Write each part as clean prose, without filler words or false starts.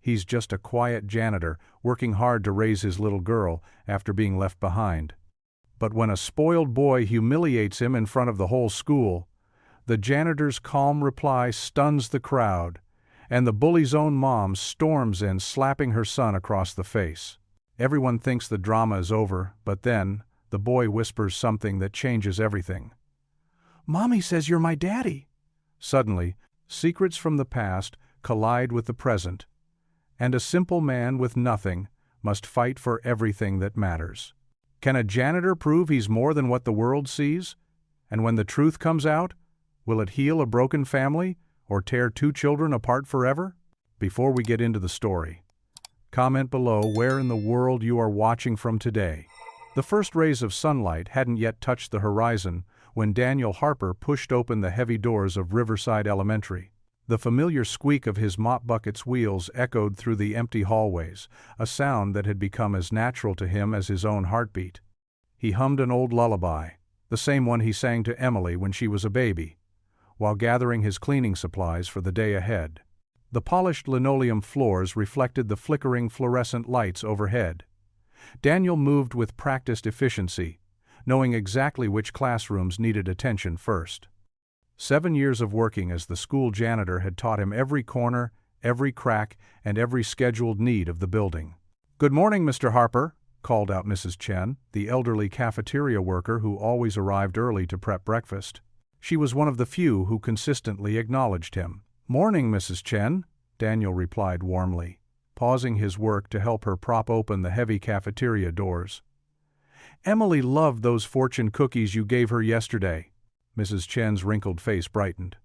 He's just a quiet janitor, working hard to raise his little girl after being left behind. But when a spoiled boy humiliates him in front of the whole school, the janitor's calm reply stuns the crowd, and the bully's own mom storms in, slapping her son across the face. Everyone thinks the drama is over, but then, the boy whispers something that changes everything. "Mommy says you're my daddy." Suddenly, secrets from the past collide with the present, and a simple man with nothing must fight for everything that matters. Can a janitor prove he's more than what the world sees? And when the truth comes out, will it heal a broken family or tear two children apart forever? Before we get into the story, comment below where in the world you are watching from today. The first rays of sunlight hadn't yet touched the horizon when Daniel Harper pushed open the heavy doors of Riverside Elementary. The familiar squeak of his mop bucket's wheels echoed through the empty hallways, a sound that had become as natural to him as his own heartbeat. He hummed an old lullaby, the same one he sang to Emily when she was a baby, while gathering his cleaning supplies for the day ahead. The polished linoleum floors reflected the flickering fluorescent lights overhead. Daniel moved with practiced efficiency, knowing exactly which classrooms needed attention first. 7 years of working as the school janitor had taught him every corner, every crack, and every scheduled need of the building. "Good morning, Mr. Harper," called out Mrs. Chen, the elderly cafeteria worker who always arrived early to prep breakfast. She was one of the few who consistently acknowledged him. "Morning, Mrs. Chen," Daniel replied warmly, pausing his work to help her prop open the heavy cafeteria doors. "Emily loved those fortune cookies you gave her yesterday." Mrs. Chen's wrinkled face brightened.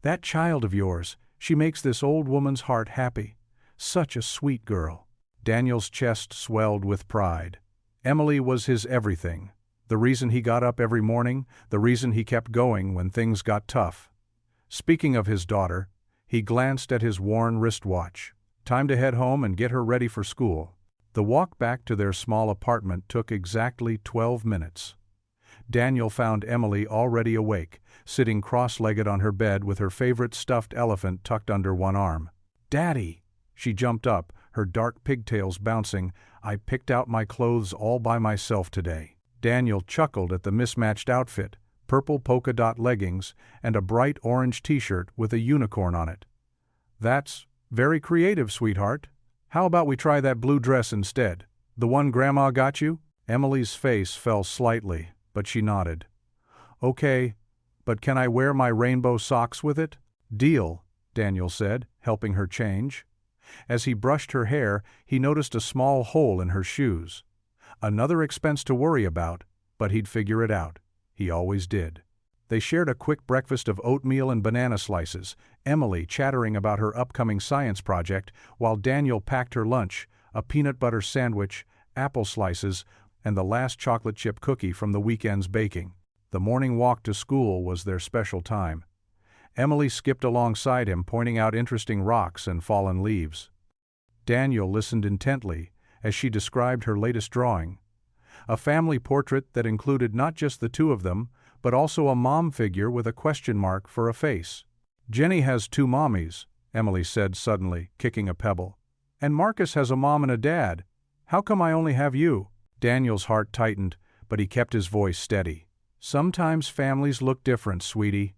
"That child of yours, she makes this old woman's heart happy. Such a sweet girl." Daniel's chest swelled with pride. Emily was his everything, the reason he got up every morning, the reason he kept going when things got tough. Speaking of his daughter, he glanced at his worn wristwatch. Time to head home and get her ready for school. The walk back to their small apartment took exactly 12 minutes. Daniel found Emily already awake, sitting cross-legged on her bed with her favorite stuffed elephant tucked under one arm. "Daddy!" She jumped up, her dark pigtails bouncing. "I picked out my clothes all by myself today." Daniel chuckled at the mismatched outfit, purple polka dot leggings, and a bright orange t-shirt with a unicorn on it. "That's very creative, sweetheart. How about we try that blue dress instead? The one Grandma got you?" Emily's face fell slightly, but she nodded. "Okay, but can I wear my rainbow socks with it?" "Deal," Daniel said, helping her change. As he brushed her hair, he noticed a small hole in her shoes. Another expense to worry about, but he'd figure it out. He always did. They shared a quick breakfast of oatmeal and banana slices, Emily chattering about her upcoming science project, while Daniel packed her lunch, a peanut butter sandwich, apple slices, and the last chocolate chip cookie from the weekend's baking. The morning walk to school was their special time. Emily skipped alongside him, pointing out interesting rocks and fallen leaves. Daniel listened intently as she described her latest drawing, a family portrait that included not just the two of them, but also a mom figure with a question mark for a face. "Jenny has 2 mommies," Emily said suddenly, kicking a pebble. "And Marcus has a mom and a dad. How come I only have you?" Daniel's heart tightened, but he kept his voice steady. "Sometimes families look different, sweetie.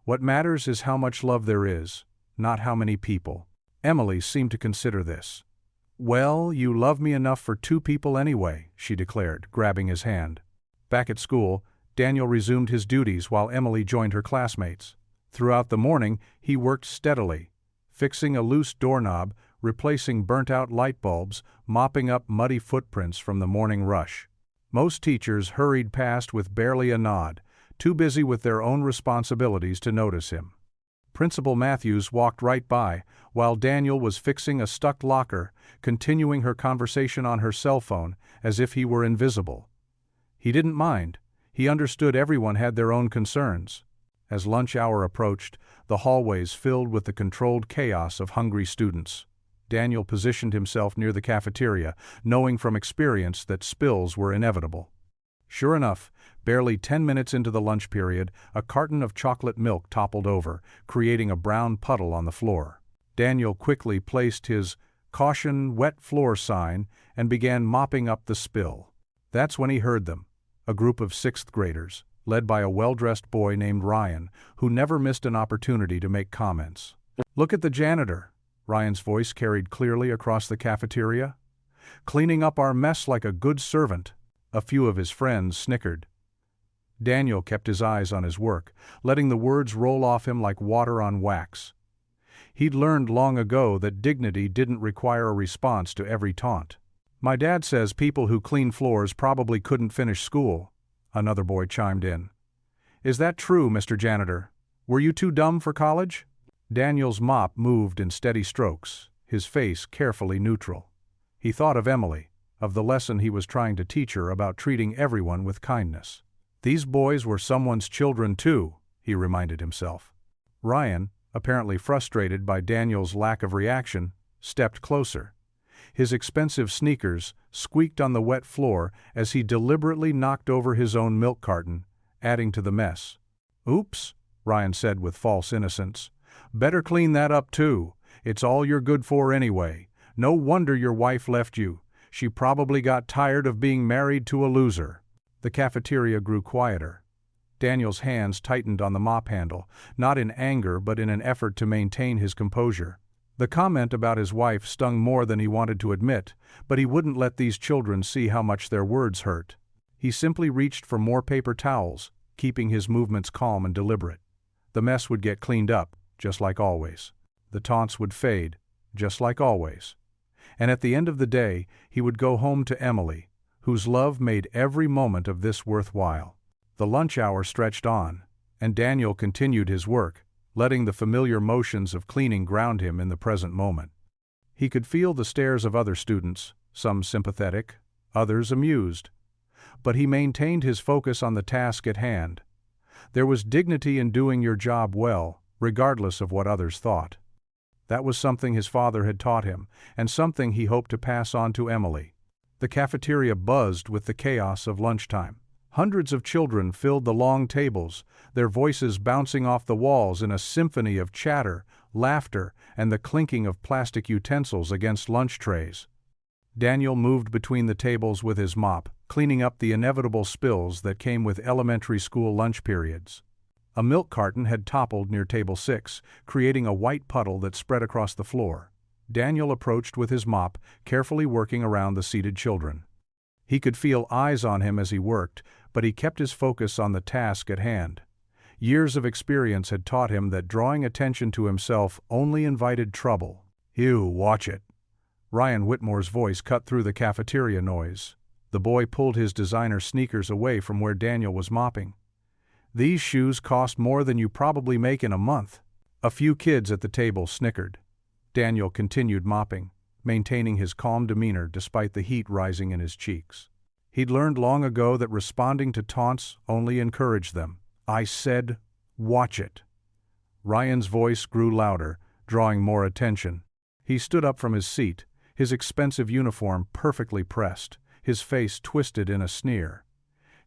What matters is how much love there is, not how many people." Emily seemed to consider this. "Well, you love me enough for 2 people anyway," she declared, grabbing his hand. Back at school, Daniel resumed his duties while Emily joined her classmates. Throughout the morning, he worked steadily, fixing a loose doorknob, replacing burnt-out light bulbs, mopping up muddy footprints from the morning rush. Most teachers hurried past with barely a nod, too busy with their own responsibilities to notice him. Principal Matthews walked right by, while Daniel was fixing a stuck locker, continuing her conversation on her cell phone, as if he were invisible. He didn't mind. He understood everyone had their own concerns. As lunch hour approached, the hallways filled with the controlled chaos of hungry students. Daniel positioned himself near the cafeteria, knowing from experience that spills were inevitable. Sure enough, barely 10 minutes into the lunch period, a carton of chocolate milk toppled over, creating a brown puddle on the floor. Daniel quickly placed his "Caution, wet floor" sign and began mopping up the spill. That's when he heard them, a group of sixth graders, led by a well-dressed boy named Ryan, who never missed an opportunity to make comments. "Look at the janitor," Ryan's voice carried clearly across the cafeteria. "Cleaning up our mess like a good servant." A few of his friends snickered. Daniel kept his eyes on his work, letting the words roll off him like water on wax. He'd learned long ago that dignity didn't require a response to every taunt. "My dad says people who clean floors probably couldn't finish school," another boy chimed in. "Is that true, Mr. Janitor? Were you too dumb for college?" Daniel's mop moved in steady strokes, his face carefully neutral. He thought of Emily, of the lesson he was trying to teach her about treating everyone with kindness. These boys were someone's children too, he reminded himself. Ryan, apparently frustrated by Daniel's lack of reaction, stepped closer. His expensive sneakers squeaked on the wet floor as he deliberately knocked over his own milk carton, adding to the mess. "Oops," Ryan said with false innocence. "Better clean that up too. It's all you're good for anyway. No wonder your wife left you. She probably got tired of being married to a loser." The cafeteria grew quieter. Daniel's hands tightened on the mop handle, not in anger but in an effort to maintain his composure. The comment about his wife stung more than he wanted to admit, but he wouldn't let these children see how much their words hurt. He simply reached for more paper towels, keeping his movements calm and deliberate. The mess would get cleaned up, just like always. The taunts would fade, just like always. And at the end of the day, he would go home to Emily, whose love made every moment of this worthwhile. The lunch hour stretched on, and Daniel continued his work, letting the familiar motions of cleaning ground him in the present moment. He could feel the stares of other students, some sympathetic, others amused. But he maintained his focus on the task at hand. There was dignity in doing your job well, regardless of what others thought. That was something his father had taught him, and something he hoped to pass on to Emily. The cafeteria buzzed with the chaos of lunchtime. Hundreds of children filled the long tables, their voices bouncing off the walls in a symphony of chatter, laughter, and the clinking of plastic utensils against lunch trays. Daniel moved between the tables with his mop, cleaning up the inevitable spills that came with elementary school lunch periods. A milk carton had toppled near table 6, creating a white puddle that spread across the floor. Daniel approached with his mop, carefully working around the seated children. He could feel eyes on him as he worked, but he kept his focus on the task at hand. Years of experience had taught him that drawing attention to himself only invited trouble. "You watch it." Ryan Whitmore's voice cut through the cafeteria noise. The boy pulled his designer sneakers away from where Daniel was mopping. "These shoes cost more than you probably make in a month." A few kids at the table snickered. Daniel continued mopping, maintaining his calm demeanor despite the heat rising in his cheeks. He'd learned long ago that responding to taunts only encouraged them. "I said, watch it." Ryan's voice grew louder, drawing more attention. He stood up from his seat, his expensive uniform perfectly pressed, his face twisted in a sneer.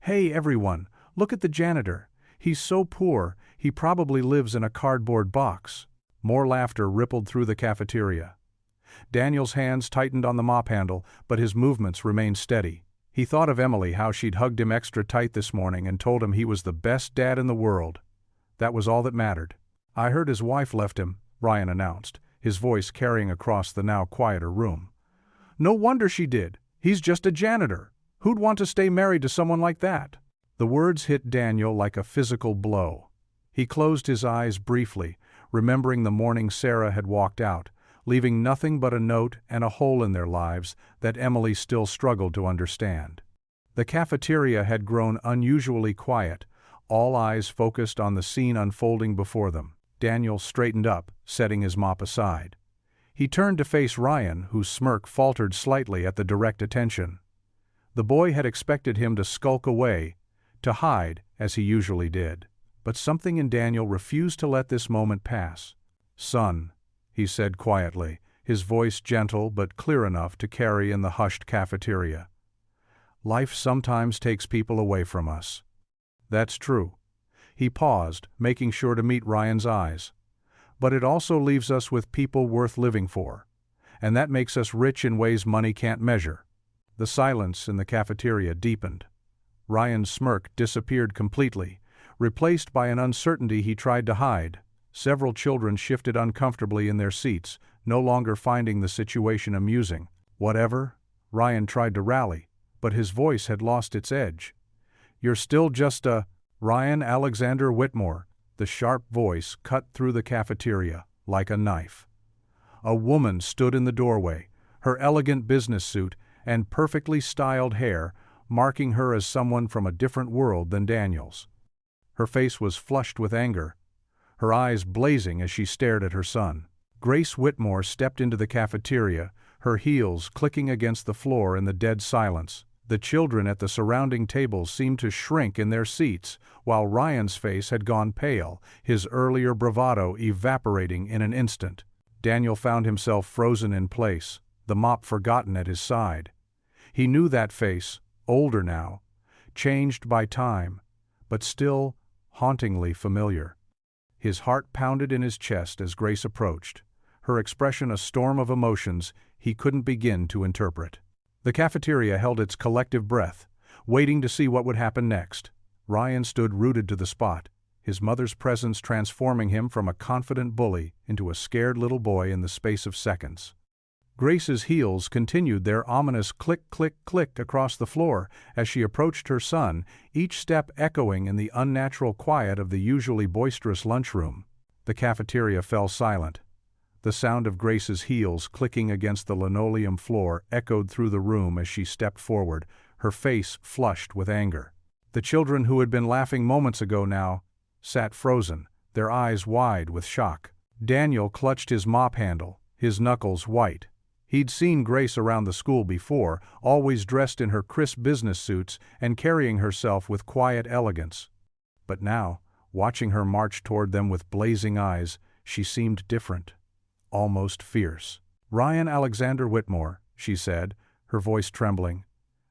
"Hey everyone, look at the janitor. He's so poor, he probably lives in a cardboard box." More laughter rippled through the cafeteria. Daniel's hands tightened on the mop handle, but his movements remained steady. He thought of Emily, how she'd hugged him extra tight this morning and told him he was the best dad in the world. That was all that mattered. "I heard his wife left him," Ryan announced, his voice carrying across the now quieter room. "No wonder she did. He's just a janitor. Who'd want to stay married to someone like that?" The words hit Daniel like a physical blow. He closed his eyes briefly, remembering the morning Sarah had walked out, leaving nothing but a note and a hole in their lives that Emily still struggled to understand. The cafeteria had grown unusually quiet, all eyes focused on the scene unfolding before them. Daniel straightened up, setting his mop aside. He turned to face Ryan, whose smirk faltered slightly at the direct attention. The boy had expected him to skulk away, to hide, as he usually did. But something in Daniel refused to let this moment pass. "Son," he said quietly, his voice gentle but clear enough to carry in the hushed cafeteria. "Life sometimes takes people away from us." "That's true." He paused, making sure to meet Ryan's eyes. "But it also leaves us with people worth living for. and that makes us rich in ways money can't measure." The silence in the cafeteria deepened. Ryan's smirk disappeared completely, replaced by an uncertainty he tried to hide. Several children shifted uncomfortably in their seats, no longer finding the situation amusing. "Whatever?" Ryan tried to rally, but his voice had lost its edge. "You're still just a—" "Ryan Alexander Whitmore," the sharp voice cut through the cafeteria like a knife. A woman stood in the doorway, her elegant business suit and perfectly styled hair marking her as someone from a different world than Daniel's. Her face was flushed with anger, her eyes blazing as she stared at her son. Grace Whitmore stepped into the cafeteria, her heels clicking against the floor in the dead silence. The children at the surrounding tables seemed to shrink in their seats, while Ryan's face had gone pale, his earlier bravado evaporating in an instant. Daniel found himself frozen in place, the mop forgotten at his side. He knew that face, older now, changed by time, but still hauntingly familiar. His heart pounded in his chest as Grace approached, her expression a storm of emotions he couldn't begin to interpret. The cafeteria held its collective breath, waiting to see what would happen next. Ryan stood rooted to the spot, his mother's presence transforming him from a confident bully into a scared little boy in the space of seconds. Grace's heels continued their ominous click-click-click across the floor as she approached her son, each step echoing in the unnatural quiet of the usually boisterous lunchroom. The cafeteria fell silent. The sound of Grace's heels clicking against the linoleum floor echoed through the room as she stepped forward, her face flushed with anger. The children who had been laughing moments ago now sat frozen, their eyes wide with shock. Daniel clutched his mop handle, his knuckles white. He'd seen Grace around the school before, always dressed in her crisp business suits and carrying herself with quiet elegance. But now, watching her march toward them with blazing eyes, she seemed different, almost fierce. "Ryan Alexander Whitmore," she said, her voice trembling.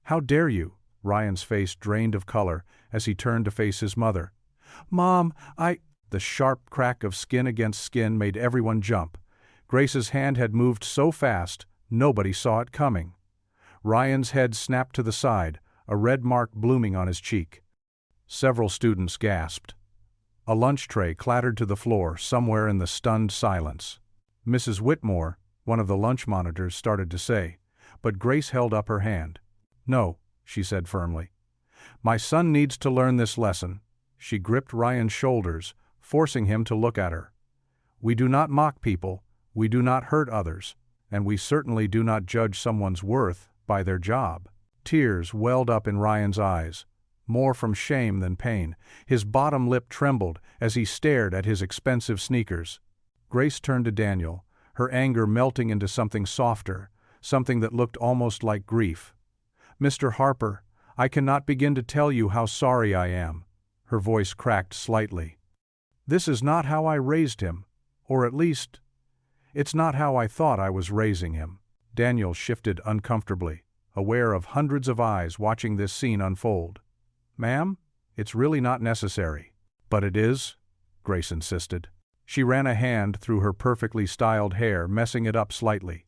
"How dare you?" Ryan's face drained of color as he turned to face his mother. "Mom, The sharp crack of skin against skin made everyone jump. Grace's hand had moved so fast, nobody saw it coming. Ryan's head snapped to the side, a red mark blooming on his cheek. Several students gasped. A lunch tray clattered to the floor somewhere in the stunned silence. "Mrs. Whitmore," one of the lunch monitors started to say, but Grace held up her hand. "No," she said firmly. "My son needs to learn this lesson." She gripped Ryan's shoulders, forcing him to look at her. "We do not mock people, we do not hurt others, and we certainly do not judge someone's worth by their job." Tears welled up in Ryan's eyes, more from shame than pain. His bottom lip trembled as he stared at his expensive sneakers. Grace turned to Daniel, her anger melting into something softer, something that looked almost like grief. "Mr. Harper, I cannot begin to tell you how sorry I am." Her voice cracked slightly. "This is not how I raised him, or at least, it's not how I thought I was raising him." Daniel shifted uncomfortably, aware of hundreds of eyes watching this scene unfold. "Ma'am, it's really not necessary." "But it is," Grace insisted. She ran a hand through her perfectly styled hair, messing it up slightly.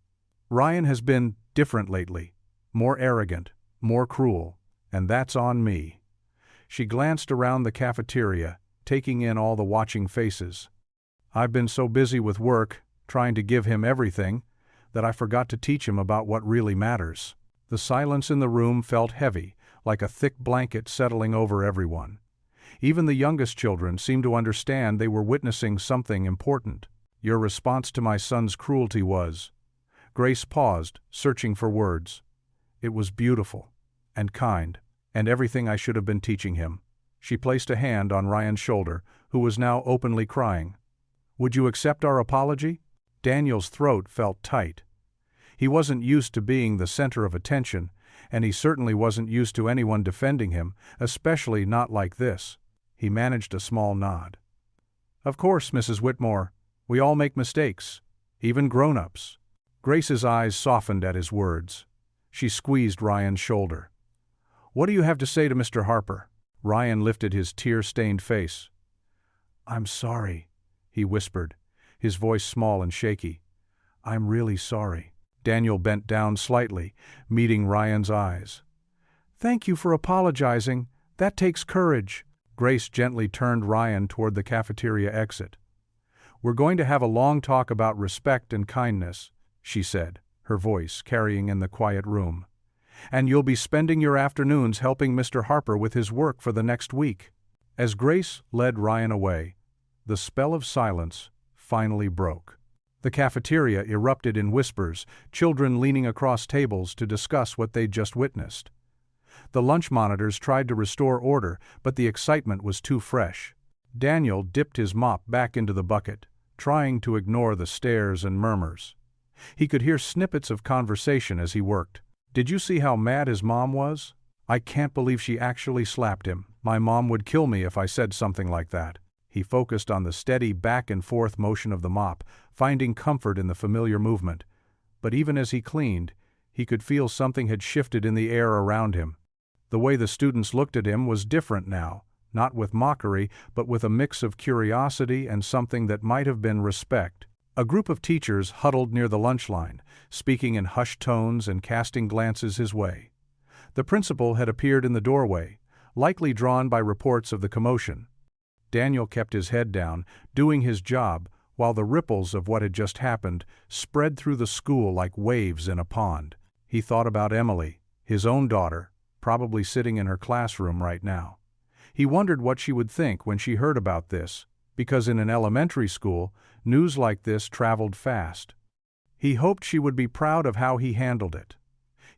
"Ryan has been different lately, more arrogant, more cruel, and that's on me." She glanced around the cafeteria, taking in all the watching faces. "I've been so busy with work, trying to give him everything, that I forgot to teach him about what really matters." The silence in the room felt heavy, like a thick blanket settling over everyone. Even the youngest children seemed to understand they were witnessing something important. "Your response to my son's cruelty was—" Grace paused, searching for words. "It was beautiful, and kind, and everything I should have been teaching him." She placed a hand on Ryan's shoulder, who was now openly crying. "Would you accept our apology?" Daniel's throat felt tight. He wasn't used to being the center of attention, and he certainly wasn't used to anyone defending him, especially not like this. He managed a small nod. "Of course, Mrs. Whitmore, we all make mistakes, even grown-ups." Grace's eyes softened at his words. She squeezed Ryan's shoulder. "What do you have to say to Mr. Harper?" Ryan lifted his tear-stained face. "I'm sorry," he whispered, his voice small and shaky. "I'm really sorry." Daniel bent down slightly, meeting Ryan's eyes. "Thank you for apologizing. That takes courage." Grace gently turned Ryan toward the cafeteria exit. "We're going to have a long talk about respect and kindness," she said, her voice carrying in the quiet room. "And you'll be spending your afternoons helping Mr. Harper with his work for the next week." As Grace led Ryan away, the spell of silence finally broke. The cafeteria erupted in whispers, children leaning across tables to discuss what they'd just witnessed. The lunch monitors tried to restore order, but the excitement was too fresh. Daniel dipped his mop back into the bucket, trying to ignore the stares and murmurs. He could hear snippets of conversation as he worked. "Did you see how mad his mom was? I can't believe she actually slapped him. My mom would kill me if I said something like that." He focused on the steady back-and-forth motion of the mop, finding comfort in the familiar movement. But even as he cleaned, he could feel something had shifted in the air around him. The way the students looked at him was different now, not with mockery, but with a mix of curiosity and something that might have been respect. A group of teachers huddled near the lunch line, speaking in hushed tones and casting glances his way. The principal had appeared in the doorway, likely drawn by reports of the commotion. Daniel kept his head down, doing his job, while the ripples of what had just happened spread through the school like waves in a pond. He thought about Emily, his own daughter, probably sitting in her classroom right now. He wondered what she would think when she heard about this, because in an elementary school, news like this traveled fast. He hoped she would be proud of how he handled it.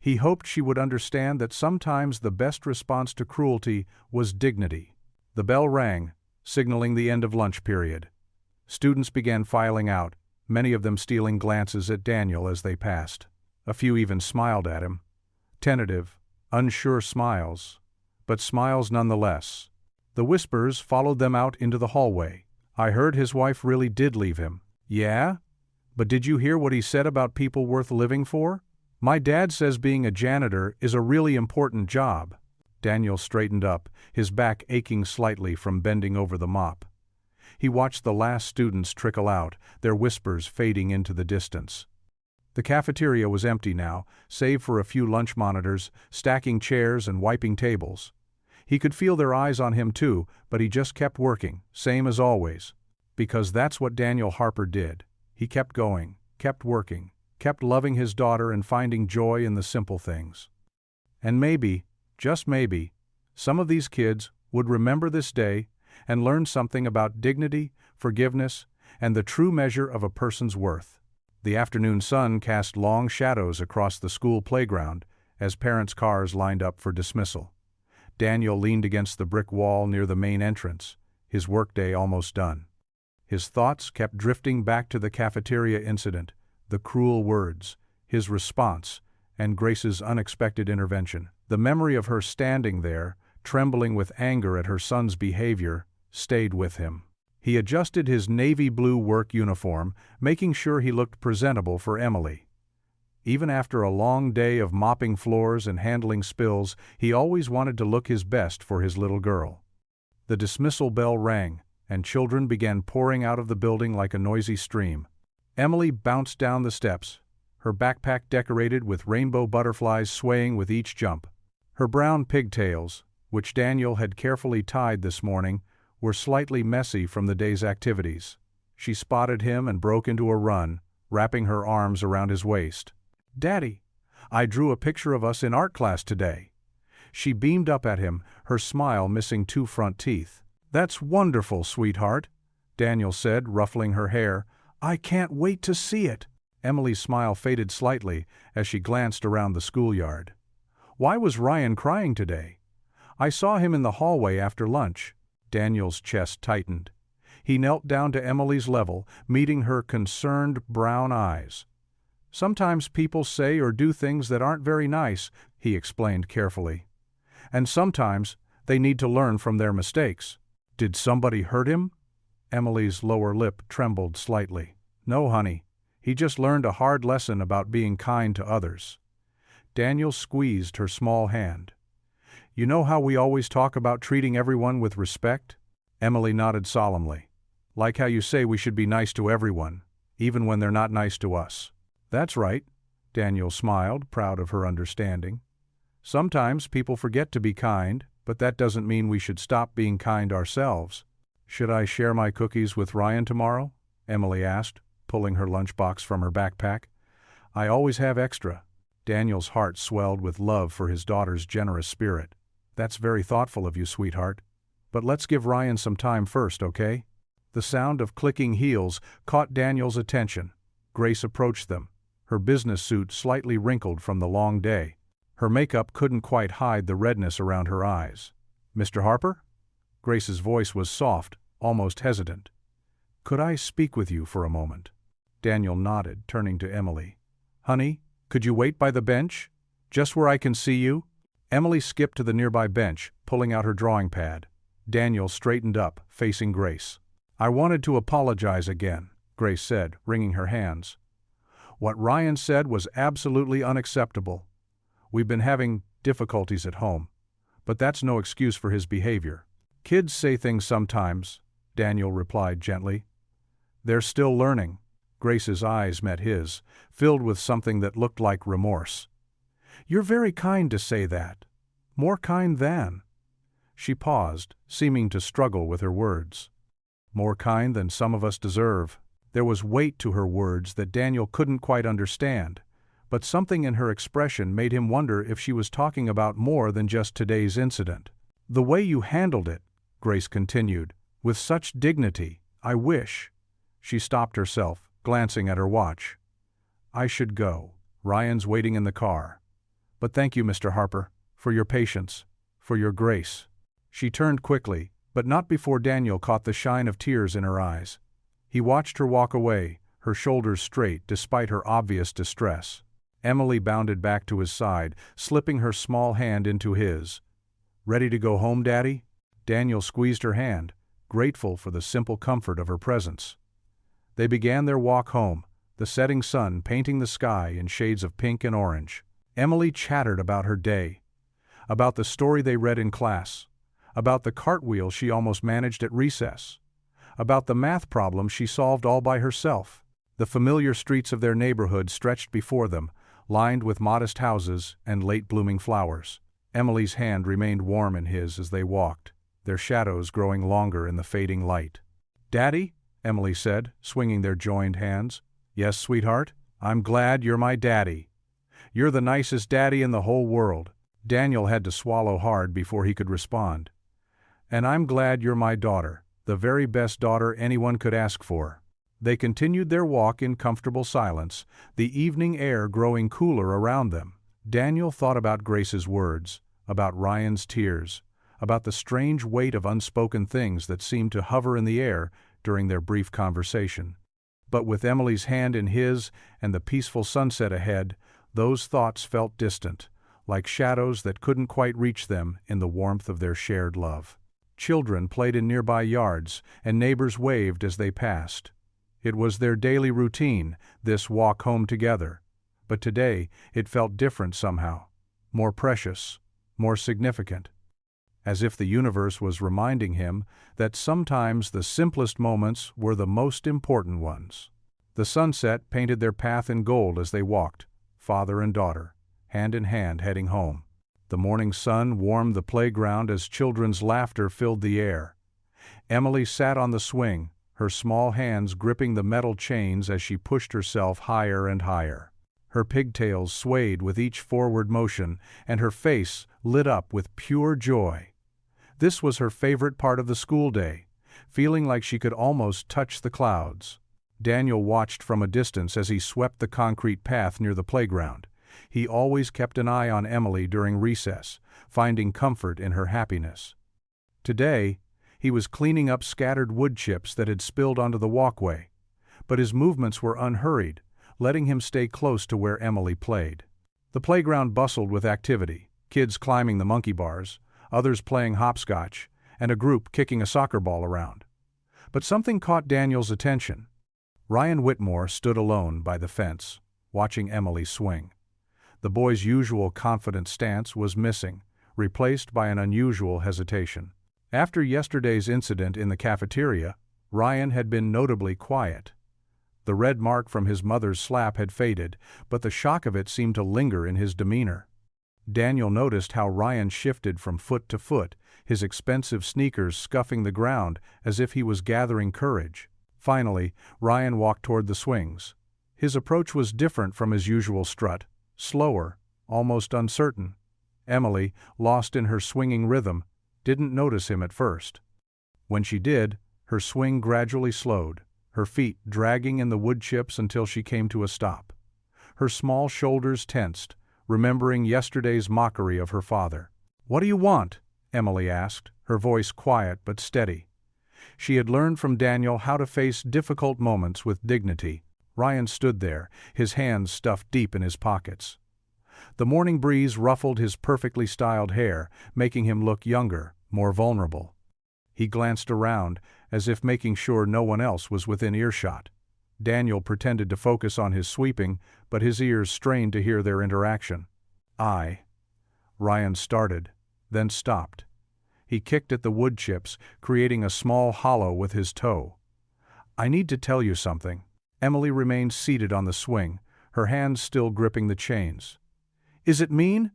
He hoped she would understand that sometimes the best response to cruelty was dignity. The bell rang, signaling the end of lunch period. Students began filing out, many of them stealing glances at Daniel as they passed. A few even smiled at him. Tentative, unsure smiles, but smiles nonetheless. The whispers followed them out into the hallway. "I heard his wife really did leave him." "Yeah? But did you hear what he said about people worth living for? My dad says being a janitor is a really important job." Daniel straightened up, his back aching slightly from bending over the mop. He watched the last students trickle out, their whispers fading into the distance. The cafeteria was empty now, save for a few lunch monitors, stacking chairs and wiping tables. He could feel their eyes on him too, but he just kept working, same as always. Because that's what Daniel Harper did. He kept going, kept working, kept loving his daughter and finding joy in the simple things. And maybe, just maybe, some of these kids would remember this day and learn something about dignity, forgiveness, and the true measure of a person's worth. The afternoon sun cast long shadows across the school playground as parents' cars lined up for dismissal. Daniel leaned against the brick wall near the main entrance, his workday almost done. His thoughts kept drifting back to the cafeteria incident, the cruel words, his response, and Grace's unexpected intervention. The memory of her standing there, trembling with anger at her son's behavior, stayed with him. He adjusted his navy blue work uniform, making sure he looked presentable for Emily. Even after a long day of mopping floors and handling spills, he always wanted to look his best for his little girl. The dismissal bell rang, and children began pouring out of the building like a noisy stream. Emily bounced down the steps, her backpack decorated with rainbow butterflies swaying with each jump. Her brown pigtails, which Daniel had carefully tied this morning, were slightly messy from the day's activities. She spotted him and broke into a run, wrapping her arms around his waist. "Daddy, I drew a picture of us in art class today." She beamed up at him, her smile missing 2 front teeth. "That's wonderful, sweetheart," Daniel said, ruffling her hair. "I can't wait to see it." Emily's smile faded slightly as she glanced around the schoolyard. "Why was Ryan crying today? I saw him in the hallway after lunch." Daniel's chest tightened. He knelt down to Emily's level, meeting her concerned brown eyes. "Sometimes people say or do things that aren't very nice," he explained carefully. "And sometimes they need to learn from their mistakes." "Did somebody hurt him?" Emily's lower lip trembled slightly. "No, honey. He just learned a hard lesson about being kind to others." Daniel squeezed her small hand. "You know how we always talk about treating everyone with respect?" Emily nodded solemnly. "Like how you say we should be nice to everyone, even when they're not nice to us." "That's right. Daniel smiled, proud of her understanding. Sometimes people forget to be kind, but that doesn't mean we should stop being kind ourselves. Should I share my cookies with Ryan tomorrow? Emily asked, pulling her lunchbox from her backpack. I always have extra. Daniel's heart swelled with love for his daughter's generous spirit. That's very thoughtful of you, sweetheart. But let's give Ryan some time first, okay? The sound of clicking heels caught Daniel's attention. Grace approached them, her business suit slightly wrinkled from the long day. Her makeup couldn't quite hide the redness around her eyes. Mr. Harper? Grace's voice was soft, almost hesitant. Could I speak with you for a moment? Daniel nodded, turning to Emily. Honey, could you wait by the bench? Just where I can see you? Emily skipped to the nearby bench, pulling out her drawing pad. Daniel straightened up, facing Grace. I wanted to apologize again, Grace said, wringing her hands. What Ryan said was absolutely unacceptable. We've been having difficulties at home, but that's no excuse for his behavior. Kids say things sometimes, Daniel replied gently. They're still learning. Grace's eyes met his, filled with something that looked like remorse. You're very kind to say that. More kind than. She paused, seeming to struggle with her words. More kind than some of us deserve. There was weight to her words that Daniel couldn't quite understand, but something in her expression made him wonder if she was talking about more than just today's incident. The way you handled it, Grace continued, with such dignity, I wish. She stopped herself, glancing at her watch. I should go. Ryan's waiting in the car. But thank you, Mr. Harper, for your patience, for your grace. She turned quickly, but not before Daniel caught the shine of tears in her eyes. He watched her walk away, her shoulders straight despite her obvious distress. Emily bounded back to his side, slipping her small hand into his. Ready to go home, Daddy? Daniel squeezed her hand, grateful for the simple comfort of her presence. They began their walk home, the setting sun painting the sky in shades of pink and orange. Emily chattered about her day, about the story they read in class, about the cartwheel she almost managed at recess, about the math problem she solved all by herself. The familiar streets of their neighborhood stretched before them, lined with modest houses and late-blooming flowers. Emily's hand remained warm in his as they walked, their shadows growing longer in the fading light. Daddy? Emily said, swinging their joined hands. Yes, sweetheart, I'm glad you're my daddy. You're the nicest daddy in the whole world. Daniel had to swallow hard before he could respond. And I'm glad you're my daughter, the very best daughter anyone could ask for. They continued their walk in comfortable silence, the evening air growing cooler around them. Daniel thought about Grace's words, about Ryan's tears, about the strange weight of unspoken things that seemed to hover in the air during their brief conversation. But with Emily's hand in his and the peaceful sunset ahead, those thoughts felt distant, like shadows that couldn't quite reach them in the warmth of their shared love. Children played in nearby yards, and neighbors waved as they passed. It was their daily routine, this walk home together. But today, it felt different somehow, more precious, more significant. As if the universe was reminding him that sometimes the simplest moments were the most important ones. The sunset painted their path in gold as they walked, father and daughter, hand in hand heading home. The morning sun warmed the playground as children's laughter filled the air. Emily sat on the swing, her small hands gripping the metal chains as she pushed herself higher and higher. Her pigtails swayed with each forward motion, and her face lit up with pure joy. This was her favorite part of the school day, feeling like she could almost touch the clouds. Daniel watched from a distance as he swept the concrete path near the playground. He always kept an eye on Emily during recess, finding comfort in her happiness. Today, he was cleaning up scattered wood chips that had spilled onto the walkway, but his movements were unhurried, letting him stay close to where Emily played. The playground bustled with activity, kids climbing the monkey bars, others playing hopscotch, and a group kicking a soccer ball around. But something caught Daniel's attention. Ryan Whitmore stood alone by the fence, watching Emily swing. The boy's usual confident stance was missing, replaced by an unusual hesitation. After yesterday's incident in the cafeteria, Ryan had been notably quiet. The red mark from his mother's slap had faded, but the shock of it seemed to linger in his demeanor. Daniel noticed how Ryan shifted from foot to foot, his expensive sneakers scuffing the ground as if he was gathering courage. Finally, Ryan walked toward the swings. His approach was different from his usual strut, slower, almost uncertain. Emily, lost in her swinging rhythm, didn't notice him at first. When she did, her swing gradually slowed, her feet dragging in the wood chips until she came to a stop. Her small shoulders tensed, remembering yesterday's mockery of her father. "What do you want?" Emily asked, her voice quiet but steady. She had learned from Daniel how to face difficult moments with dignity. Ryan stood there, his hands stuffed deep in his pockets. The morning breeze ruffled his perfectly styled hair, making him look younger, more vulnerable. He glanced around, as if making sure no one else was within earshot. Daniel pretended to focus on his sweeping, but his ears strained to hear their interaction. Ryan started, then stopped. He kicked at the wood chips, creating a small hollow with his toe. "I need to tell you something." Emily remained seated on the swing, her hands still gripping the chains. "Is it mean?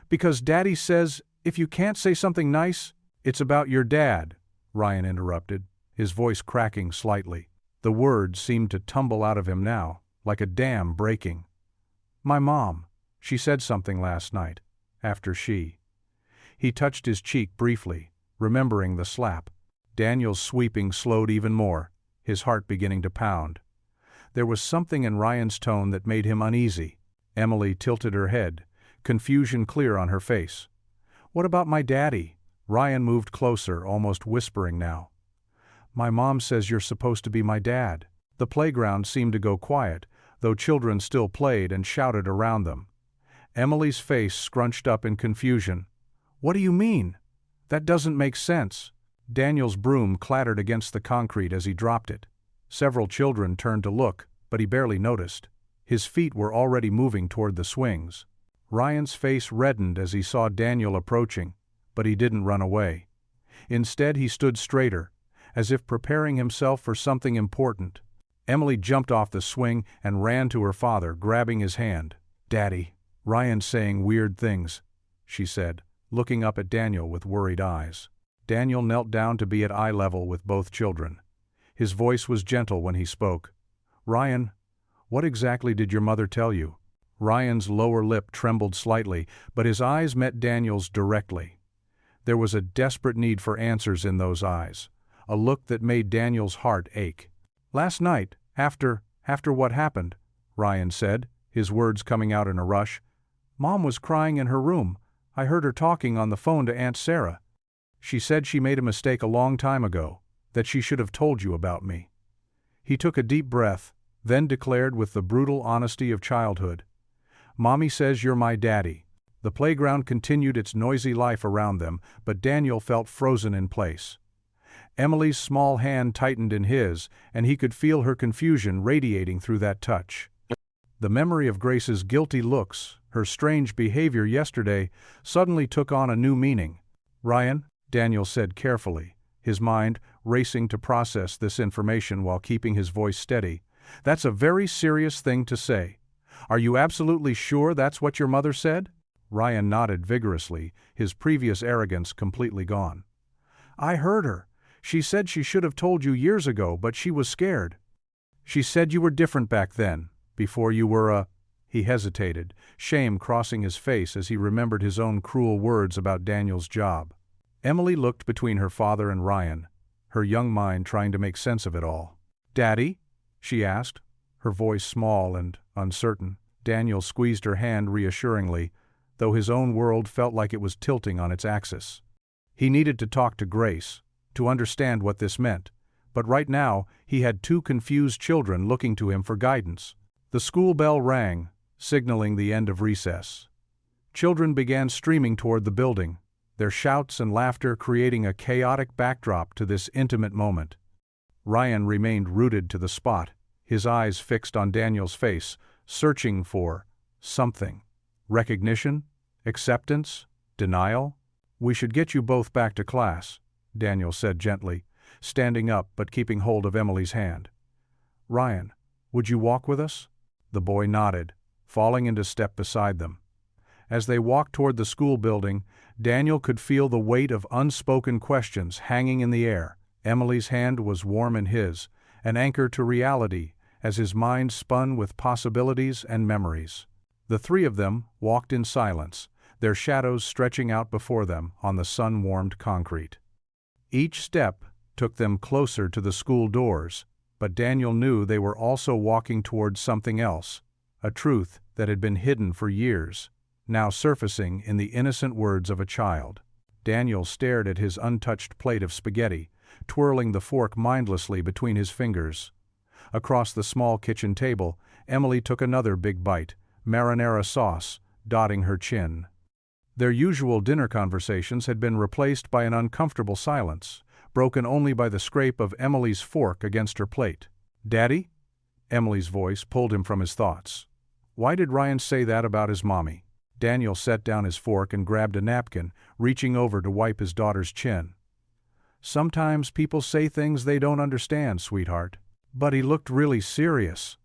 Because Daddy says, if you can't say something nice, it's about your dad," Ryan interrupted, his voice cracking slightly. The words seemed to tumble out of him now, like a dam breaking. "My mom, she said something last night, after she." He touched his cheek briefly, remembering the slap. Daniel's sweeping slowed even more, his heart beginning to pound. There was something in Ryan's tone that made him uneasy. Emily tilted her head, confusion clear on her face. "What about my daddy?" Ryan moved closer, almost whispering now. "My mom says you're supposed to be my dad." The playground seemed to go quiet, though children still played and shouted around them. Emily's face scrunched up in confusion. "What do you mean? That doesn't make sense." Daniel's broom clattered against the concrete as he dropped it. Several children turned to look, but he barely noticed. His feet were already moving toward the swings. Ryan's face reddened as he saw Daniel approaching, but he didn't run away. Instead, he stood straighter, as if preparing himself for something important. Emily jumped off the swing and ran to her father, grabbing his hand. "Daddy, Ryan's saying weird things," she said, looking up at Daniel with worried eyes. Daniel knelt down to be at eye level with both children. His voice was gentle when he spoke. "Ryan, what exactly did your mother tell you?" Ryan's lower lip trembled slightly, but his eyes met Daniel's directly. There was a desperate need for answers in those eyes, a look that made Daniel's heart ache. "Last night, after what happened," Ryan said, his words coming out in a rush, "Mom was crying in her room. I heard her talking on the phone to Aunt Sarah. She said she made a mistake a long time ago, that she should have told you about me." He took a deep breath, then declared with the brutal honesty of childhood, "Mommy says you're my daddy." The playground continued its noisy life around them, but Daniel felt frozen in place. Emily's small hand tightened in his, and he could feel her confusion radiating through that touch. The memory of Grace's guilty looks, her strange behavior yesterday, suddenly took on a new meaning. "Ryan," Daniel said carefully, his mind racing to process this information while keeping his voice steady, "that's a very serious thing to say. Are you absolutely sure that's what your mother said?" Ryan nodded vigorously, his previous arrogance completely gone. "I heard her. She said she should have told you years ago, but she was scared. She said you were different back then, before you were a—" He hesitated, shame crossing his face as he remembered his own cruel words about Daniel's job. Emily looked between her father and Ryan, her young mind trying to make sense of it all. "Daddy?" she asked, her voice small and uncertain. Daniel squeezed her hand reassuringly, though his own world felt like it was tilting on its axis. He needed to talk to Grace, to understand what this meant, but right now he had two confused children looking to him for guidance. The school bell rang, signaling the end of recess. Children began streaming toward the building, their shouts and laughter creating a chaotic backdrop to this intimate moment. Ryan remained rooted to the spot, his eyes fixed on Daniel's face, searching for something. Recognition? Acceptance? Denial? "We should get you both back to class," Daniel said gently, standing up but keeping hold of Emily's hand. "Ryan, Would you walk with us?" The boy nodded, falling into step beside them. As they walked toward the school building, Daniel could feel the weight of unspoken questions hanging in the air. Emily's hand was warm in his, an anchor to reality, as his mind spun with possibilities and memories. The three of them walked in silence, their shadows stretching out before them on the sun-warmed concrete. Each step took them closer to the school doors, but Daniel knew they were also walking towards something else, a truth that had been hidden for years, now surfacing in the innocent words of a child. Daniel stared at his untouched plate of spaghetti, twirling the fork mindlessly between his fingers. Across the small kitchen table, Emily took another big bite, marinara sauce dotting her chin. Their usual dinner conversations had been replaced by an uncomfortable silence, broken only by the scrape of Emily's fork against her plate. "Daddy?" Emily's voice pulled him from his thoughts. "Why did Ryan say that about his mommy?" Daniel set down his fork and grabbed a napkin, reaching over to wipe his daughter's chin. "Sometimes people say things they don't understand, sweetheart." But he looked really serious.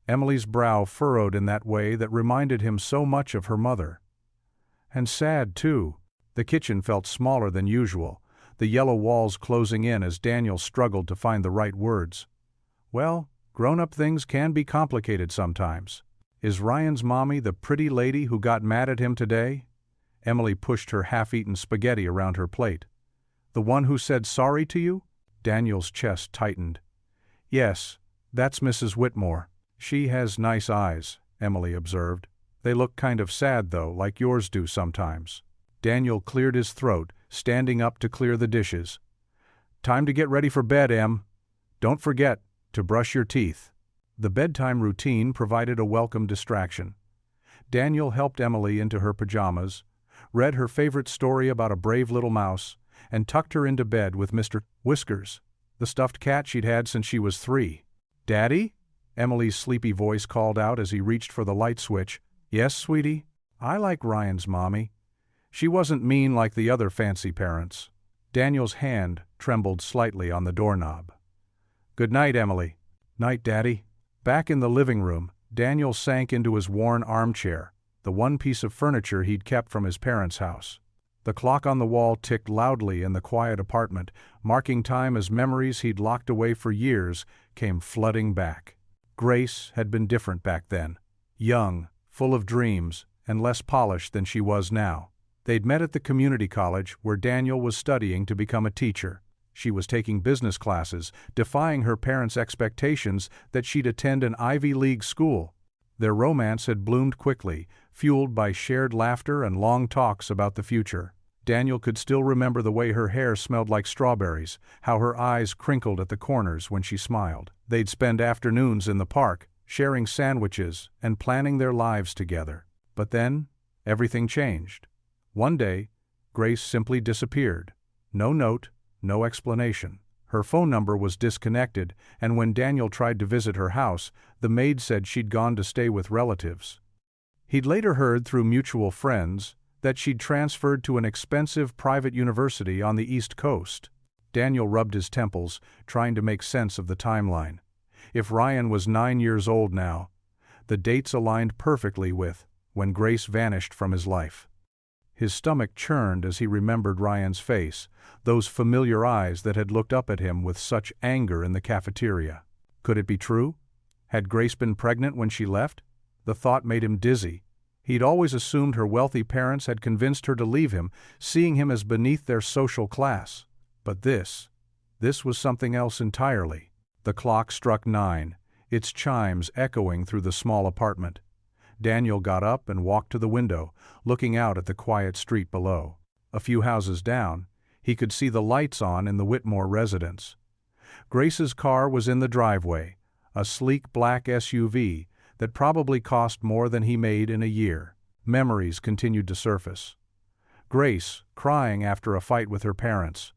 Emily's brow furrowed in that way that reminded him so much of her mother. And sad, too. The kitchen felt smaller than usual, the yellow walls closing in as Daniel struggled to find the right words. "Well, grown-up things can be complicated sometimes. Is Ryan's mommy the pretty lady who got mad at him today?" Emily pushed her half-eaten spaghetti around her plate. "The one who said sorry to you?" Daniel's chest tightened. "Yes, that's Mrs. Whitmore. She has nice eyes," Emily observed. "They look kind of sad, though, like yours do sometimes." Daniel cleared his throat, standing up to clear the dishes. "Time to get ready for bed, Em. Don't forget to brush your teeth." The bedtime routine provided a welcome distraction. Daniel helped Emily into her pajamas, read her favorite story about a brave little mouse, and tucked her into bed with Mr. Whiskers, the stuffed cat she'd had since she was 3. "Daddy?" Emily's sleepy voice called out as he reached for the light switch. "Yes, sweetie? I like Ryan's mommy. She wasn't mean like the other fancy parents." Daniel's hand trembled slightly on the doorknob. "Good night, Emily." "Night, Daddy." Back in the living room, Daniel sank into his worn armchair, the one piece of furniture he'd kept from his parents' house. The clock on the wall ticked loudly in the quiet apartment, marking time as memories he'd locked away for years came flooding back. Grace had been different back then. Young, full of dreams, and less polished than she was now. They'd met at the community college where Daniel was studying to become a teacher. She was taking business classes, defying her parents' expectations that she'd attend an Ivy League school. Their romance had bloomed quickly, fueled by shared laughter and long talks about the future. Daniel could still remember the way her hair smelled like strawberries, how her eyes crinkled at the corners when she smiled. They'd spend afternoons in the park, sharing sandwiches and planning their lives together. But then, everything changed. One day, Grace simply disappeared. No note, no explanation. Her phone number was disconnected, and when Daniel tried to visit her house, the maid said she'd gone to stay with relatives. He'd later heard through mutual friends that she'd transferred to an expensive private university on the East Coast. Daniel rubbed his temples, trying to make sense of the timeline. If Ryan was 9 years old now, the dates aligned perfectly with when Grace vanished from his life. His stomach churned as he remembered Ryan's face, those familiar eyes that had looked up at him with such anger in the cafeteria. Could it be true? Had Grace been pregnant when she left? The thought made him dizzy. He'd always assumed her wealthy parents had convinced her to leave him, seeing him as beneath their social class. But this was something else entirely. The clock struck 9, its chimes echoing through the small apartment. Daniel got up and walked to the window, looking out at the quiet street below. A few houses down, he could see the lights on in the Whitmore residence. Grace's car was in the driveway, a sleek black SUV that probably cost more than he made in a year. Memories continued to surface. Grace, crying after a fight with her parents.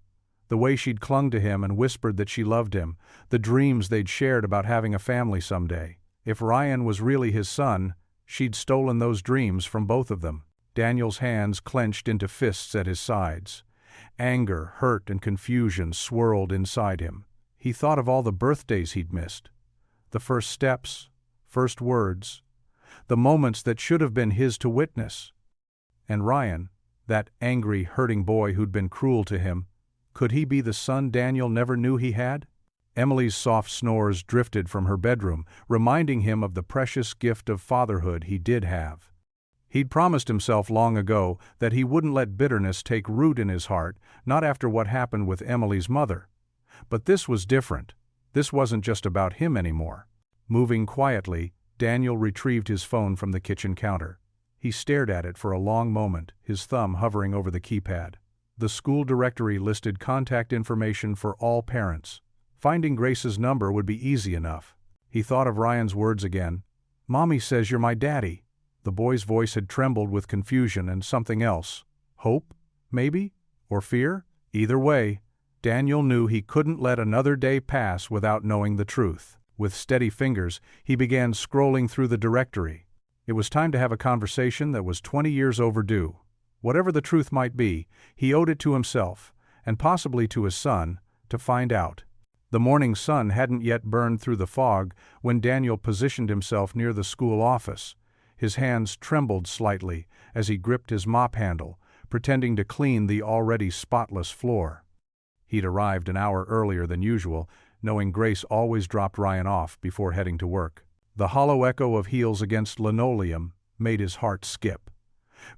The way she'd clung to him and whispered that she loved him, the dreams they'd shared about having a family someday. If Ryan was really his son, she'd stolen those dreams from both of them. Daniel's hands clenched into fists at his sides. Anger, hurt, and confusion swirled inside him. He thought of all the birthdays he'd missed, The first steps, first words, the moments that should have been his to witness. And Ryan, that angry, hurting boy who'd been cruel to him, could he be the son Daniel never knew he had? Emily's soft snores drifted from her bedroom, reminding him of the precious gift of fatherhood he did have. He'd promised himself long ago that he wouldn't let bitterness take root in his heart, not after what happened with Emily's mother. But this was different. This wasn't just about him anymore. Moving quietly, Daniel retrieved his phone from the kitchen counter. He stared at it for a long moment, his thumb hovering over the keypad. The school directory listed contact information for all parents. Finding Grace's number would be easy enough. He thought of Ryan's words again. "Mommy says you're my daddy." The boy's voice had trembled with confusion and something else. Hope, maybe? Or fear? Either way, Daniel knew he couldn't let another day pass without knowing the truth. With steady fingers, he began scrolling through the directory. It was time to have a conversation that was 20 years overdue. Whatever the truth might be, he owed it to himself, and possibly to his son, to find out. The morning sun hadn't yet burned through the fog when Daniel positioned himself near the school office. His hands trembled slightly as he gripped his mop handle, pretending to clean the already spotless floor. He'd arrived an hour earlier than usual, knowing Grace always dropped Ryan off before heading to work. The hollow echo of heels against linoleum made his heart skip.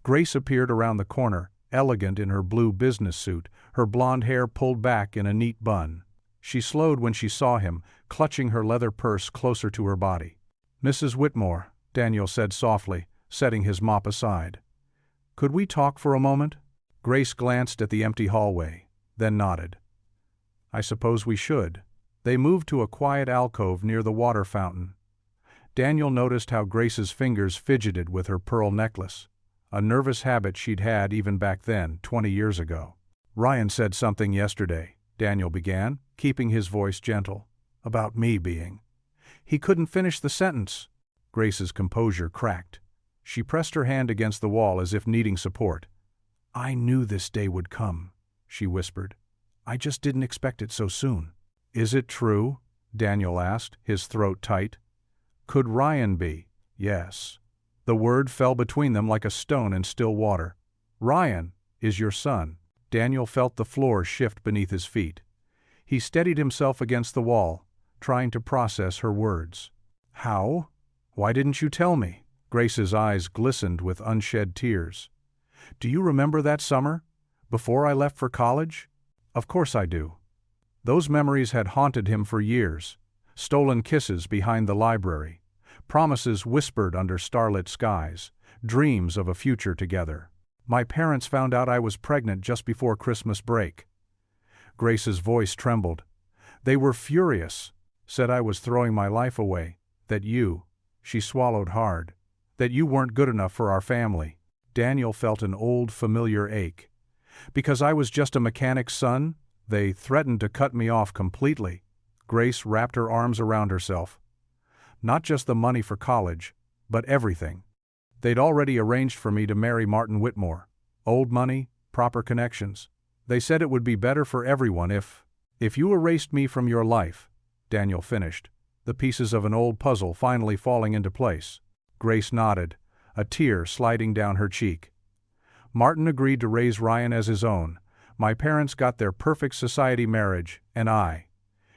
Grace appeared around the corner, elegant in her blue business suit, her blonde hair pulled back in a neat bun. She slowed when she saw him, clutching her leather purse closer to her body. "Mrs. Whitmore," Daniel said softly, setting his mop aside. "Could we talk for a moment?" Grace glanced at the empty hallway, then nodded. "I suppose we should." They moved to a quiet alcove near the water fountain. Daniel noticed how Grace's fingers fidgeted with her pearl necklace, a nervous habit she'd had even back then, 20 years ago. "Ryan said something yesterday," Daniel began, keeping his voice gentle. "About me being." He couldn't finish the sentence. Grace's composure cracked. She pressed her hand against the wall as if needing support. "I knew this day would come," she whispered. "I just didn't expect it so soon." "Is it true?" Daniel asked, his throat tight. Could Ryan be? Yes. The word fell between them like a stone in still water. "Ryan is your son." Daniel felt the floor shift beneath his feet. He steadied himself against the wall, trying to process her words. "How? Why didn't you tell me?" Grace's eyes glistened with unshed tears. "Do you remember that summer, before I left for college?" "Of course I do." Those memories had haunted him for years. Stolen kisses behind the library, promises whispered under starlit skies, dreams of a future together. "My parents found out I was pregnant just before Christmas break." Grace's voice trembled. "They were furious, said I was throwing my life away, that you," she swallowed hard, "that you weren't good enough for our family." Daniel felt an old familiar ache. "Because I was just a mechanic's son, they threatened to cut me off completely." Grace wrapped her arms around herself. "Not just the money for college, but everything. They'd already arranged for me to marry Martin Whitmore. Old money, proper connections. They said it would be better for everyone if you erased me from your life," Daniel finished, the pieces of an old puzzle finally falling into place. Grace nodded, a tear sliding down her cheek. "Martin agreed to raise Ryan as his own. My parents got their perfect society marriage, and I."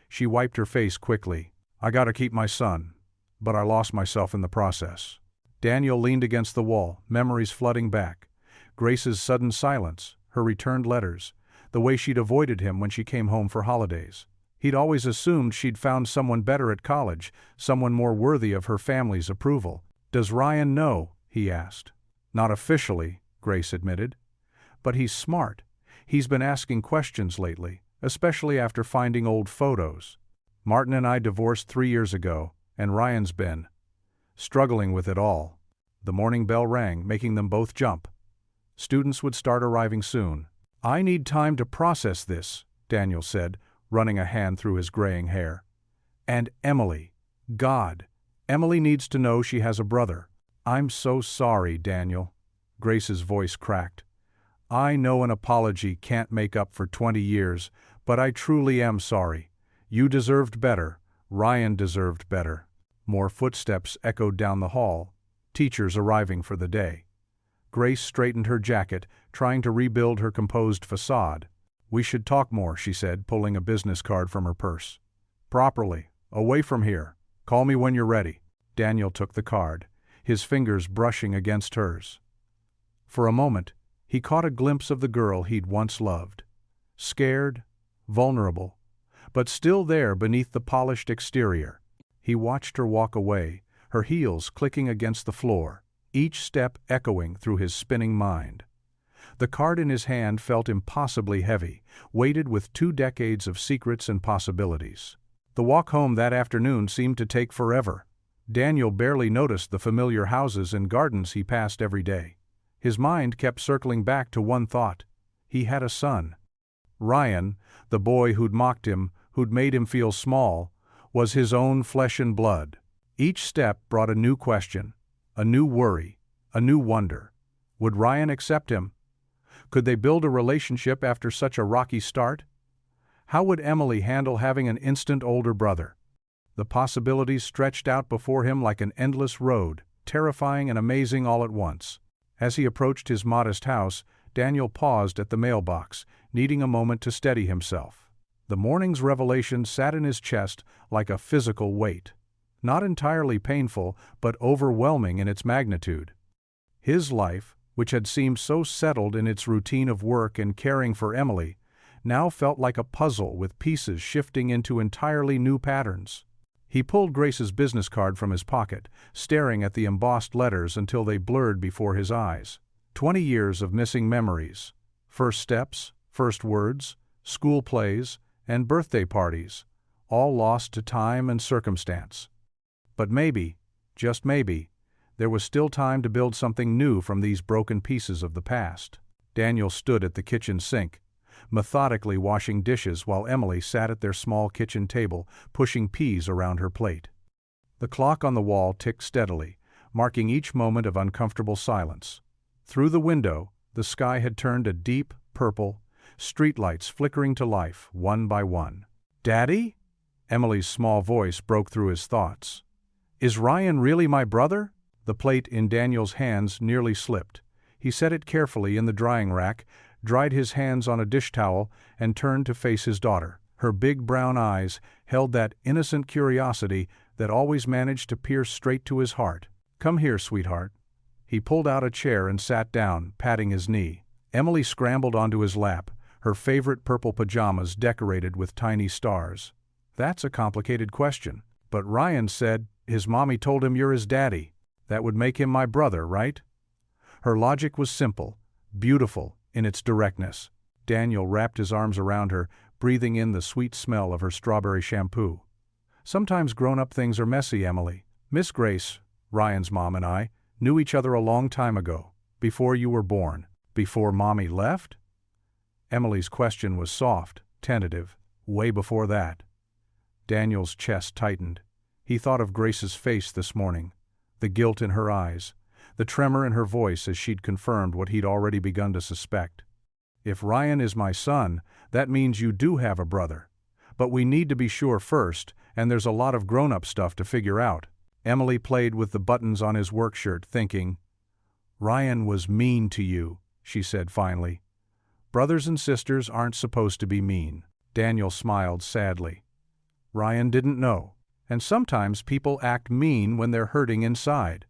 She wiped her face quickly. "I gotta keep my son, but I lost myself in the process." Daniel leaned against the wall, memories flooding back. Grace's sudden silence, her returned letters, the way she'd avoided him when she came home for holidays. He'd always assumed she'd found someone better at college, someone more worthy of her family's approval. "Does Ryan know?" he asked. "Not officially," Grace admitted. "But he's smart. He's been asking questions lately, especially after finding old photos. Martin and I divorced 3 years ago, and Ryan's been struggling with it all." The morning bell rang, making them both jump. Students would start arriving soon. "I need time to process this," Daniel said, running a hand through his graying hair. "And Emily. God, Emily needs to know she has a brother." "I'm so sorry, Daniel." Grace's voice cracked. "I know an apology can't make up for 20 years, but I truly am sorry. You deserved better. Ryan deserved better." More footsteps echoed down the hall, teachers arriving for the day. Grace straightened her jacket, trying to rebuild her composed facade. "We should talk more," she said, pulling a business card from her purse. "Properly. Away from here. Call me when you're ready." Daniel took the card, his fingers brushing against hers. For a moment, he caught a glimpse of the girl he'd once loved. Scared, vulnerable, but still there beneath the polished exterior. He watched her walk away, her heels clicking against the floor, each step echoing through his spinning mind. The card in his hand felt impossibly heavy, weighted with 2 decades of secrets and possibilities. The walk home that afternoon seemed to take forever. Daniel barely noticed the familiar houses and gardens he passed every day. His mind kept circling back to one thought. He had a son. Ryan, the boy who'd mocked him, who'd made him feel small, was his own flesh and blood. Each step brought a new question, a new worry, a new wonder. Would Ryan accept him? Could they build a relationship after such a rocky start? How would Emily handle having an instant older brother? The possibilities stretched out before him like an endless road, terrifying and amazing all at once. As he approached his modest house, Daniel paused at the mailbox, needing a moment to steady himself. The morning's revelation sat in his chest like a physical weight. Not entirely painful, but overwhelming in its magnitude. His life, which had seemed so settled in its routine of work and caring for Emily, now felt like a puzzle with pieces shifting into entirely new patterns. He pulled Grace's business card from his pocket, staring at the embossed letters until they blurred before his eyes. 20 years of missing memories. First steps, first words, school plays, and birthday parties, all lost to time and circumstance. But maybe, just maybe, there was still time to build something new from these broken pieces of the past. Daniel stood at the kitchen sink, methodically washing dishes while Emily sat at their small kitchen table, pushing peas around her plate. The clock on the wall ticked steadily, marking each moment of uncomfortable silence. Through the window, the sky had turned a deep purple, streetlights flickering to life, one by one. "Daddy?" Emily's small voice broke through his thoughts. "Is Ryan really my brother?" The plate in Daniel's hands nearly slipped. He set it carefully in the drying rack, dried his hands on a dish towel, and turned to face his daughter. Her big brown eyes held that innocent curiosity that always managed to pierce straight to his heart. "Come here, sweetheart." He pulled out a chair and sat down, patting his knee. Emily scrambled onto his lap, her favorite purple pajamas decorated with tiny stars. "That's a complicated question. But Ryan said his mommy told him you're his daddy. That would make him my brother, right?" Her logic was simple, beautiful in its directness. Daniel wrapped his arms around her, breathing in the sweet smell of her strawberry shampoo. "Sometimes grown-up things are messy, Emily. Miss Grace, Ryan's mom, and I knew each other a long time ago, before you were born. Before Mommy left?" Emily's question was soft, tentative, way before that. Daniel's chest tightened. He thought of Grace's face this morning, the guilt in her eyes, the tremor in her voice as she'd confirmed what he'd already begun to suspect. "If Ryan is my son, that means you do have a brother. But we need to be sure first, and there's a lot of grown-up stuff to figure out." Emily played with the buttons on his work shirt, thinking. "Ryan was mean to you," she said finally. "Brothers and sisters aren't supposed to be mean." Daniel smiled sadly. Ryan didn't know, and sometimes people act mean when they're hurting inside.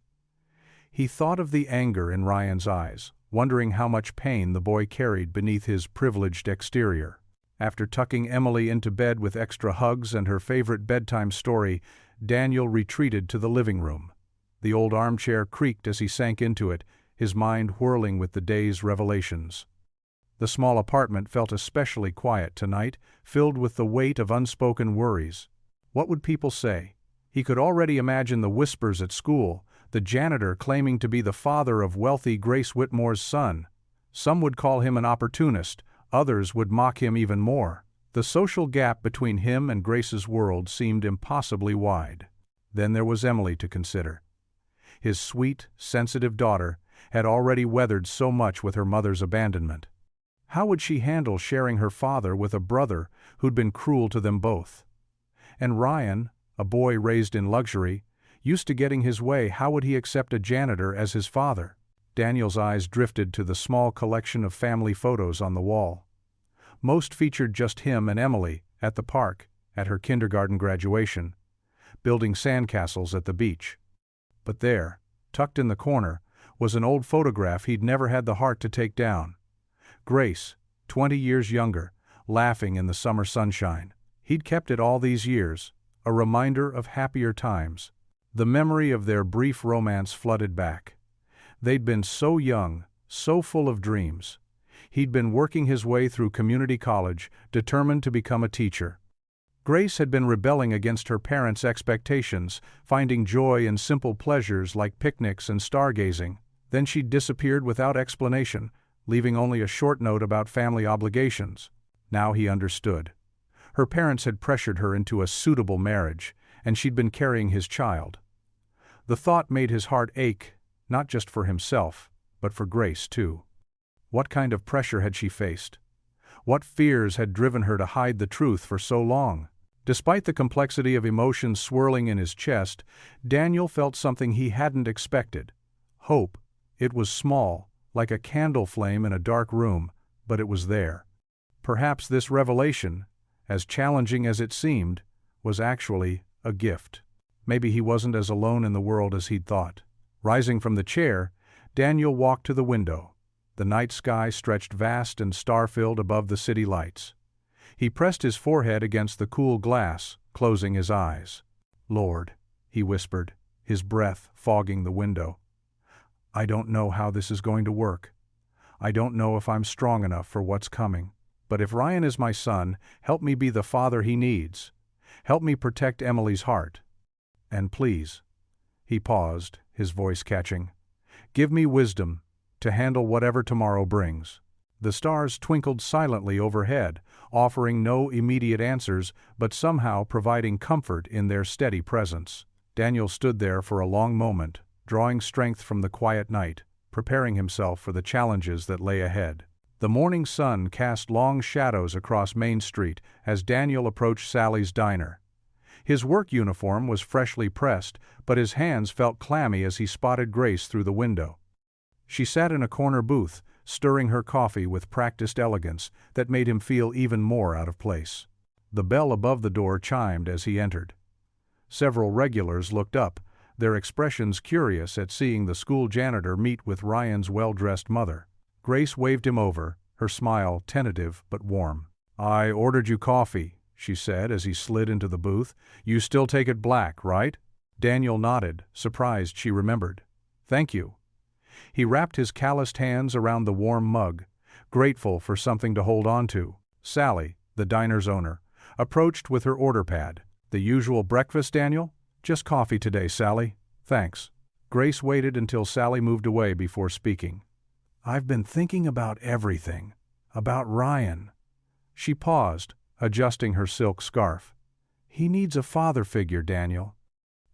He thought of the anger in Ryan's eyes, wondering how much pain the boy carried beneath his privileged exterior. After tucking Emily into bed with extra hugs and her favorite bedtime story, Daniel retreated to the living room. The old armchair creaked as he sank into it, his mind whirling with the day's revelations. The small apartment felt especially quiet tonight, filled with the weight of unspoken worries. What would people say? He could already imagine the whispers at school, the janitor claiming to be the father of wealthy Grace Whitmore's son. Some would call him an opportunist, others would mock him even more. The social gap between him and Grace's world seemed impossibly wide. Then there was Emily to consider. His sweet, sensitive daughter had already weathered so much with her mother's abandonment. How would she handle sharing her father with a brother who'd been cruel to them both? And Ryan, a boy raised in luxury, Used to getting his way, how would he accept a janitor as his father? Daniel's eyes drifted to the small collection of family photos on the wall. Most featured just him and Emily, at the park, at her kindergarten graduation, building sandcastles at the beach. But there, tucked in the corner, was an old photograph he'd never had the heart to take down. Grace, 20 years younger, laughing in the summer sunshine. He'd kept it all these years, a reminder of happier times. The memory of their brief romance flooded back. They'd been so young, so full of dreams. He'd been working his way through community college, determined to become a teacher. Grace had been rebelling against her parents' expectations, finding joy in simple pleasures like picnics and stargazing. Then she'd disappeared without explanation, leaving only a short note about family obligations. Now he understood. Her parents had pressured her into a suitable marriage, and she'd been carrying his child. The thought made his heart ache, not just for himself, but for Grace too. What kind of pressure had she faced? What fears had driven her to hide the truth for so long? Despite the complexity of emotions swirling in his chest, Daniel felt something he hadn't expected. Hope. It was small, like a candle flame in a dark room, but it was there. Perhaps this revelation, as challenging as it seemed, was actually a gift. Maybe he wasn't as alone in the world as he'd thought. Rising from the chair, Daniel walked to the window. The night sky stretched vast and star-filled above the city lights. He pressed his forehead against the cool glass, closing his eyes. "Lord," he whispered, his breath fogging the window. "I don't know how this is going to work. I don't know if I'm strong enough for what's coming. But if Ryan is my son, help me be the father he needs. Help me protect Emily's heart. And please," he paused, his voice catching, "give me wisdom to handle whatever tomorrow brings." The stars twinkled silently overhead, offering no immediate answers, but somehow providing comfort in their steady presence. Daniel stood there for a long moment, drawing strength from the quiet night, preparing himself for the challenges that lay ahead. The morning sun cast long shadows across Main Street as Daniel approached Sally's diner. His work uniform was freshly pressed, but his hands felt clammy as he spotted Grace through the window. She sat in a corner booth, stirring her coffee with practiced elegance that made him feel even more out of place. The bell above the door chimed as he entered. Several regulars looked up, their expressions curious at seeing the school janitor meet with Ryan's well-dressed mother. Grace waved him over, her smile tentative but warm. "I ordered you coffee," she said as he slid into the booth. "You still take it black, right?" Daniel nodded, surprised she remembered. "Thank you." He wrapped his calloused hands around the warm mug, grateful for something to hold on to. Sally, the diner's owner, approached with her order pad. "The usual breakfast, Daniel?" "Just coffee today, Sally. Thanks." Grace waited until Sally moved away before speaking. "I've been thinking about everything. About Ryan." She paused, adjusting her silk scarf. "He needs a father figure, Daniel."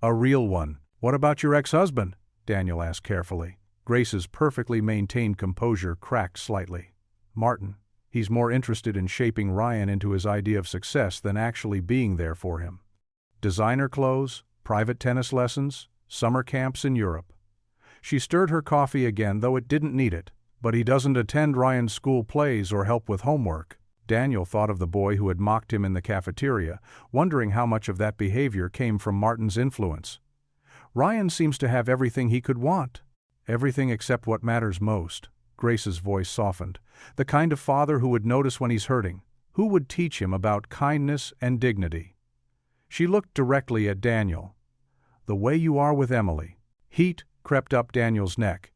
"A real one. What about your ex-husband?" Daniel asked carefully. Grace's perfectly maintained composure cracked slightly. "Martin. He's more interested in shaping Ryan into his idea of success than actually being there for him. Designer clothes, private tennis lessons, summer camps in Europe." She stirred her coffee again, though it didn't need it. "But he doesn't attend Ryan's school plays or help with homework." Daniel thought of the boy who had mocked him in the cafeteria, wondering how much of that behavior came from Martin's influence. "Ryan seems to have everything he could want." "Everything except what matters most." Grace's voice softened. "The kind of father who would notice when he's hurting, who would teach him about kindness and dignity." She looked directly at Daniel. "The way you are with Emily." Heat crept up Daniel's neck.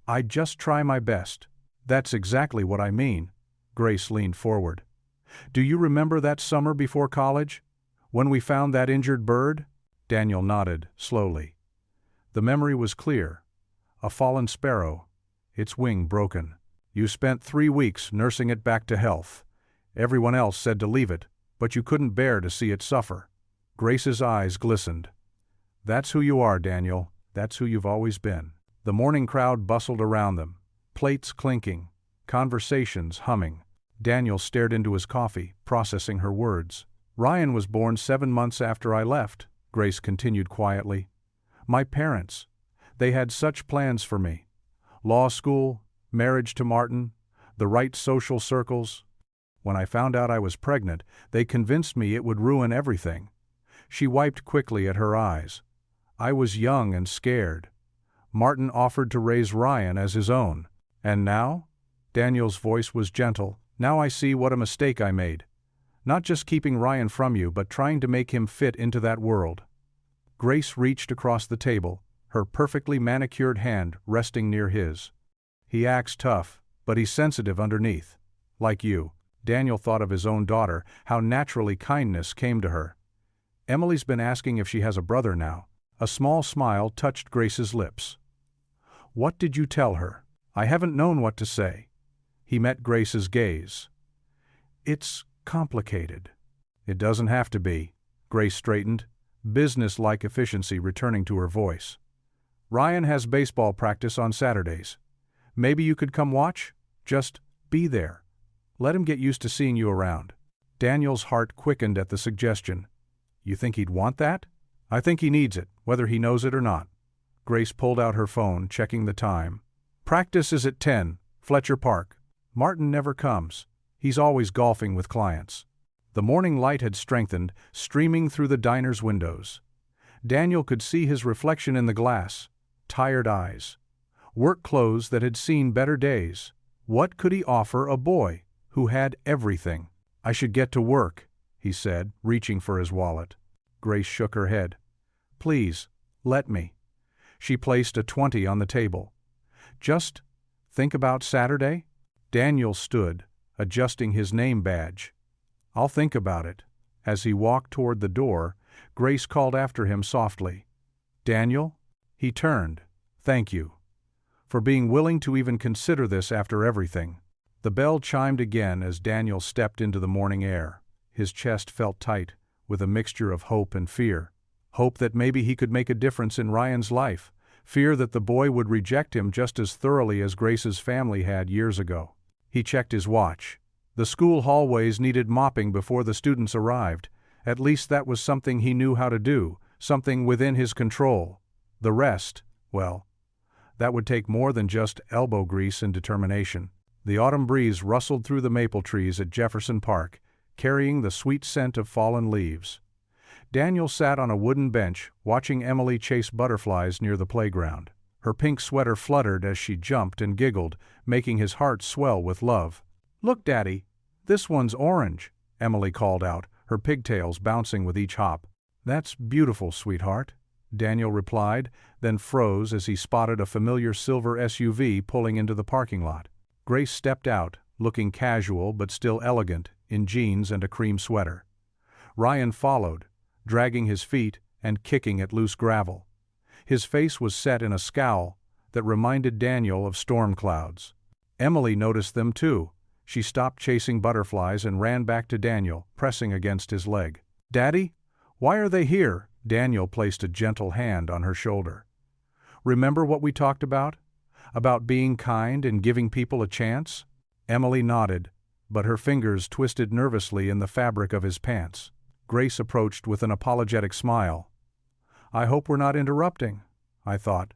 "I'd just try my best." "That's exactly what I mean." Grace leaned forward. "Do you remember that summer before college? When we found that injured bird?" Daniel nodded, slowly. The memory was clear. A fallen sparrow, its wing broken. "You spent 3 weeks nursing it back to health. Everyone else said to leave it, but you couldn't bear to see it suffer." Grace's eyes glistened. "That's who you are, Daniel. That's who you've always been." The morning crowd bustled around them, plates clinking, conversations humming. Daniel stared into his coffee, processing her words. "Ryan was born 7 months after I left," Grace continued quietly. My parents. They had such plans for me. Law school, marriage to Martin, the right social circles. When I found out I was pregnant, they convinced me it would ruin everything. She wiped quickly at her eyes. I was young and scared. Martin offered to raise Ryan as his own. And now? Daniel's voice was gentle. Now I see what a mistake I made. Not just keeping Ryan from you, but trying to make him fit into that world. Grace reached across the table, her perfectly manicured hand resting near his. He acts tough, but he's sensitive underneath. Like you. Daniel thought of his own daughter, how naturally kindness came to her. Emily's been asking if she has a brother now. A small smile touched Grace's lips. What did you tell her? I haven't known what to say. He met Grace's gaze. It's complicated. It doesn't have to be. Grace straightened, business-like efficiency returning to her voice. Ryan has baseball practice on Saturdays. Maybe you could come watch? Just be there. Let him get used to seeing you around. Daniel's heart quickened at the suggestion. You think he'd want that? I think he needs it, whether he knows it or not. Grace pulled out her phone, checking the time. Practice is at 10, Fletcher Park. Martin never comes. He's always golfing with clients. The morning light had strengthened, streaming through the diner's windows. Daniel could see his reflection in the glass. Tired eyes. Work clothes that had seen better days. What could he offer a boy who had everything? I should get to work, he said, reaching for his wallet. Grace shook her head. Please, let me. She placed a 20 on the table. Just think about Saturday? Daniel stood, adjusting his name badge. I'll think about it. As he walked toward the door, Grace called after him softly. Daniel? He turned. Thank you. For being willing to even consider this after everything. The bell chimed again as Daniel stepped into the morning air. His chest felt tight, with a mixture of hope and fear. Hope that maybe he could make a difference in Ryan's life. Fear that the boy would reject him just as thoroughly as Grace's family had years ago. He checked his watch. The school hallways needed mopping before the students arrived. At least that was something he knew how to do, something within his control. The rest, well, that would take more than just elbow grease and determination. The autumn breeze rustled through the maple trees at Jefferson Park, carrying the sweet scent of fallen leaves. Daniel sat on a wooden bench, watching Emily chase butterflies near the playground. Her pink sweater fluttered as she jumped and giggled, making his heart swell with love. Look, Daddy, this one's orange, Emily called out, her pigtails bouncing with each hop. That's beautiful, sweetheart, Daniel replied, then froze as he spotted a familiar silver SUV pulling into the parking lot. Grace stepped out, looking casual but still elegant, in jeans and a cream sweater. Ryan followed, dragging his feet and kicking at loose gravel. His face was set in a scowl that reminded Daniel of storm clouds. Emily noticed them too. She stopped chasing butterflies and ran back to Daniel, pressing against his leg. Daddy, why are they here? Daniel placed a gentle hand on her shoulder. Remember what we talked about? About being kind and giving people a chance? Emily nodded, but her fingers twisted nervously in the fabric of his pants. Grace approached with an apologetic smile. I hope we're not interrupting, I thought.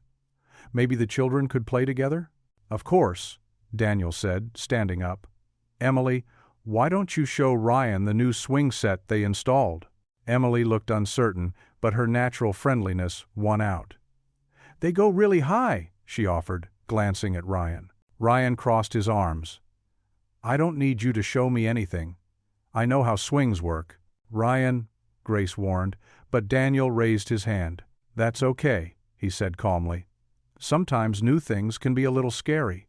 Maybe the children could play together? Of course, Daniel said, standing up. Emily, why don't you show Ryan the new swing set they installed? Emily looked uncertain, but her natural friendliness won out. They go really high, she offered, glancing at Ryan. Ryan crossed his arms. I don't need you to show me anything. I know how swings work. Ryan, Grace warned, but Daniel raised his hand. That's okay, he said calmly. Sometimes new things can be a little scary.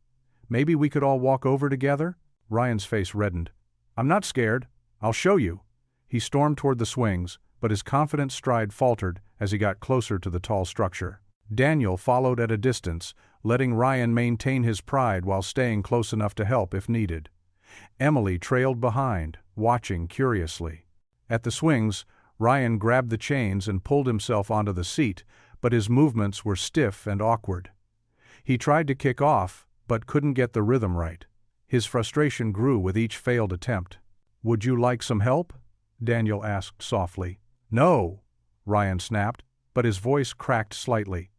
Maybe we could all walk over together? Ryan's face reddened. I'm not scared. I'll show you. He stormed toward the swings, but his confident stride faltered as he got closer to the tall structure. Daniel followed at a distance, letting Ryan maintain his pride while staying close enough to help if needed. Emily trailed behind, watching curiously. At the swings, Ryan grabbed the chains and pulled himself onto the seat, but his movements were stiff and awkward. He tried to kick off, but couldn't get the rhythm right. His frustration grew with each failed attempt. Would you like some help? Daniel asked softly. No, Ryan snapped. but his voice cracked slightly.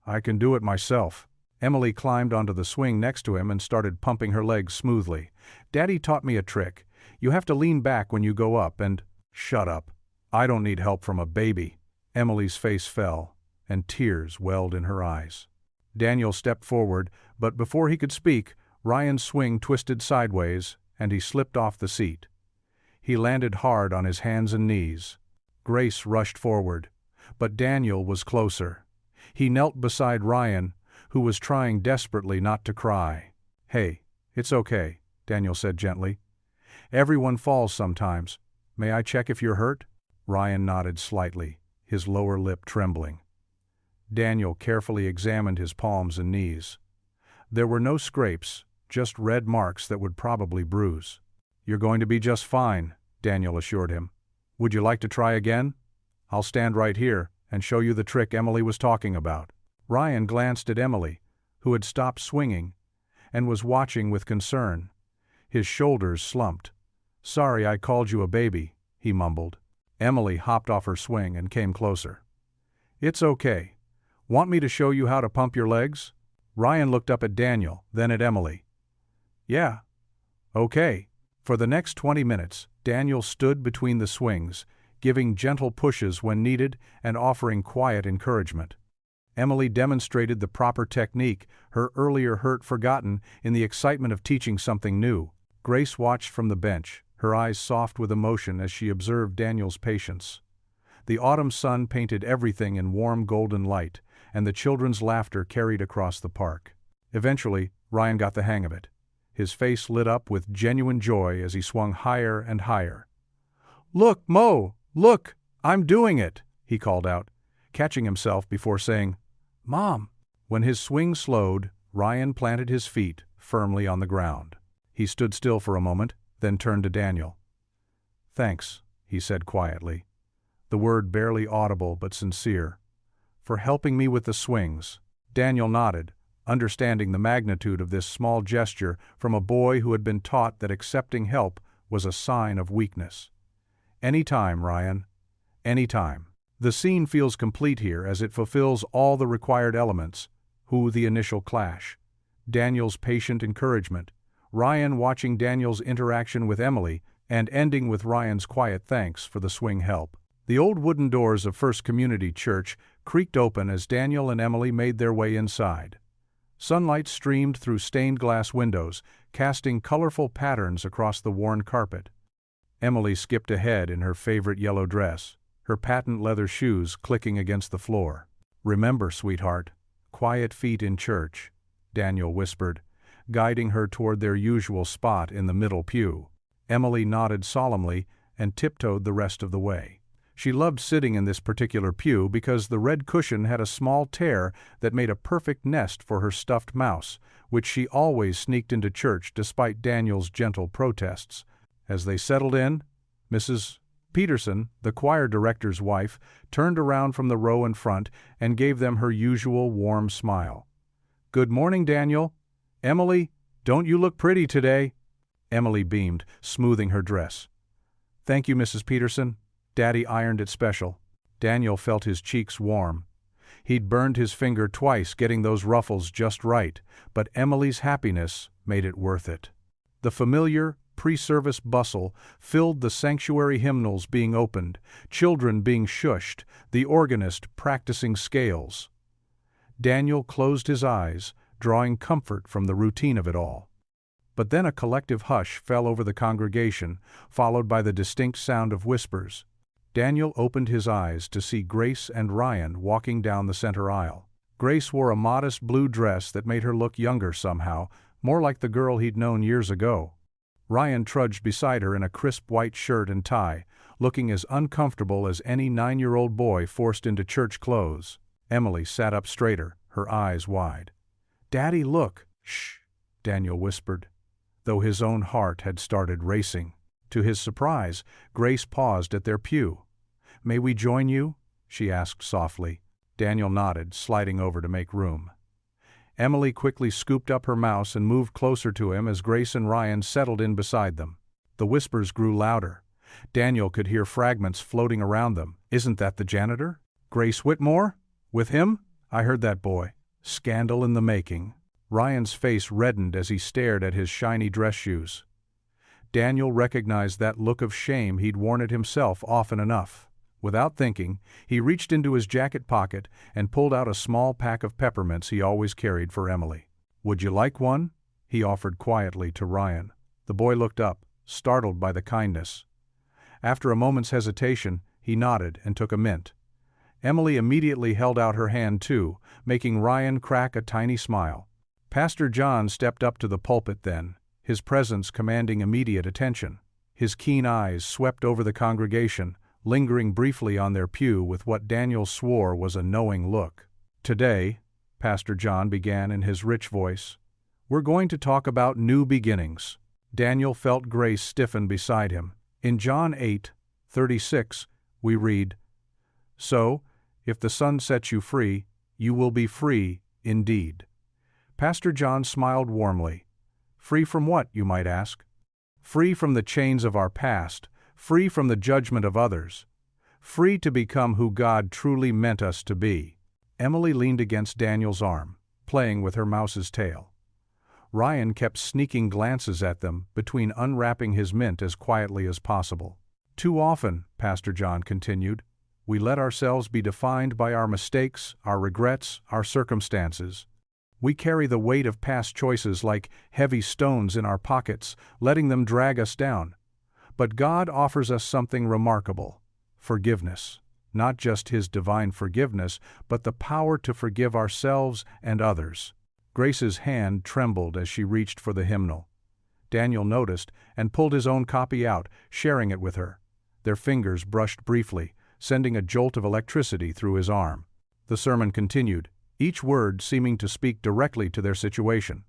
"I can do it myself." Emily climbed onto the swing next to him and started pumping her legs smoothly. "Daddy taught me a trick. You have to lean back when you go up and—" "Shut up. I don't need help from a baby." Emily's face fell, and tears welled in her eyes. Daniel stepped forward, but before he could speak, Ryan's swing twisted sideways, and he slipped off the seat. He landed hard on his hands and knees. Grace rushed forward, but Daniel was closer. He knelt beside Ryan, who was trying desperately not to cry. "Hey, it's okay," Daniel said gently. "Everyone falls sometimes. May I check if you're hurt?" Ryan nodded slightly, his lower lip trembling. Daniel carefully examined his palms and knees. There were no scrapes, just red marks that would probably bruise. "You're going to be just fine," Daniel assured him. "Would you like to try again? I'll stand right here and show you the trick Emily was talking about." Ryan glanced at Emily, who had stopped swinging, and was watching with concern. His shoulders slumped. "Sorry I called you a baby," he mumbled. Emily hopped off her swing and came closer. "It's okay. Want me to show you how to pump your legs?" Ryan looked up at Daniel, then at Emily. "Yeah. Okay." For the next 20 minutes, Daniel stood between the swings, giving gentle pushes when needed and offering quiet encouragement. Emily demonstrated the proper technique, her earlier hurt forgotten in the excitement of teaching something new. Grace watched from the bench, her eyes soft with emotion as she observed Daniel's patience. The autumn sun painted everything in warm golden light, and the children's laughter carried across the park. Eventually, Ryan got the hang of it. His face lit up with genuine joy as he swung higher and higher. "Look, Mo! Look! I'm doing it!" he called out, catching himself before saying, "Mom!" When his swing slowed, Ryan planted his feet firmly on the ground. He stood still for a moment, then turned to Daniel. "Thanks," he said quietly, the word barely audible but sincere, "for helping me with the swings." Daniel nodded, understanding the magnitude of this small gesture from a boy who had been taught that accepting help was a sign of weakness. "Any time, Ryan. Any time." The scene feels complete here as it fulfills all the required elements: the initial clash, Daniel's patient encouragement, Ryan watching Daniel's interaction with Emily, and ending with Ryan's quiet thanks for the swing help. The old wooden doors of First Community Church creaked open as Daniel and Emily made their way inside. Sunlight streamed through stained glass windows, casting colorful patterns across the worn carpet. Emily skipped ahead in her favorite yellow dress, her patent leather shoes clicking against the floor. "Remember, sweetheart, quiet feet in church," Daniel whispered, guiding her toward their usual spot in the middle pew. Emily nodded solemnly and tiptoed the rest of the way. She loved sitting in this particular pew because the red cushion had a small tear that made a perfect nest for her stuffed mouse, which she always sneaked into church despite Daniel's gentle protests. As they settled in, Mrs. Peterson, the choir director's wife, turned around from the row in front and gave them her usual warm smile. "Good morning, Daniel. Emily, don't you look pretty today?" Emily beamed, smoothing her dress. "Thank you, Mrs. Peterson. Daddy ironed it special." Daniel felt his cheeks warm. He'd burned his finger twice getting those ruffles just right, but Emily's happiness made it worth it. The familiar, pre-service bustle filled the sanctuary hymnals being opened, children being shushed, the organist practicing scales. Daniel closed his eyes, drawing comfort from the routine of it all. But then a collective hush fell over the congregation, followed by the distinct sound of whispers. Daniel opened his eyes to see Grace and Ryan walking down the center aisle. Grace wore a modest blue dress that made her look younger somehow, more like the girl he'd known years ago. Ryan trudged beside her in a crisp white shirt and tie, looking as uncomfortable as any 9-year-old boy forced into church clothes. Emily sat up straighter, her eyes wide. "Daddy, look!" "Shh," Daniel whispered, though his own heart had started racing. To his surprise, Grace paused at their pew. "May we join you?" she asked softly. Daniel nodded, sliding over to make room. Emily quickly scooped up her mouse and moved closer to him as Grace and Ryan settled in beside them. The whispers grew louder. Daniel could hear fragments floating around them. "Isn't that the janitor? Grace Whitmore? With him? I heard that boy. Scandal in the making. Ryan's face reddened as he stared at his shiny dress shoes. Daniel recognized that look of shame he'd worn it himself often enough. Without thinking, he reached into his jacket pocket and pulled out a small pack of peppermints he always carried for Emily. "Would you like one?" he offered quietly to Ryan. The boy looked up, startled by the kindness. After a moment's hesitation, he nodded and took a mint. Emily immediately held out her hand too, making Ryan crack a tiny smile. Pastor John stepped up to the pulpit then, his presence commanding immediate attention. His keen eyes swept over the congregation, lingering briefly on their pew with what Daniel swore was a knowing look. "Today," Pastor John began in his rich voice, "we're going to talk about new beginnings." Daniel felt Grace stiffen beside him. In John 8:36, we read, "So, if the Son sets you free, you will be free indeed." Pastor John smiled warmly. Free from what, you might ask? Free from the chains of our past, free from the judgment of others, free to become who God truly meant us to be. Emily leaned against Daniel's arm, playing with her mouse's tail. Ryan kept sneaking glances at them between unwrapping his mint as quietly as possible. "Too often," Pastor John continued, "we let ourselves be defined by our mistakes, our regrets, our circumstances. We carry the weight of past choices like heavy stones in our pockets, letting them drag us down. But God offers us something remarkable: forgiveness. Not just His divine forgiveness, but the power to forgive ourselves and others." Grace's hand trembled as she reached for the hymnal. Daniel noticed and pulled his own copy out, sharing it with her. Their fingers brushed briefly, sending a jolt of electricity through his arm. The sermon continued, each word seeming to speak directly to their situation.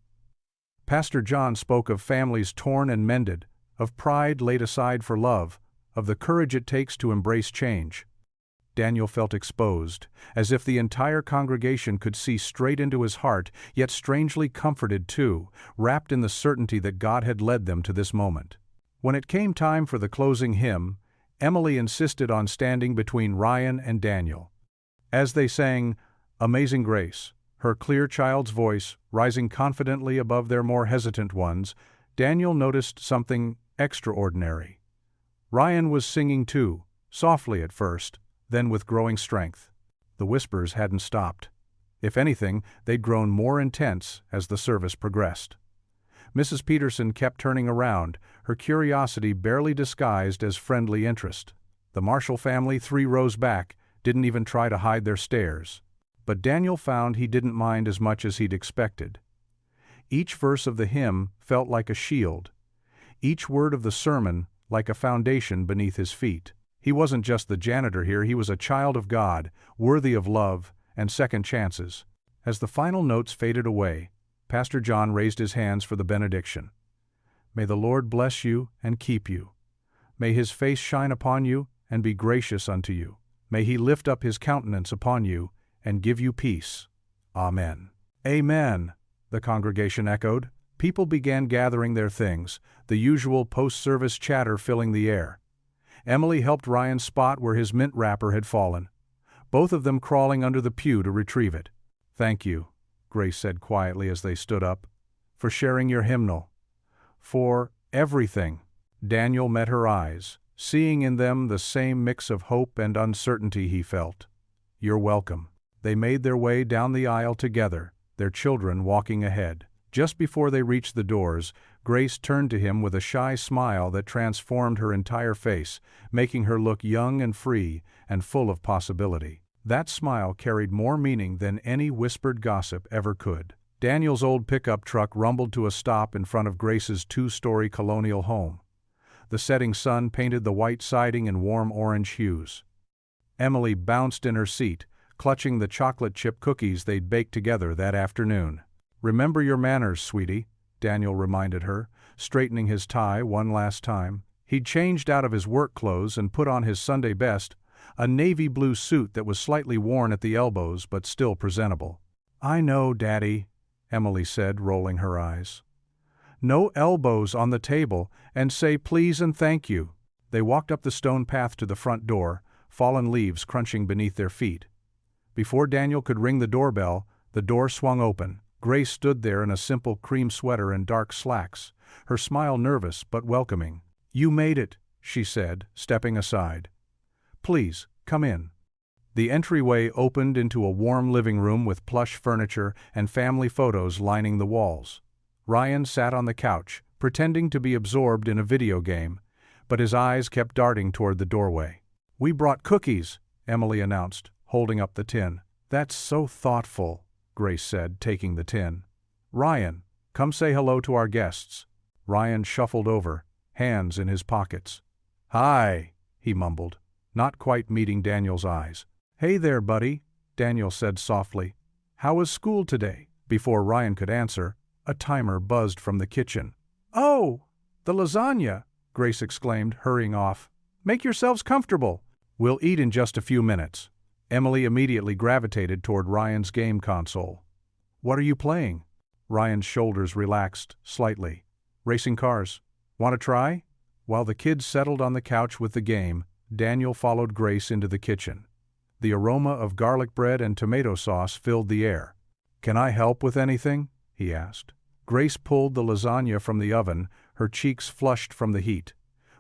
Pastor John spoke of families torn and mended, of pride laid aside for love, of the courage it takes to embrace change. Daniel felt exposed, as if the entire congregation could see straight into his heart, yet strangely comforted too, wrapped in the certainty that God had led them to this moment. When it came time for the closing hymn, Emily insisted on standing between Ryan and Daniel. As they sang "Amazing Grace," her clear child's voice rising confidently above their more hesitant ones, Daniel noticed something extraordinary. Ryan was singing too, softly at first, then with growing strength. The whispers hadn't stopped. If anything, they'd grown more intense as the service progressed. Mrs. Peterson kept turning around, her curiosity barely disguised as friendly interest. The Marshall family, 3 rows back, didn't even try to hide their stares. But Daniel found he didn't mind as much as he'd expected. Each verse of the hymn felt like a shield. Each word of the sermon like a foundation beneath his feet. He wasn't just the janitor here, he was a child of God, worthy of love and second chances. As the final notes faded away, Pastor John raised his hands for the benediction. "May the Lord bless you and keep you. May His face shine upon you and be gracious unto you. May He lift up His countenance upon you and give you peace. Amen." "Amen," the congregation echoed. People began gathering their things, the usual post-service chatter filling the air. Emily helped Ryan spot where his mint wrapper had fallen, both of them crawling under the pew to retrieve it. "Thank you," Grace said quietly as they stood up, "for sharing your hymnal. For everything." Daniel met her eyes, seeing in them the same mix of hope and uncertainty he felt. "You're welcome." They made their way down the aisle together, their children walking ahead. Just before they reached the doors, Grace turned to him with a shy smile that transformed her entire face, making her look young and free and full of possibility. That smile carried more meaning than any whispered gossip ever could. Daniel's old pickup truck rumbled to a stop in front of Grace's 2-story colonial home. The setting sun painted the white siding in warm orange hues. Emily bounced in her seat, clutching the chocolate chip cookies they'd baked together that afternoon. "Remember your manners, sweetie," Daniel reminded her, straightening his tie one last time. He'd changed out of his work clothes and put on his Sunday best, a navy blue suit that was slightly worn at the elbows but still presentable. "I know, Daddy," Emily said, rolling her eyes. "No elbows on the table, and say please and thank you." They walked up the stone path to the front door, fallen leaves crunching beneath their feet. Before Daniel could ring the doorbell, the door swung open. Grace stood there in a simple cream sweater and dark slacks, her smile nervous but welcoming. "You made it," she said, stepping aside. "Please, come in." The entryway opened into a warm living room with plush furniture and family photos lining the walls. Ryan sat on the couch, pretending to be absorbed in a video game, but his eyes kept darting toward the doorway. "We brought cookies," Emily announced, holding up the tin. "That's so thoughtful," Grace said, taking the tin. "Ryan, come say hello to our guests." Ryan shuffled over, hands in his pockets. "Hi," he mumbled, not quite meeting Daniel's eyes. "Hey there, buddy," Daniel said softly. "How was school today?" Before Ryan could answer, a timer buzzed from the kitchen. "Oh, the lasagna!" Grace exclaimed, hurrying off. "Make yourselves comfortable. We'll eat in just a few minutes." Emily immediately gravitated toward Ryan's game console. "What are you playing?" Ryan's shoulders relaxed slightly. "Racing cars. Want to try?" While the kids settled on the couch with the game, Daniel followed Grace into the kitchen. The aroma of garlic bread and tomato sauce filled the air. "Can I help with anything?" he asked. Grace pulled the lasagna from the oven, her cheeks flushed from the heat.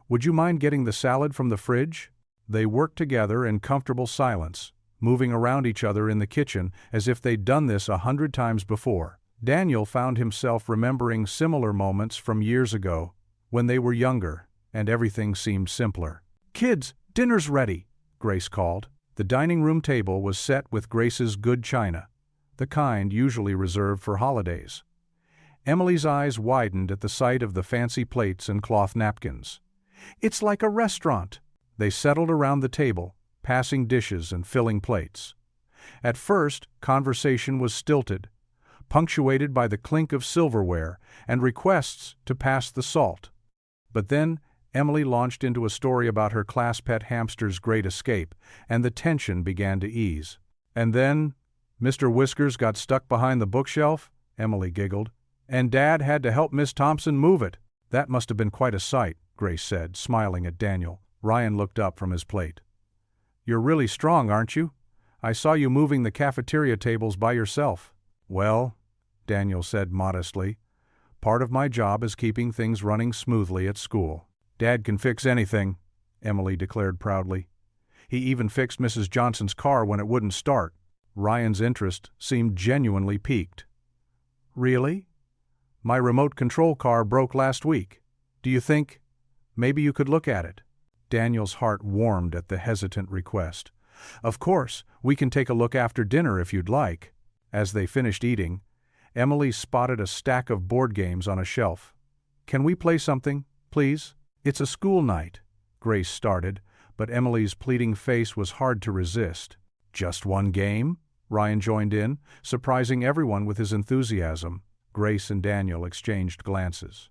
"Would you mind getting the salad from the fridge?" They worked together in comfortable silence, moving around each other in the kitchen as if they'd done this 100 times before. Daniel found himself remembering similar moments from years ago, when they were younger, and everything seemed simpler. "Kids, dinner's ready," Grace called. The dining room table was set with Grace's good china, the kind usually reserved for holidays. Emily's eyes widened at the sight of the fancy plates and cloth napkins. "It's like a restaurant." They settled around the table, passing dishes and filling plates. At first, conversation was stilted, punctuated by the clink of silverware and requests to pass the salt. But then, Emily launched into a story about her class pet hamster's great escape, and the tension began to ease. "And then, Mr. Whiskers got stuck behind the bookshelf," Emily giggled, "and Dad had to help Miss Thompson move it." "That must have been quite a sight," Grace said, smiling at Daniel. Ryan looked up from his plate. "You're really strong, aren't you? I saw you moving the cafeteria tables by yourself." "Well," Daniel said modestly, "part of my job is keeping things running smoothly at school." "Dad can fix anything," Emily declared proudly. "He even fixed Mrs. Johnson's car when it wouldn't start." Ryan's interest seemed genuinely piqued. "Really? My remote control car broke last week. Do you think maybe you could look at it?" Daniel's heart warmed at the hesitant request. "Of course, we can take a look after dinner if you'd like." As they finished eating, Emily spotted a stack of board games on a shelf. "Can we play something, please?" "It's a school night," Grace started, but Emily's pleading face was hard to resist. "Just one game?" Ryan joined in, surprising everyone with his enthusiasm. Grace and Daniel exchanged glances.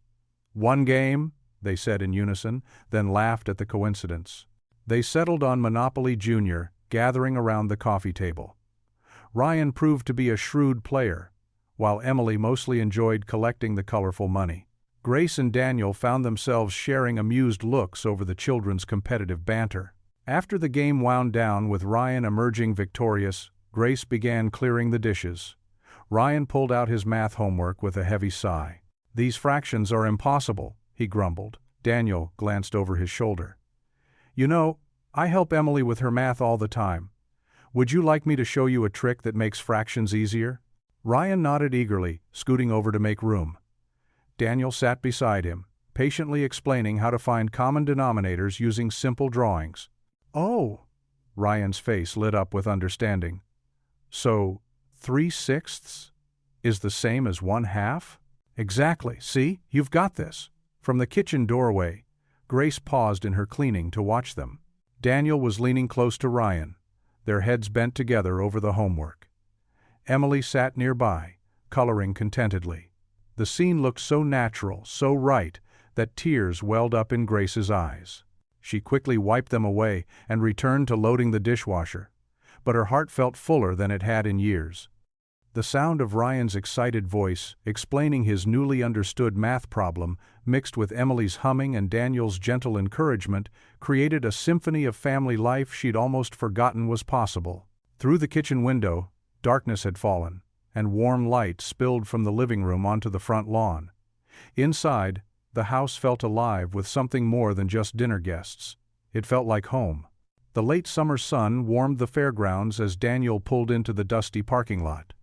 "One game?" they said in unison, then laughed at the coincidence. They settled on Monopoly Junior, gathering around the coffee table. Ryan proved to be a shrewd player, while Emily mostly enjoyed collecting the colorful money. Grace and Daniel found themselves sharing amused looks over the children's competitive banter. After the game wound down with Ryan emerging victorious, Grace began clearing the dishes. Ryan pulled out his math homework with a heavy sigh. "These fractions are impossible," he grumbled. Daniel glanced over his shoulder. "You know, I help Emily with her math all the time. Would you like me to show you a trick that makes fractions easier?" Ryan nodded eagerly, scooting over to make room. Daniel sat beside him, patiently explaining how to find common denominators using simple drawings. "Oh!" Ryan's face lit up with understanding. "So, 3/6 is the same as 1/2? Exactly, see, you've got this." From the kitchen doorway, Grace paused in her cleaning to watch them. Daniel was leaning close to Ryan, their heads bent together over the homework. Emily sat nearby, coloring contentedly. The scene looked so natural, so right, that tears welled up in Grace's eyes. She quickly wiped them away and returned to loading the dishwasher, but her heart felt fuller than it had in years. The sound of Ryan's excited voice, explaining his newly understood math problem, mixed with Emily's humming and Daniel's gentle encouragement, created a symphony of family life she'd almost forgotten was possible. Through the kitchen window, darkness had fallen, and warm light spilled from the living room onto the front lawn. Inside, the house felt alive with something more than just dinner guests. It felt like home. The late summer sun warmed the fairgrounds as Daniel pulled into the dusty parking lot.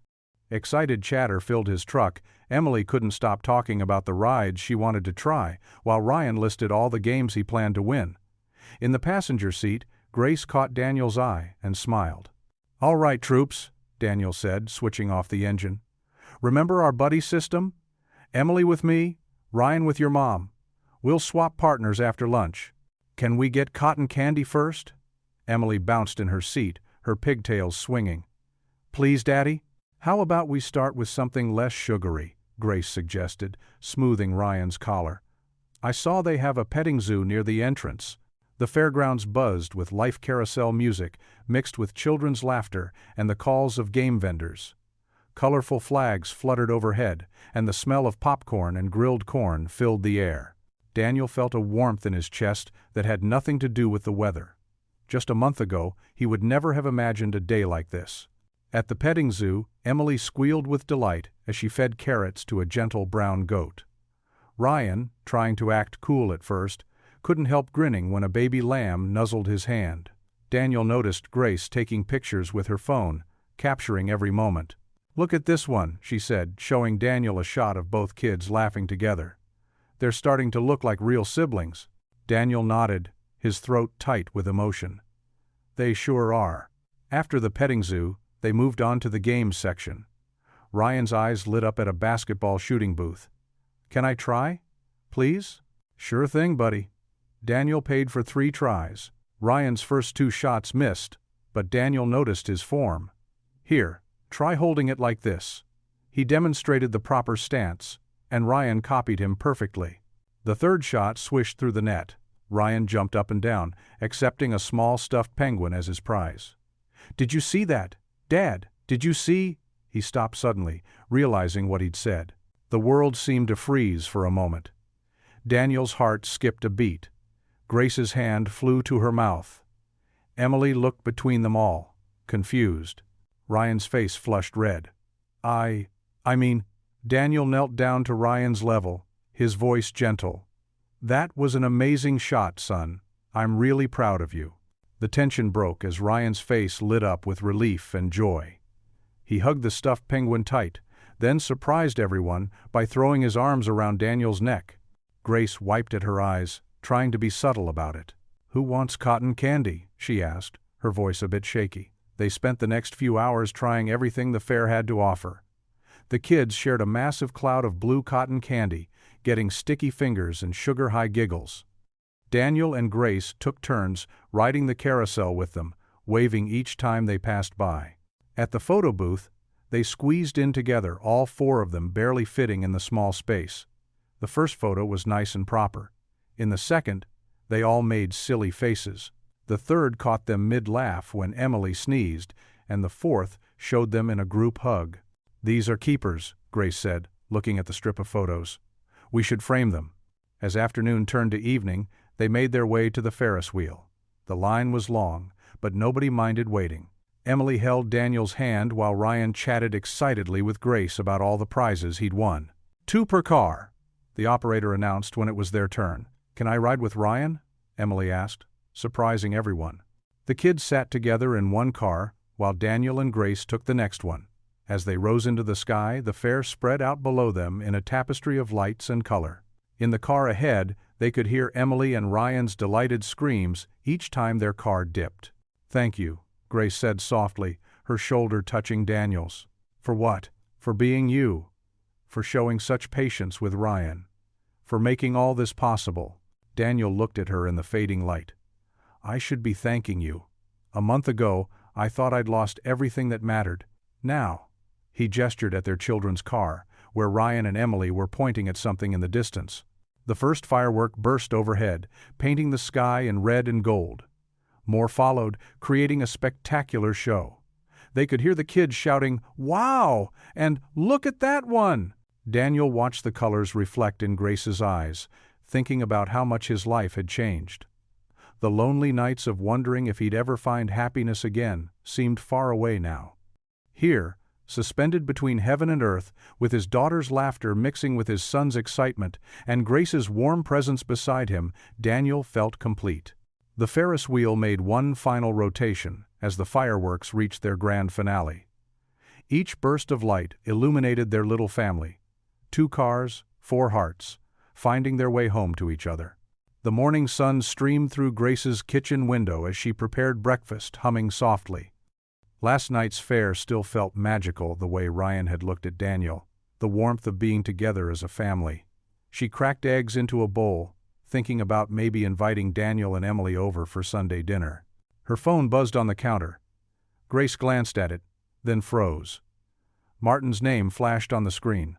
Excited chatter filled his truck. Emily couldn't stop talking about the rides she wanted to try, while Ryan listed all the games he planned to win. In the passenger seat, Grace caught Daniel's eye and smiled. "All right, troops," Daniel said, switching off the engine. "Remember our buddy system? Emily with me, Ryan with your mom. We'll swap partners after lunch. Can we get cotton candy first?" Emily bounced in her seat, her pigtails swinging. "Please, Daddy? How about we start with something less sugary?" Grace suggested, smoothing Ryan's collar. "I saw they have a petting zoo near the entrance." The fairgrounds buzzed with life carousel music, mixed with children's laughter and the calls of game vendors. Colorful flags fluttered overhead, and the smell of popcorn and grilled corn filled the air. Daniel felt a warmth in his chest that had nothing to do with the weather. Just a month ago, he would never have imagined a day like this. At the petting zoo, Emily squealed with delight as she fed carrots to a gentle brown goat. Ryan, trying to act cool at first, couldn't help grinning when a baby lamb nuzzled his hand. Daniel noticed Grace taking pictures with her phone, capturing every moment. "Look at this one," she said, showing Daniel a shot of both kids laughing together. "They're starting to look like real siblings." Daniel nodded, his throat tight with emotion. "They sure are." After the petting zoo, they moved on to the games section. Ryan's eyes lit up at a basketball shooting booth. "Can I try? Please?" "Sure thing, buddy." Daniel paid for 3 tries. Ryan's first 2 shots missed, but Daniel noticed his form. "Here, try holding it like this." He demonstrated the proper stance, and Ryan copied him perfectly. The 3rd shot swished through the net. Ryan jumped up and down, accepting a small stuffed penguin as his prize. "Did you see that? Dad, did you see?" He stopped suddenly, realizing what he'd said. The world seemed to freeze for a moment. Daniel's heart skipped a beat. Grace's hand flew to her mouth. Emily looked between them all, confused. Ryan's face flushed red. I mean, Daniel knelt down to Ryan's level, his voice gentle. "That was an amazing shot, son. I'm really proud of you." The tension broke as Ryan's face lit up with relief and joy. He hugged the stuffed penguin tight, then surprised everyone by throwing his arms around Daniel's neck. Grace wiped at her eyes, trying to be subtle about it. "Who wants cotton candy?" she asked, her voice a bit shaky. They spent the next few hours trying everything the fair had to offer. The kids shared a massive cloud of blue cotton candy, getting sticky fingers and sugar-high giggles. Daniel and Grace took turns riding the carousel with them, waving each time they passed by. At the photo booth, they squeezed in together, all 4 of them barely fitting in the small space. The first photo was nice and proper. In the second, they all made silly faces. The third caught them mid-laugh when Emily sneezed, and the fourth showed them in a group hug. "These are keepers," Grace said, looking at the strip of photos. "We should frame them." As afternoon turned to evening, they made their way to the Ferris wheel. The line was long, but nobody minded waiting. Emily held Daniel's hand while Ryan chatted excitedly with Grace about all the prizes he'd won. "2 per car," the operator announced when it was their turn. "Can I ride with Ryan?" Emily asked, surprising everyone. The kids sat together in one car, while Daniel and Grace took the next one. As they rose into the sky, the fair spread out below them in a tapestry of lights and color. In the car ahead, they could hear Emily and Ryan's delighted screams each time their car dipped. "Thank you," Grace said softly, her shoulder touching Daniel's. "For what?" "For being you. For showing such patience with Ryan. For making all this possible." Daniel looked at her in the fading light. "I should be thanking you. A month ago, I thought I'd lost everything that mattered. Now." He gestured at their children's car, where Ryan and Emily were pointing at something in the distance. The first firework burst overhead, painting the sky in red and gold. More followed, creating a spectacular show. They could hear the kids shouting, "Wow!" and "Look at that one!" Daniel watched the colors reflect in Grace's eyes, thinking about how much his life had changed. The lonely nights of wondering if he'd ever find happiness again seemed far away now. Here, suspended between heaven and earth, with his daughter's laughter mixing with his son's excitement, and Grace's warm presence beside him, Daniel felt complete. The Ferris wheel made one final rotation as the fireworks reached their grand finale. Each burst of light illuminated their little family. 2 cars, 4 hearts, finding their way home to each other. The morning sun streamed through Grace's kitchen window as she prepared breakfast, humming softly. Last night's fare still felt magical the way Ryan had looked at Daniel, the warmth of being together as a family. She cracked eggs into a bowl, thinking about maybe inviting Daniel and Emily over for Sunday dinner. Her phone buzzed on the counter. Grace glanced at it, then froze. Martin's name flashed on the screen.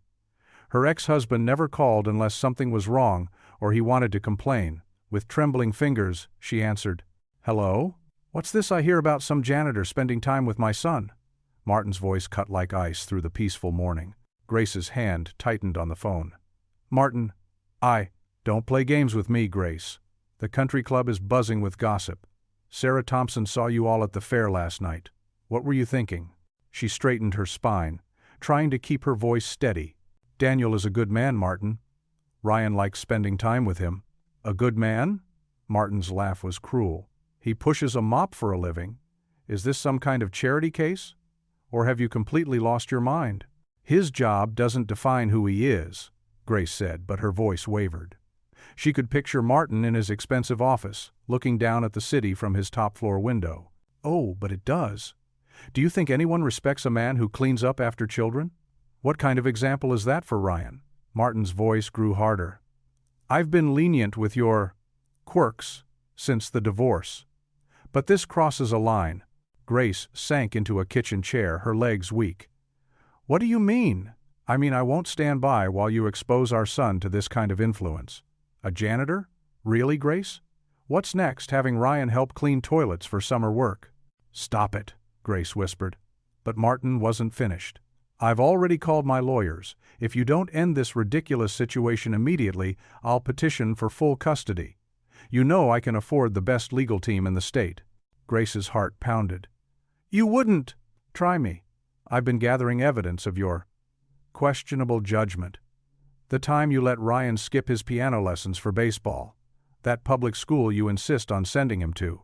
Her ex-husband never called unless something was wrong or he wanted to complain. With trembling fingers, she answered, "Hello? What's this I hear about some janitor spending time with my son?" Martin's voice cut like ice through the peaceful morning. Grace's hand tightened on the phone. "Martin, don't play games with me, Grace. The country club is buzzing with gossip. Sarah Thompson saw you all at the fair last night. What were you thinking?" She straightened her spine, trying to keep her voice steady. "Daniel is a good man, Martin. Ryan likes spending time with him." "A good man?" Martin's laugh was cruel. "He pushes a mop for a living. Is this some kind of charity case? Or have you completely lost your mind?" "His job doesn't define who he is," Grace said, but her voice wavered. She could picture Martin in his expensive office, looking down at the city from his top-floor window. "Oh, but it does. Do you think anyone respects a man who cleans up after children? What kind of example is that for Ryan?" Martin's voice grew harder. "I've been lenient with your quirks since the divorce. But this crosses a line." Grace sank into a kitchen chair, her legs weak. "What do you mean?" I mean, I won't stand by while you expose our son to this kind of influence." "A janitor? Really, Grace? What's next, having Ryan help clean toilets for summer work?" "Stop it," Grace whispered. But Martin wasn't finished. "I've already called my lawyers. If you don't end this ridiculous situation immediately, I'll petition for full custody. You know I can afford the best legal team in the state." Grace's heart pounded. "You wouldn't!" "Try me. I've been gathering evidence of your questionable judgment. The time you let Ryan skip his piano lessons for baseball. That public school you insist on sending him to.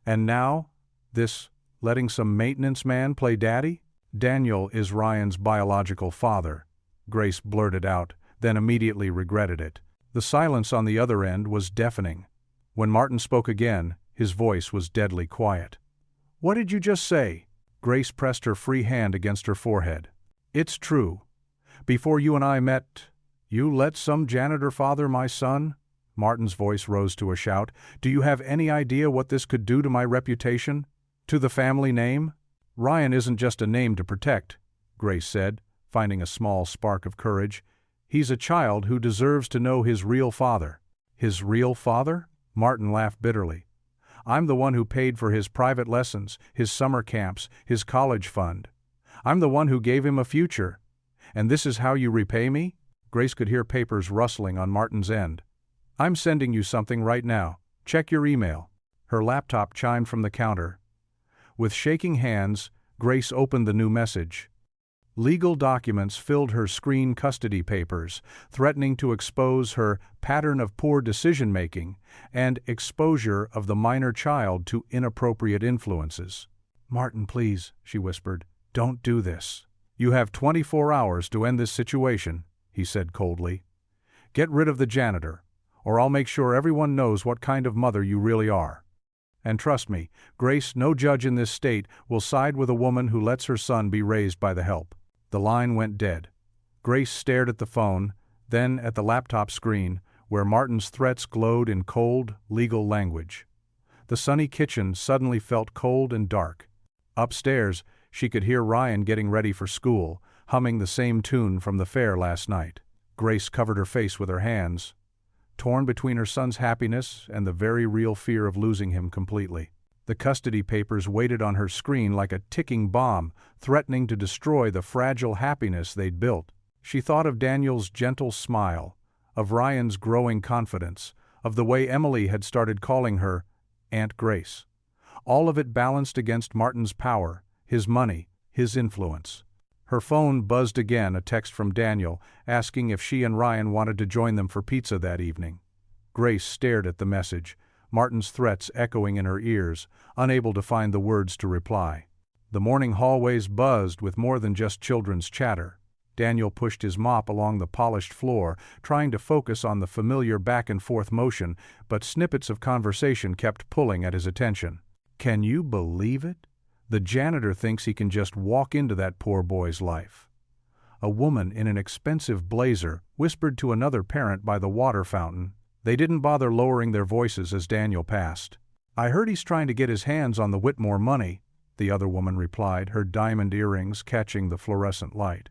And now, this letting some maintenance man play daddy?" "Daniel is Ryan's biological father," Grace blurted out, then immediately regretted it. The silence on the other end was deafening. When Martin spoke again, his voice was deadly quiet. "What did you just say?" Grace pressed her free hand against her forehead. "It's true. Before you and I met, you let some janitor father my son?" Martin's voice rose to a shout. "Do you have any idea what this could do to my reputation? To the family name?" "Ryan isn't just a name to protect," Grace said, finding a small spark of courage. "He's a child who deserves to know his real father." "His real father?" Martin laughed bitterly. "I'm the one who paid for his private lessons, his summer camps, his college fund. I'm the one who gave him a future. And this is how you repay me?" Grace could hear papers rustling on Martin's end. "I'm sending you something right now. Check your email." Her laptop chimed from the counter. With shaking hands, Grace opened the new message. Legal documents filled her screen custody papers, threatening to expose her pattern of poor decision-making and exposure of the minor child to inappropriate influences. "Martin, please," she whispered, "don't do this." "You have 24 hours to end this situation," he said coldly. "Get rid of the janitor, or I'll make sure everyone knows what kind of mother you really are. And trust me, Grace, no judge in this state will side with a woman who lets her son be raised by the help." The line went dead. Grace stared at the phone, then at the laptop screen, where Martin's threats glowed in cold, legal language. The sunny kitchen suddenly felt cold and dark. Upstairs, she could hear Ryan getting ready for school, humming the same tune from the fair last night. Grace covered her face with her hands, torn between her son's happiness and the very real fear of losing him completely. The custody papers waited on her screen like a ticking bomb, threatening to destroy the fragile happiness they'd built. She thought of Daniel's gentle smile, of Ryan's growing confidence, of the way Emily had started calling her Aunt Grace. All of it balanced against Martin's power, his money, his influence. Her phone buzzed again, a text from Daniel, asking if she and Ryan wanted to join them for pizza that evening. Grace stared at the message, Martin's threats echoing in her ears, unable to find the words to reply. The morning hallways buzzed with more than just children's chatter. Daniel pushed his mop along the polished floor, trying to focus on the familiar back-and-forth motion, but snippets of conversation kept pulling at his attention. Can you believe it? The janitor thinks he can just walk into that poor boy's life. A woman in an expensive blazer whispered to another parent by the water fountain. They didn't bother lowering their voices as Daniel passed. I heard he's trying to get his hands on the Whitmore money, the other woman replied, her diamond earrings catching the fluorescent light.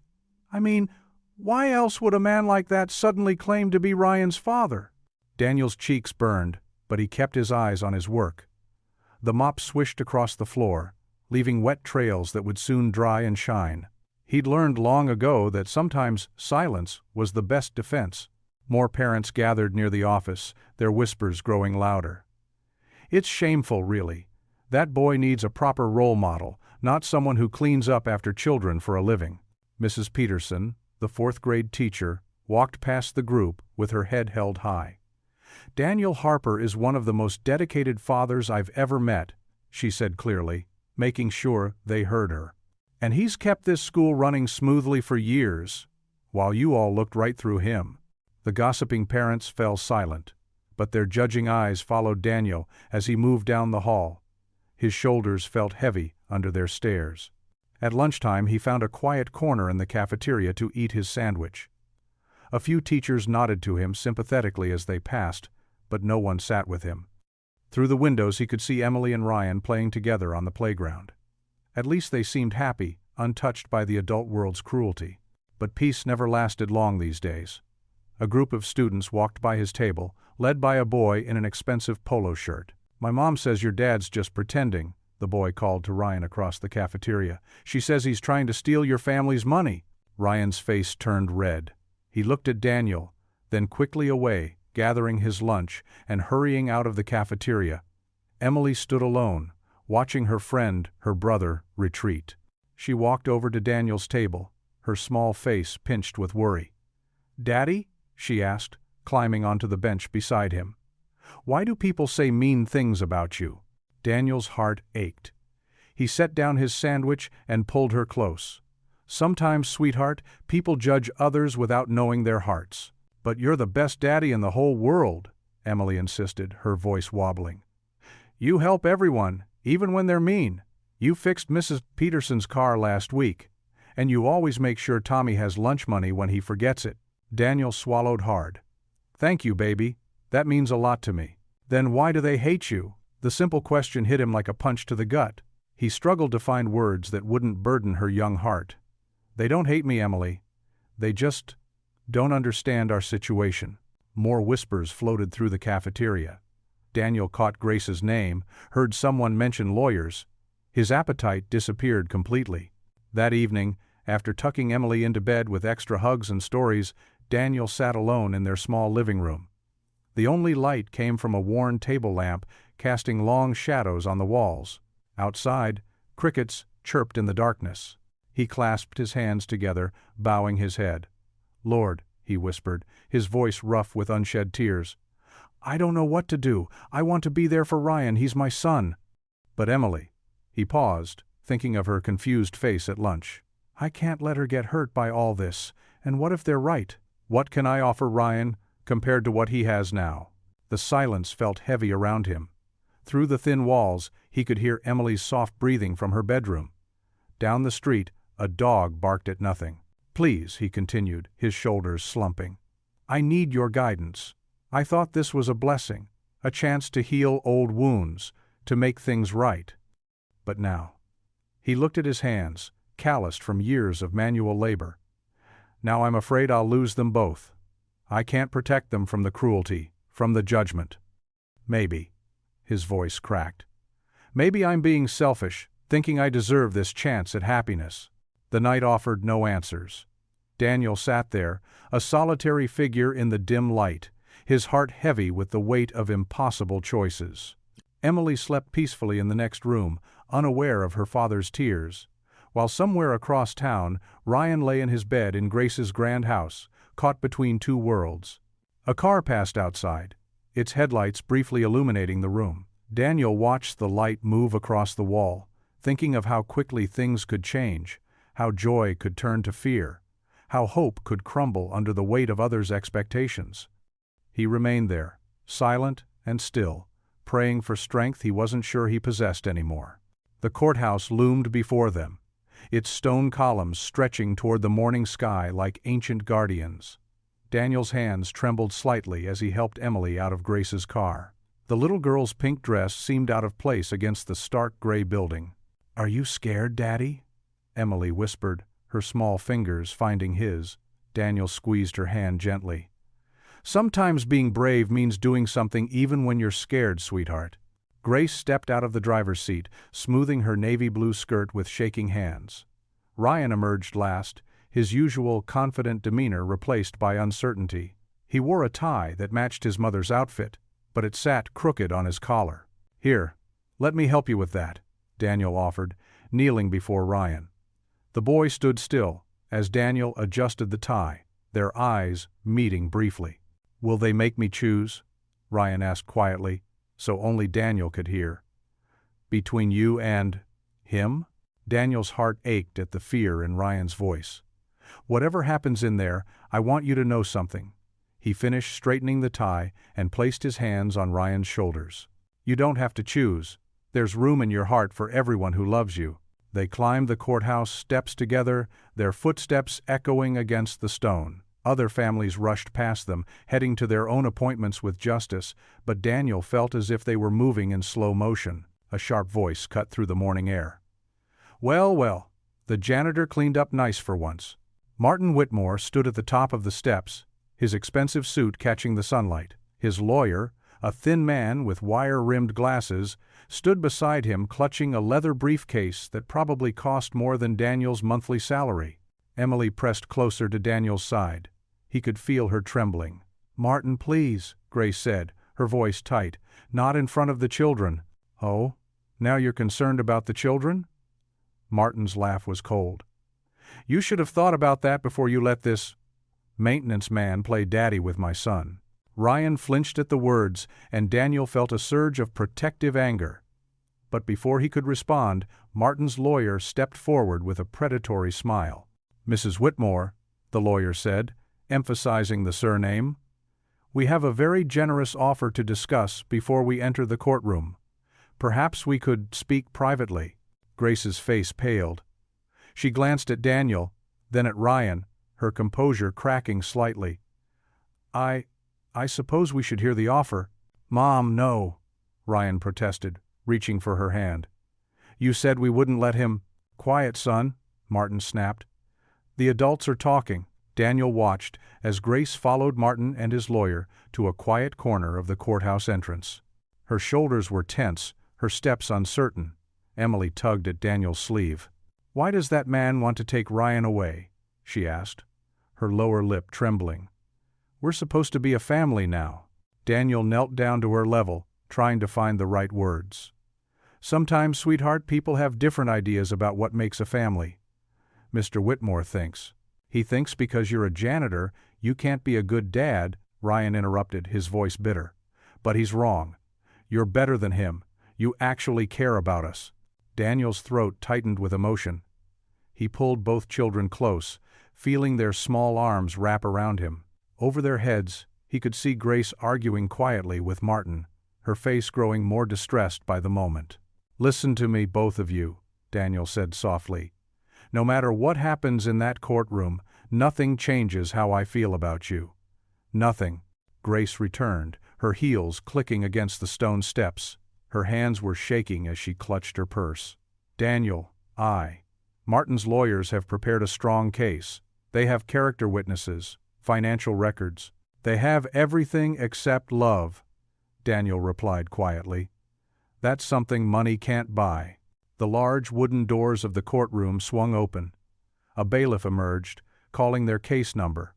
I mean, why else would a man like that suddenly claim to be Ryan's father? Daniel's cheeks burned, but he kept his eyes on his work. The mop swished across the floor, leaving wet trails that would soon dry and shine. He'd learned long ago that sometimes silence was the best defense. More parents gathered near the office, their whispers growing louder. It's shameful, really. That boy needs a proper role model, not someone who cleans up after children for a living. Mrs. Peterson, the fourth-grade teacher, walked past the group with her head held high. Daniel Harper is one of the most dedicated fathers I've ever met, she said clearly, making sure they heard her. And he's kept this school running smoothly for years, while you all looked right through him. The gossiping parents fell silent, but their judging eyes followed Daniel as he moved down the hall. His shoulders felt heavy under their stares. At lunchtime, he found a quiet corner in the cafeteria to eat his sandwich. A few teachers nodded to him sympathetically as they passed, but no one sat with him. Through the windows he could see Emily and Ryan playing together on the playground. At least they seemed happy, untouched by the adult world's cruelty. But peace never lasted long these days. A group of students walked by his table, led by a boy in an expensive polo shirt. "My mom says your dad's just pretending," the boy called to Ryan across the cafeteria. "She says he's trying to steal your family's money." Ryan's face turned red. He looked at Daniel, then quickly away, gathering his lunch and hurrying out of the cafeteria. Emily stood alone, watching her friend, her brother, retreat. She walked over to Daniel's table, her small face pinched with worry. "Daddy?" she asked, climbing onto the bench beside him. "Why do people say mean things about you?" Daniel's heart ached. He set down his sandwich and pulled her close. "Sometimes, sweetheart, people judge others without knowing their hearts. But you're the best daddy in the whole world," Emily insisted, her voice wobbling. "You help everyone, even when they're mean. You fixed Mrs. Peterson's car last week, and you always make sure Tommy has lunch money when he forgets it." Daniel swallowed hard. "Thank you, baby. That means a lot to me." "Then why do they hate you?" The simple question hit him like a punch to the gut. He struggled to find words that wouldn't burden her young heart. "They don't hate me, Emily. They just don't understand our situation." More whispers floated through the cafeteria. Daniel caught Grace's name, heard someone mention lawyers. His appetite disappeared completely. That evening, after tucking Emily into bed with extra hugs and stories, Daniel sat alone in their small living room. The only light came from a worn table lamp, casting long shadows on the walls. Outside, crickets chirped in the darkness. He clasped his hands together, bowing his head. "Lord," he whispered, his voice rough with unshed tears, "I don't know what to do. I want to be there for Ryan. He's my son." "But Emily," he paused, thinking of her confused face at lunch. "I can't let her get hurt by all this. And what if they're right? What can I offer Ryan compared to what he has now?" The silence felt heavy around him. Through the thin walls, he could hear Emily's soft breathing from her bedroom. Down the street, a dog barked at nothing. "Please," he continued, his shoulders slumping. "I need your guidance. I thought this was a blessing, a chance to heal old wounds, to make things right. But now." He looked at his hands, calloused from years of manual labor. "Now I'm afraid I'll lose them both. I can't protect them from the cruelty, from the judgment. Maybe," his voice cracked, "maybe I'm being selfish, thinking I deserve this chance at happiness." The night offered no answers. Daniel sat there, a solitary figure in the dim light, his heart heavy with the weight of impossible choices. Emily slept peacefully in the next room, unaware of her father's tears. While somewhere across town, Ryan lay in his bed in Grace's grand house, caught between two worlds. A car passed outside, its headlights briefly illuminating the room. Daniel watched the light move across the wall, thinking of how quickly things could change, how joy could turn to fear, how hope could crumble under the weight of others' expectations. He remained there, silent and still, praying for strength he wasn't sure he possessed anymore. The courthouse loomed before them, its stone columns stretching toward the morning sky like ancient guardians. Daniel's hands trembled slightly as he helped Emily out of Grace's car. The little girl's pink dress seemed out of place against the stark gray building. "Are you scared, Daddy?" Emily whispered, her small fingers finding his. Daniel squeezed her hand gently. "Sometimes being brave means doing something even when you're scared, sweetheart." Grace stepped out of the driver's seat, smoothing her navy blue skirt with shaking hands. Ryan emerged last, his usual confident demeanor replaced by uncertainty. He wore a tie that matched his mother's outfit, but it sat crooked on his collar. "Here, let me help you with that," Daniel offered, kneeling before Ryan. The boy stood still, as Daniel adjusted the tie, their eyes meeting briefly. "Will they make me choose?" Ryan asked quietly, so only Daniel could hear. "Between you and him?" Daniel's heart ached at the fear in Ryan's voice. "Whatever happens in there, I want you to know something." He finished straightening the tie and placed his hands on Ryan's shoulders. "You don't have to choose. There's room in your heart for everyone who loves you." They climbed the courthouse steps together, their footsteps echoing against the stone. Other families rushed past them, heading to their own appointments with justice, but Daniel felt as if they were moving in slow motion. A sharp voice cut through the morning air. "Well, well, the janitor cleaned up nice for once." Martin Whitmore stood at the top of the steps, his expensive suit catching the sunlight. His lawyer, a thin man with wire-rimmed glasses, stood beside him clutching a leather briefcase that probably cost more than Daniel's monthly salary. Emily pressed closer to Daniel's side. He could feel her trembling. "Martin, please," Grace said, her voice tight. "Not in front of the children." "Oh, now you're concerned about the children?" Martin's laugh was cold. "You should have thought about that before you let this maintenance man play daddy with my son." Ryan flinched at the words, and Daniel felt a surge of protective anger. But before he could respond, Martin's lawyer stepped forward with a predatory smile. "Mrs. Whitmore," the lawyer said, emphasizing the surname, "we have a very generous offer to discuss before we enter the courtroom. Perhaps we could speak privately." Grace's face paled. She glanced at Daniel, then at Ryan, her composure cracking slightly. I suppose we should hear the offer." "Mom, no," Ryan protested, reaching for her hand. "You said we wouldn't let him—" "Quiet, son," Martin snapped. "The adults are talking." Daniel watched as Grace followed Martin and his lawyer to a quiet corner of the courthouse entrance. Her shoulders were tense, her steps uncertain. Emily tugged at Daniel's sleeve. "Why does that man want to take Ryan away?" she asked, her lower lip trembling. "We're supposed to be a family now." Daniel knelt down to her level, trying to find the right words. "Sometimes, sweetheart, people have different ideas about what makes a family. Mr. Whitmore thinks." "He thinks because you're a janitor, you can't be a good dad," Ryan interrupted, his voice bitter. "But he's wrong. You're better than him. You actually care about us." Daniel's throat tightened with emotion. He pulled both children close, feeling their small arms wrap around him. Over their heads, he could see Grace arguing quietly with Martin, her face growing more distressed by the moment. "Listen to me, both of you," Daniel said softly. "No matter what happens in that courtroom, nothing changes how I feel about you. Nothing." Grace returned, her heels clicking against the stone steps. Her hands were shaking as she clutched her purse. "Daniel, Martin's lawyers have prepared a strong case. They have character witnesses, financial records. They have everything except love," Daniel replied quietly. "That's something money can't buy." The large wooden doors of the courtroom swung open. A bailiff emerged, calling their case number.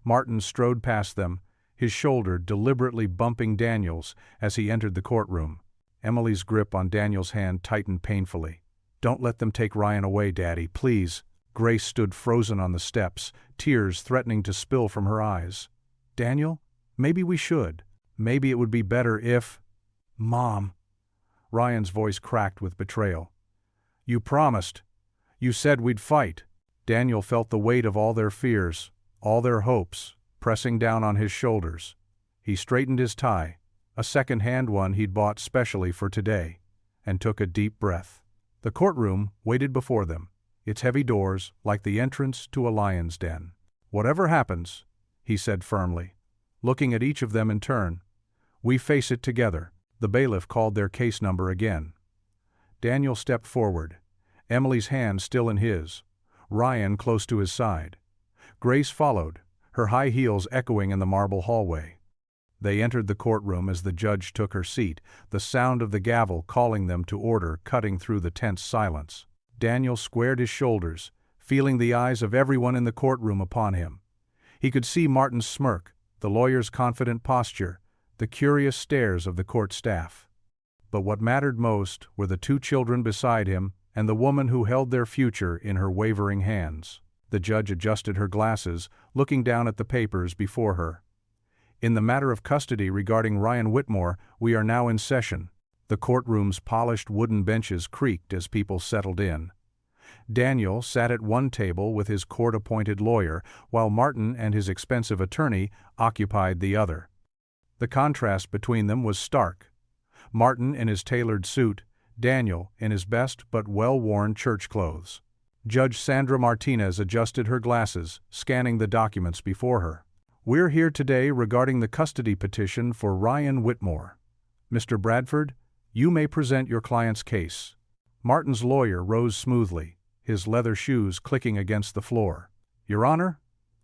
Martin strode past them, his shoulder deliberately bumping Daniel's as he entered the courtroom. Emily's grip on Daniel's hand tightened painfully. "Don't let them take Ryan away, Daddy, please." Grace stood frozen on the steps, tears threatening to spill from her eyes. "Daniel, maybe we should. Maybe it would be better if—" "Mom." Ryan's voice cracked with betrayal. "You promised. You said we'd fight." Daniel felt the weight of all their fears, all their hopes, pressing down on his shoulders. He straightened his tie, a second-hand one he'd bought specially for today, and took a deep breath. The courtroom waited before them, its heavy doors like the entrance to a lion's den. "Whatever happens," he said firmly, looking at each of them in turn, "we face it together." The bailiff called their case number again. Daniel stepped forward, Emily's hand still in his, Ryan close to his side. Grace followed, her high heels echoing in the marble hallway. They entered the courtroom as the judge took her seat, the sound of the gavel calling them to order cutting through the tense silence. Daniel squared his shoulders, feeling the eyes of everyone in the courtroom upon him. He could see Martin's smirk, the lawyer's confident posture, the curious stares of the court staff. But what mattered most were the two children beside him and the woman who held their future in her wavering hands. The judge adjusted her glasses, looking down at the papers before her. "In the matter of custody regarding Ryan Whitmore, we are now in session." The courtroom's polished wooden benches creaked as people settled in. Daniel sat at one table with his court-appointed lawyer, while Martin and his expensive attorney occupied the other. The contrast between them was stark. Martin in his tailored suit, Daniel in his best but well-worn church clothes. Judge Sandra Martinez adjusted her glasses, scanning the documents before her. "We're here today regarding the custody petition for Ryan Whitmore. Mr. Bradford, you may present your client's case." Martin's lawyer rose smoothly, his leather shoes clicking against the floor. "Your Honor,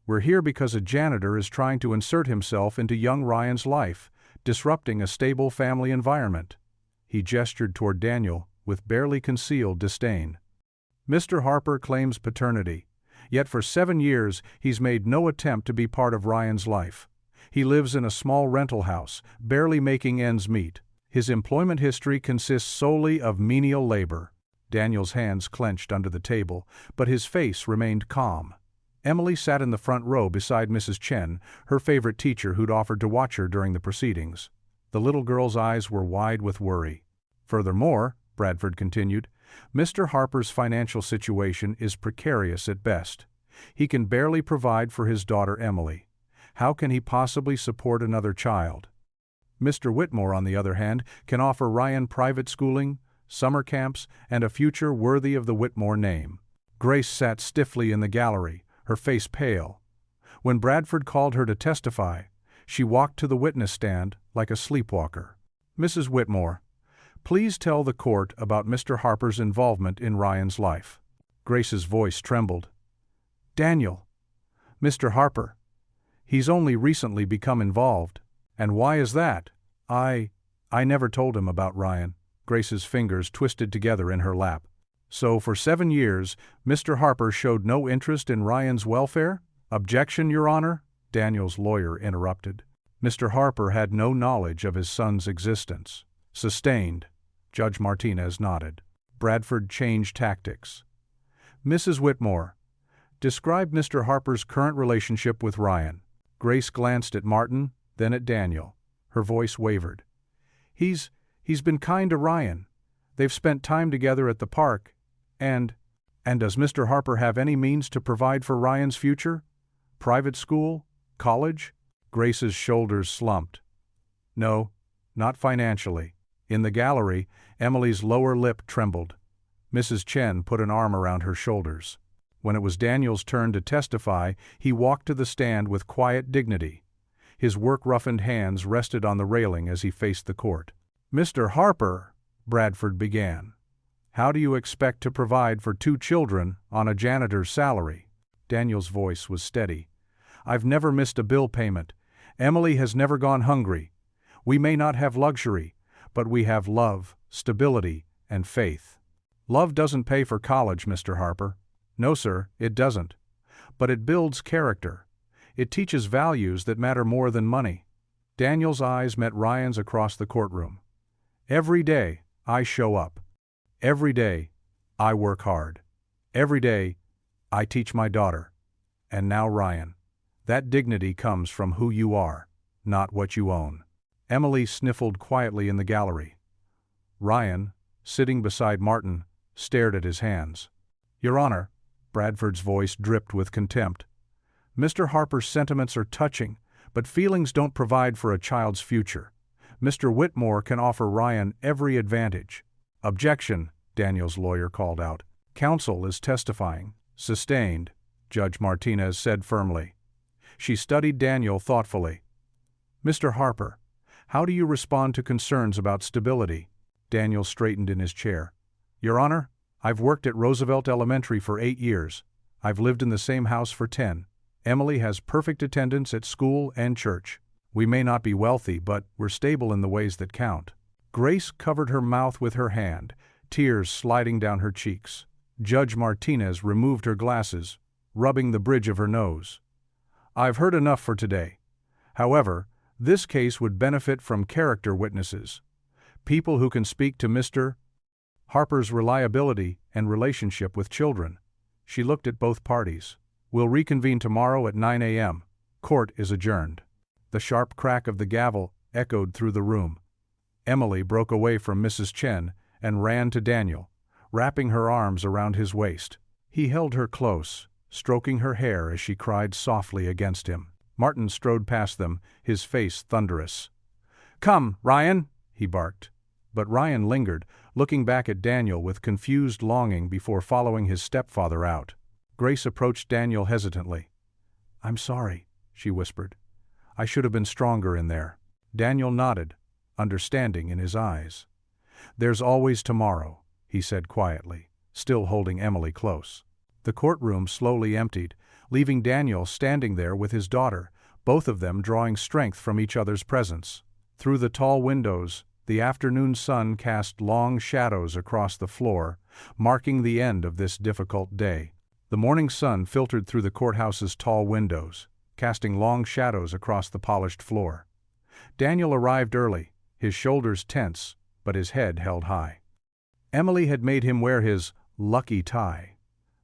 we're here because a janitor is trying to insert himself into young Ryan's life, disrupting a stable family environment." He gestured toward Daniel with barely concealed disdain. "Mr. Harper claims paternity. Yet for 7 years he's made no attempt to be part of Ryan's life. He lives in a small rental house, barely making ends meet. His employment history consists solely of menial labor." Daniel's hands clenched under the table, but his face remained calm. Emily sat in the front row beside Mrs. Chen, her favorite teacher who'd offered to watch her during the proceedings. The little girl's eyes were wide with worry. "Furthermore," Bradford continued, "Mr. Harper's financial situation is precarious at best. He can barely provide for his daughter Emily. How can he possibly support another child? Mr. Whitmore, on the other hand, can offer Ryan private schooling, summer camps, and a future worthy of the Whitmore name." Grace sat stiffly in the gallery, her face pale. When Bradford called her to testify, she walked to the witness stand like a sleepwalker. "Mrs. Whitmore, please tell the court about Mr. Harper's involvement in Ryan's life." Grace's voice trembled. "Daniel, Mr. Harper, he's only recently become involved." "And why is that?" I never told him about Ryan." Grace's fingers twisted together in her lap. "So for 7 years, Mr. Harper showed no interest in Ryan's welfare?" "Objection, Your Honor," Daniel's lawyer interrupted. "Mr. Harper had no knowledge of his son's existence." "Sustained." Judge Martinez nodded. Bradford changed tactics. "Mrs. Whitmore, describe Mr. Harper's current relationship with Ryan." Grace glanced at Martin, then at Daniel. Her voice wavered. He's been kind to Ryan. They've spent time together at the park. And does Mr. Harper have any means to provide for Ryan's future? Private school? College?" Grace's shoulders slumped. "No, not financially." In the gallery, Emily's lower lip trembled. Mrs. Chen put an arm around her shoulders. When it was Daniel's turn to testify, he walked to the stand with quiet dignity. His work-roughened hands rested on the railing as he faced the court. "Mr. Harper," Bradford began, "how do you expect to provide for 2 children on a janitor's salary?" Daniel's voice was steady. "I've never missed a bill payment. Emily has never gone hungry. We may not have luxury, but we have love, stability, and faith." "Love doesn't pay for college, Mr. Harper." "No, sir, it doesn't. But it builds character. It teaches values that matter more than money." Daniel's eyes met Ryan's across the courtroom. Every day, I show up. Every day, I work hard. Every day, I teach my daughter. And now Ryan. That dignity comes from who you are, not what you own." Emily sniffled quietly in the gallery. Ryan, sitting beside Martin, stared at his hands. "Your Honor," Bradford's voice dripped with contempt. "Mr. Harper's sentiments are touching, but feelings don't provide for a child's future. Mr. Whitmore can offer Ryan every advantage." "Objection," Daniel's lawyer called out. "Counsel is testifying." "Sustained," Judge Martinez said firmly. She studied Daniel thoughtfully. "Mr. Harper, how do you respond to concerns about stability?" Daniel straightened in his chair. "Your Honor, I've worked at Roosevelt Elementary for 8 years. I've lived in the same house for 10. Emily has perfect attendance at school and church. We may not be wealthy, but we're stable in the ways that count." Grace covered her mouth with her hand, tears sliding down her cheeks. Judge Martinez removed her glasses, rubbing the bridge of her nose. "I've heard enough for today. However, this case would benefit from character witnesses. People who can speak to Mr. Harper's reliability and relationship with children." She looked at both parties. "We'll reconvene tomorrow at 9 a.m. Court is adjourned." The sharp crack of the gavel echoed through the room. Emily broke away from Mrs. Chen and ran to Daniel, wrapping her arms around his waist. He held her close, stroking her hair as she cried softly against him. Martin strode past them, his face thunderous. "Come, Ryan," he barked. But Ryan lingered, looking back at Daniel with confused longing before following his stepfather out. Grace approached Daniel hesitantly. "I'm sorry," she whispered. "I should have been stronger in there." Daniel nodded, understanding in his eyes. "There's always tomorrow," he said quietly, still holding Emily close. The courtroom slowly emptied, leaving Daniel standing there with his daughter, both of them drawing strength from each other's presence. Through the tall windows, the afternoon sun cast long shadows across the floor, marking the end of this difficult day. The morning sun filtered through the courthouse's tall windows, casting long shadows across the polished floor. Daniel arrived early, his shoulders tense, but his head held high. Emily had made him wear his lucky tie,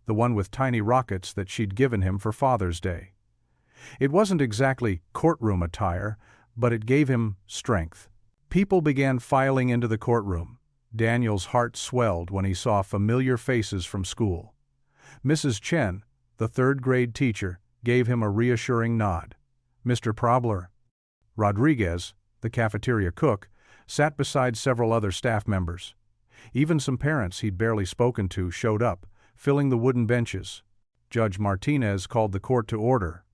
the one with tiny rockets that she'd given him for Father's Day. It wasn't exactly courtroom attire, but it gave him strength. People began filing into the courtroom. Daniel's heart swelled when he saw familiar faces from school. Mrs. Chen, the third-grade teacher, gave him a reassuring nod. Mr. Probler Rodriguez, the cafeteria cook, sat beside several other staff members. Even some parents he'd barely spoken to showed up, filling the wooden benches. Judge Martinez called the court to order.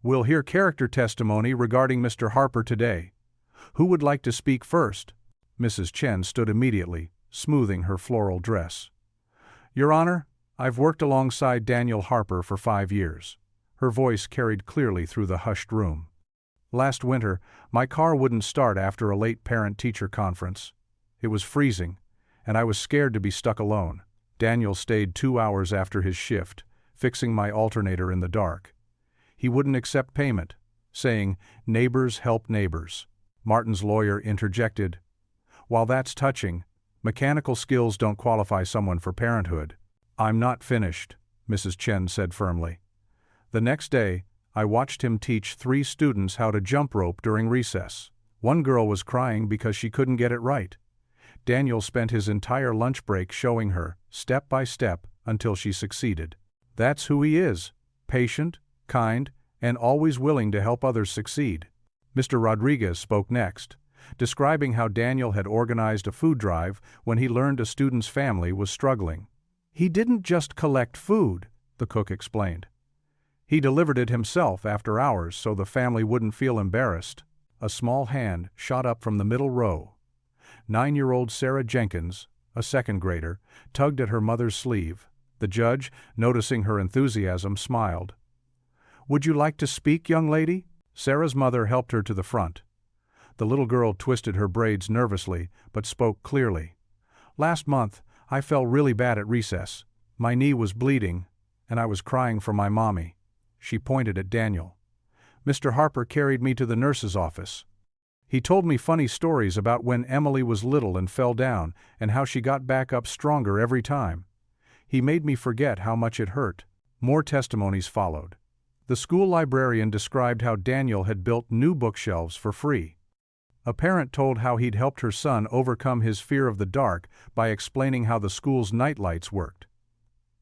"We'll hear character testimony regarding Mr. Harper today. Who would like to speak first?" Mrs. Chen stood immediately, smoothing her floral dress. "Your Honor, I've worked alongside Daniel Harper for 5 years." Her voice carried clearly through the hushed room. "Last winter, my car wouldn't start after a late parent-teacher conference. It was freezing, and I was scared to be stuck alone. Daniel stayed 2 hours after his shift, fixing my alternator in the dark. He wouldn't accept payment, saying, 'Neighbors help neighbors.'" Martin's lawyer interjected, "While that's touching, mechanical skills don't qualify someone for parenthood." "I'm not finished," Mrs. Chen said firmly. "The next day, I watched him teach 3 students how to jump rope during recess. One girl was crying because she couldn't get it right. Daniel spent his entire lunch break showing her, step by step, until she succeeded. That's who he is, patient, kind, and always willing to help others succeed." Mr. Rodriguez spoke next, describing how Daniel had organized a food drive when he learned a student's family was struggling. "He didn't just collect food," the cook explained. "He delivered it himself after hours so the family wouldn't feel embarrassed." A small hand shot up from the middle row. 9-year-old Sarah Jenkins, a second grader, tugged at her mother's sleeve. The judge, noticing her enthusiasm, smiled. "Would you like to speak, young lady?" Sarah's mother helped her to the front. The little girl twisted her braids nervously, but spoke clearly. "Last month, I fell really bad at recess. My knee was bleeding, and I was crying for my mommy." She pointed at Daniel. "Mr. Harper carried me to the nurse's office. He told me funny stories about when Emily was little and fell down, and how she got back up stronger every time. He made me forget how much it hurt. More testimonies followed. The school librarian described how Daniel had built new bookshelves for free. A parent told how he'd helped her son overcome his fear of the dark by explaining how the school's nightlights worked.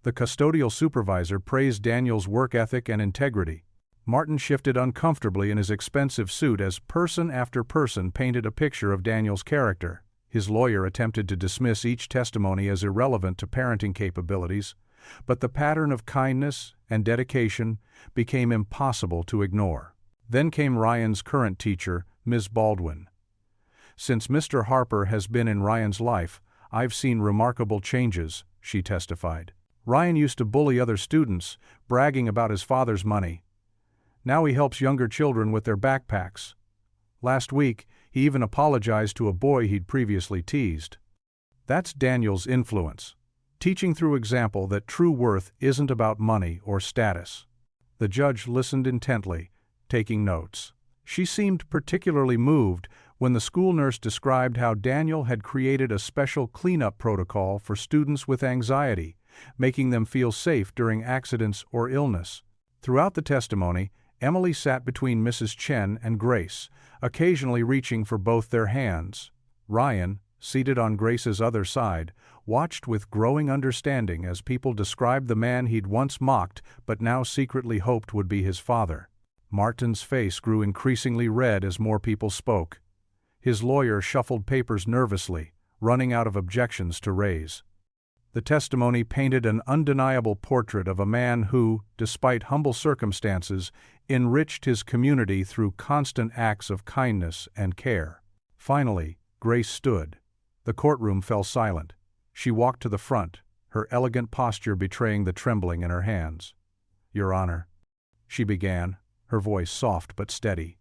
The custodial supervisor praised Daniel's work ethic and integrity. Martin shifted uncomfortably in his expensive suit as person after person painted a picture of Daniel's character. His lawyer attempted to dismiss each testimony as irrelevant to parenting capabilities, but the pattern of kindness and dedication became impossible to ignore. Then came Ryan's current teacher, Ms. Baldwin. "Since Mr. Harper has been in Ryan's life, I've seen remarkable changes," she testified. "Ryan used to bully other students, bragging about his father's money. Now he helps younger children with their backpacks. Last week, he even apologized to a boy he'd previously teased." That's Daniel's influence, teaching through example that true worth isn't about money or status. The judge listened intently, taking notes. She seemed particularly moved when the school nurse described how Daniel had created a special cleanup protocol for students with anxiety, making them feel safe during accidents or illness. Throughout the testimony, Emily sat between Mrs. Chen and Grace, occasionally reaching for both their hands. Ryan, seated on Grace's other side, watched with growing understanding as people described the man he'd once mocked but now secretly hoped would be his father. Martin's face grew increasingly red as more people spoke. His lawyer shuffled papers nervously, running out of objections to raise. The testimony painted an undeniable portrait of a man who, despite humble circumstances, enriched his community through constant acts of kindness and care. Finally, Grace stood. The courtroom fell silent. She walked to the front, her elegant posture betraying the trembling in her hands. "Your Honor," she began, her voice soft but steady.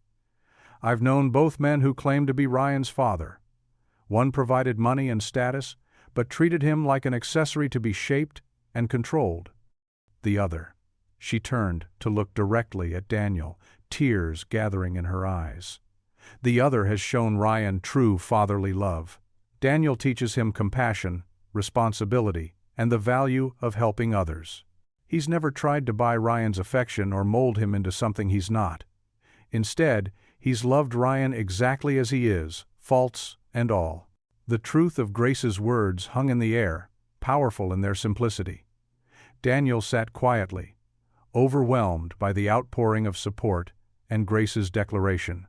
"I've known both men who claim to be Ryan's father. One provided money and status, but treated him like an accessory to be shaped and controlled. The other." She turned to look directly at Daniel, tears gathering in her eyes. "The other has shown Ryan true fatherly love. Daniel teaches him compassion, responsibility, and the value of helping others. He's never tried to buy Ryan's affection or mold him into something he's not. Instead, he's loved Ryan exactly as he is, faults and all." The truth of Grace's words hung in the air, powerful in their simplicity. Daniel sat quietly, overwhelmed by the outpouring of support and Grace's declaration.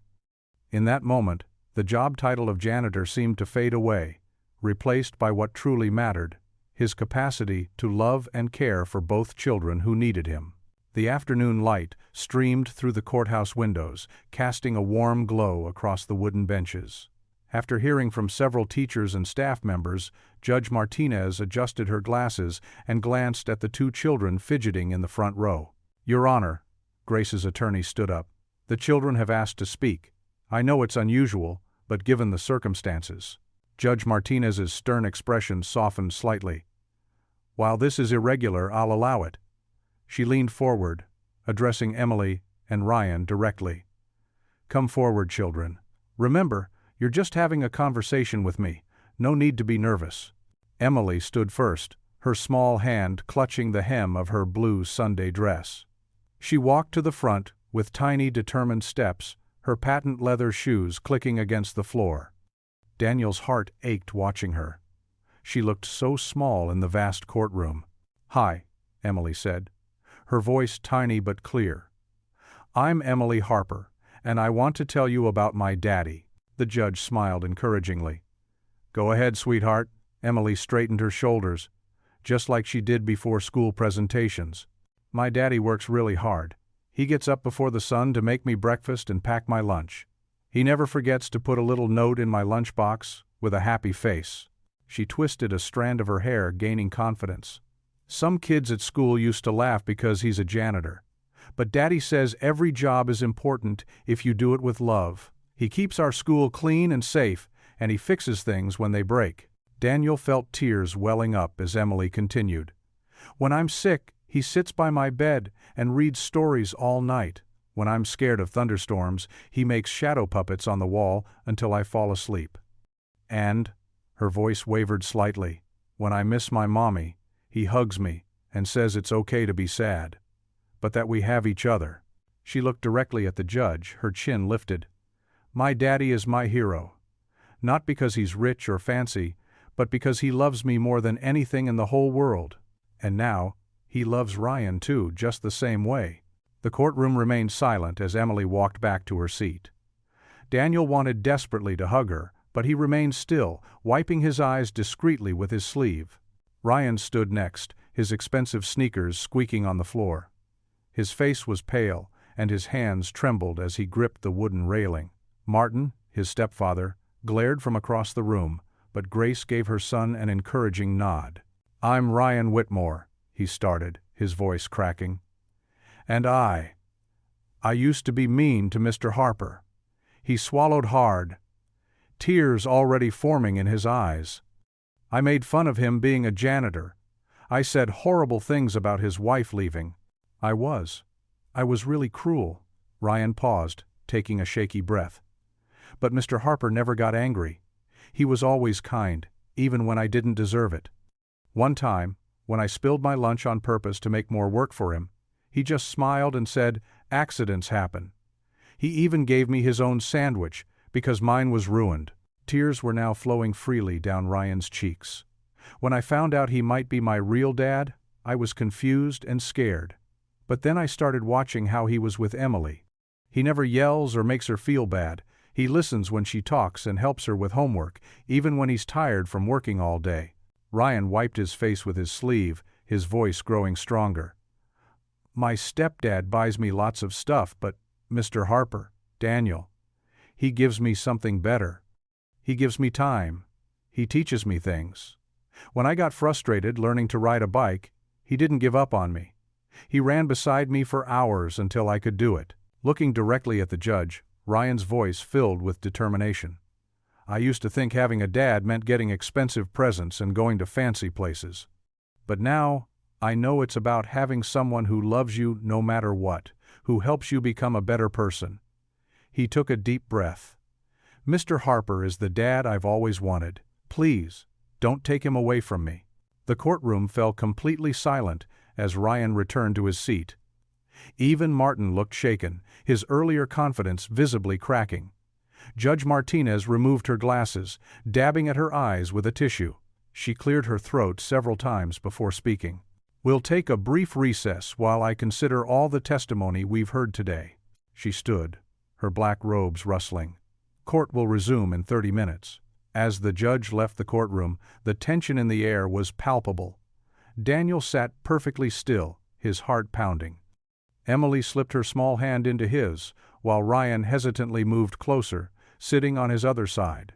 In that moment, the job title of janitor seemed to fade away, replaced by what truly mattered: his capacity to love and care for both children who needed him. The afternoon light streamed through the courthouse windows, casting a warm glow across the wooden benches. After hearing from several teachers and staff members, Judge Martinez adjusted her glasses and glanced at the two children fidgeting in the front row. "Your Honor," Grace's attorney stood up, "the children have asked to speak. I know it's unusual, but given the circumstances." Judge Martinez's stern expression softened slightly. "While this is irregular, I'll allow it." She leaned forward, addressing Emily and Ryan directly. "Come forward, children. Remember, you're just having a conversation with me. No need to be nervous." Emily stood first, her small hand clutching the hem of her blue Sunday dress. She walked to the front with tiny, determined steps, her patent leather shoes clicking against the floor. Daniel's heart ached watching her. She looked so small in the vast courtroom. "Hi," Emily said, her voice tiny but clear. "I'm Emily Harper, and I want to tell you about my daddy." The judge smiled encouragingly. "Go ahead, sweetheart." Emily straightened her shoulders, just like she did before school presentations. "My daddy works really hard. He gets up before the sun to make me breakfast and pack my lunch. He never forgets to put a little note in my lunchbox with a happy face." She twisted a strand of her hair, gaining confidence. "Some kids at school used to laugh because he's a janitor. But Daddy says every job is important if you do it with love. He keeps our school clean and safe, and he fixes things when they break." Daniel felt tears welling up as Emily continued. "When I'm sick, he sits by my bed and reads stories all night. When I'm scared of thunderstorms, he makes shadow puppets on the wall until I fall asleep. And," her voice wavered slightly, "when I miss my mommy, he hugs me and says it's okay to be sad, but that we have each other." She looked directly at the judge, her chin lifted. "My daddy is my hero. Not because he's rich or fancy, but because he loves me more than anything in the whole world. And now, he loves Ryan too, just the same way." The courtroom remained silent as Emily walked back to her seat. Daniel wanted desperately to hug her, but he remained still, wiping his eyes discreetly with his sleeve. Ryan stood next, his expensive sneakers squeaking on the floor. His face was pale, and his hands trembled as he gripped the wooden railing. Martin, his stepfather, glared from across the room, but Grace gave her son an encouraging nod. "I'm Ryan Whitmore," he started, his voice cracking. "And I used to be mean to Mr. Harper." He swallowed hard, tears already forming in his eyes. "I made fun of him being a janitor. I said horrible things about his wife leaving. I was really cruel." Ryan paused, taking a shaky breath. "But Mr. Harper never got angry. He was always kind, even when I didn't deserve it. One time, when I spilled my lunch on purpose to make more work for him, he just smiled and said, 'Accidents happen.' He even gave me his own sandwich, because mine was ruined." Tears were now flowing freely down Ryan's cheeks. "When I found out he might be my real dad, I was confused and scared. But then I started watching how he was with Emily. He never yells or makes her feel bad. He listens when she talks and helps her with homework, even when he's tired from working all day." Ryan wiped his face with his sleeve, his voice growing stronger. "My stepdad buys me lots of stuff, but Mr. Harper, Daniel, he gives me something better. He gives me time. He teaches me things. When I got frustrated learning to ride a bike, he didn't give up on me. He ran beside me for hours until I could do it." Looking directly at the judge, Ryan's voice filled with determination. "I used to think having a dad meant getting expensive presents and going to fancy places. But now, I know it's about having someone who loves you no matter what, who helps you become a better person." He took a deep breath. "Mr. Harper is the dad I've always wanted. Please, don't take him away from me." The courtroom fell completely silent as Ryan returned to his seat. Even Martin looked shaken, his earlier confidence visibly cracking. Judge Martinez removed her glasses, dabbing at her eyes with a tissue. She cleared her throat several times before speaking. "We'll take a brief recess while I consider all the testimony we've heard today." She stood, her black robes rustling. "Court will resume in 30 minutes. As the judge left the courtroom, the tension in the air was palpable. Daniel sat perfectly still, his heart pounding. Emily slipped her small hand into his, while Ryan hesitantly moved closer, sitting on his other side.